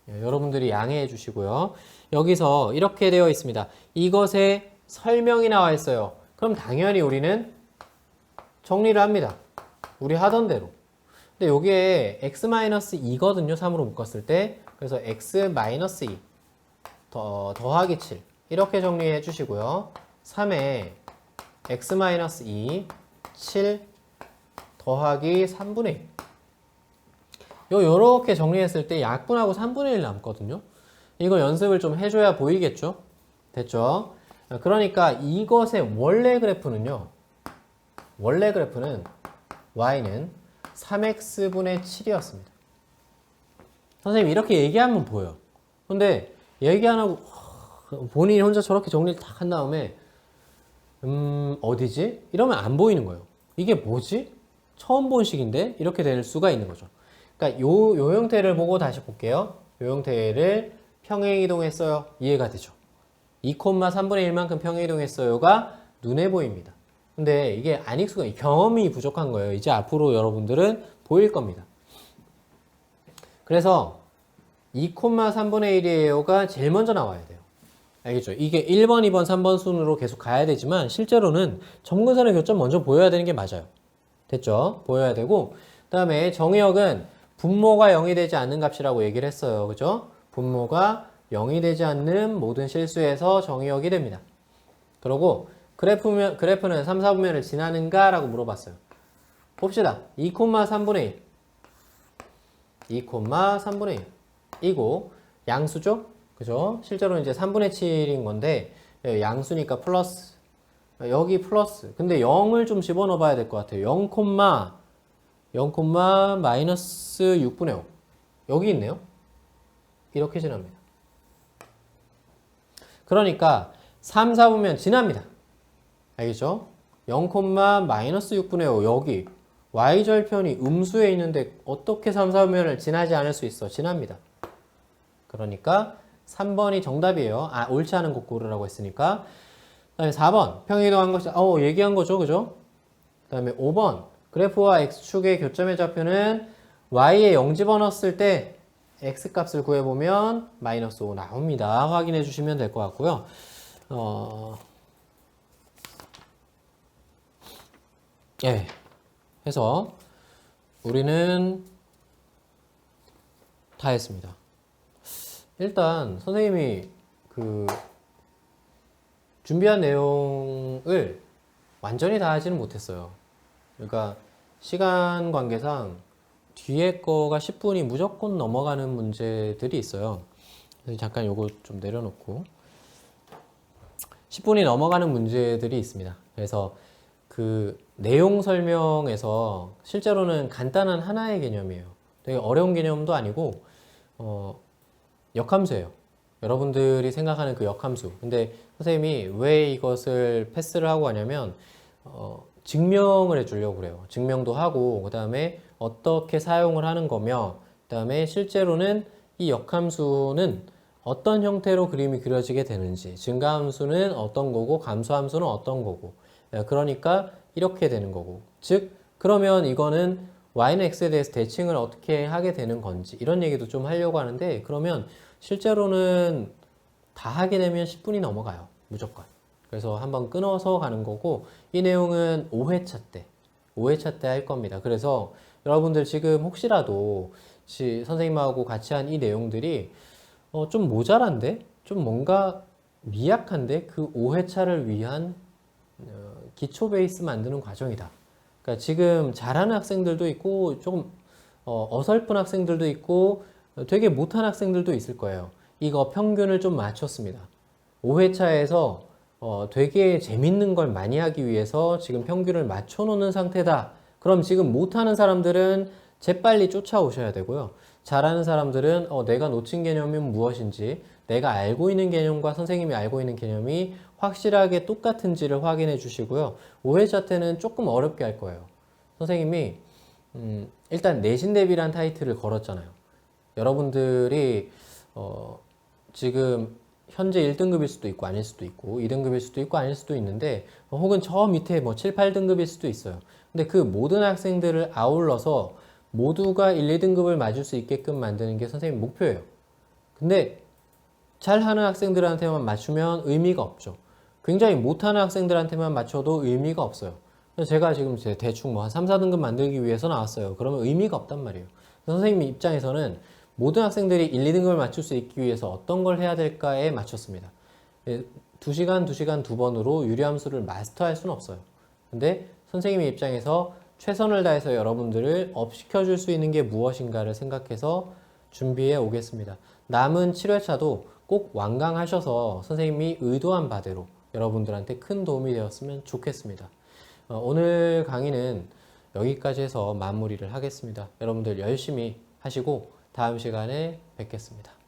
여러분들이 양해해 주시고요. 여기서 이렇게 되어 있습니다. 이것에 설명이 나와 있어요. 그럼 당연히 우리는 정리를 합니다. 우리 하던 대로. 근데 요게 x-2거든요. 3으로 묶었을 때. 그래서 x-2 더하기 7 이렇게 정리해 주시고요. 3에 x-2 7 더하기 3분의 1 요렇게 정리했을 때 약분하고 3분의 1 남거든요. 이거 연습을 좀 해줘야 보이겠죠? 됐죠? 그러니까 이것의 원래 그래프는요. 원래 그래프는 y는 3x분의 7이었습니다. 선생님 이렇게 얘기하면 보여. 근데 얘기 안 하고 본인이 혼자 저렇게 정리를 딱 한 다음에 어디지? 이러면 안 보이는 거예요. 이게 뭐지? 처음 본 식인데? 이렇게 될 수가 있는 거죠. 그러니까 요 형태를 보고 다시 볼게요. 요 형태를 평행이동했어요. 이해가 되죠? 2,3분의 1만큼 평행이동했어요가 눈에 보입니다. 근데 이게 안 익숙한 경험이 부족한 거예요. 이제 앞으로 여러분들은 보일 겁니다. 그래서 2,3분의 1이에요가 제일 먼저 나와야 돼요. 알겠죠? 이게 1번, 2번, 3번 순으로 계속 가야 되지만 실제로는 점근선의 교점 먼저 보여야 되는 게 맞아요. 됐죠? 보여야 되고 그 다음에 정의역은 분모가 0이 되지 않는 값이라고 얘기를 했어요. 그죠? 분모가 0이 되지 않는 모든 실수에서 정의역이 됩니다. 그리고 그래프는 3, 4분면을 지나는가? 라고 물어봤어요. 봅시다. 2,3분의 1 2,3분의 1 이고 양수죠? 그죠? 실제로 이제 3분의 7인 건데 양수니까 플러스 여기 플러스 근데 0을 좀 집어넣어 봐야 될 것 같아요. 0, 마이너스 6분의 5 여기 있네요. 이렇게 지납니다. 그러니까 3, 4분면 지납니다. 알겠죠? 0, 마이너스 6분의 5 여기 y절편이 음수에 있는데 어떻게 3, 4분면을 지나지 않을 수 있어? 지납니다. 그러니까 3번이 정답이에요. 옳지 않은 곡 고르라고 했으니까. 그 다음에 4번 평행이동한 것이 얘기한 거죠. 그죠? 그 다음에 5번 그래프와 x축의 교점의 좌표는 y에 0 집어넣었을 때 x값을 구해보면 마이너스 5 나옵니다. 확인해 주시면 될 것 같고요. 예. 해서 우리는 다 했습니다. 일단 선생님이 준비한 내용을 완전히 다 하지는 못했어요. 그러니까 시간 관계상 뒤에 거가 10분이 무조건 넘어가는 문제들이 있어요. 그래서 잠깐 요거 좀 내려놓고 10분이 넘어가는 문제들이 있습니다. 그래서 그 내용 설명에서 실제로는 간단한 하나의 개념이에요. 되게 어려운 개념도 아니고 역함수예요. 여러분들이 생각하는 그 역함수. 근데 선생님이 왜 이것을 패스를 하고 가냐면 증명을 해주려고 그래요. 증명도 하고 그 다음에 어떻게 사용을 하는 거며 그 다음에 실제로는 이 역함수는 어떤 형태로 그림이 그려지게 되는지 증가함수는 어떤 거고 감소함수는 어떤 거고 그러니까 이렇게 되는 거고 즉 그러면 이거는 y는 x에 대해서 대칭을 어떻게 하게 되는 건지 이런 얘기도 좀 하려고 하는데 그러면 실제로는 다 하게 되면 10분이 넘어가요. 무조건. 그래서 한번 끊어서 가는 거고 이 내용은 5회차 때 할 겁니다. 그래서 여러분들 지금 혹시라도 선생님하고 같이 한 이 내용들이 좀 모자란데? 좀 뭔가 미약한데? 그 5회차를 위한 기초 베이스 만드는 과정이다. 그러니까 지금 잘하는 학생들도 있고 조금 어설픈 학생들도 있고 되게 못한 학생들도 있을 거예요. 이거 평균을 좀 맞췄습니다. 5회차에서 되게 재밌는 걸 많이 하기 위해서 지금 평균을 맞춰놓는 상태다. 그럼 지금 못하는 사람들은 재빨리 쫓아오셔야 되고요. 잘하는 사람들은 내가 놓친 개념이 무엇인지 내가 알고 있는 개념과 선생님이 알고 있는 개념이 확실하게 똑같은지를 확인해 주시고요. 5회차 때는 조금 어렵게 할 거예요. 선생님이 일단 내신 대비란 타이틀을 걸었잖아요. 여러분들이 지금 현재 1등급일 수도 있고 아닐 수도 있고 2등급일 수도 있고 아닐 수도 있는데 혹은 저 밑에 7, 8등급일 수도 있어요. 근데 그 모든 학생들을 아울러서 모두가 1, 2등급을 맞을 수 있게끔 만드는 게 선생님 목표예요. 근데 잘하는 학생들한테만 맞추면 의미가 없죠. 굉장히 못하는 학생들한테만 맞춰도 의미가 없어요. 그래서 제가 지금 대충 뭐 한 3, 4등급 만들기 위해서 나왔어요. 그러면 의미가 없단 말이에요. 선생님 입장에서는 모든 학생들이 1, 2등급을 맞출 수 있기 위해서 어떤 걸 해야 될까에 맞췄습니다. 2시간, 2시간 2번으로 유리함수를 마스터할 수는 없어요. 근데 선생님의 입장에서 최선을 다해서 여러분들을 업시켜 줄 수 있는 게 무엇인가를 생각해서 준비해 오겠습니다. 남은 7회차도 꼭 완강하셔서 선생님이 의도한 바대로 여러분들한테 큰 도움이 되었으면 좋겠습니다. 오늘 강의는 여기까지 해서 마무리를 하겠습니다. 여러분들 열심히 하시고 다음 시간에 뵙겠습니다.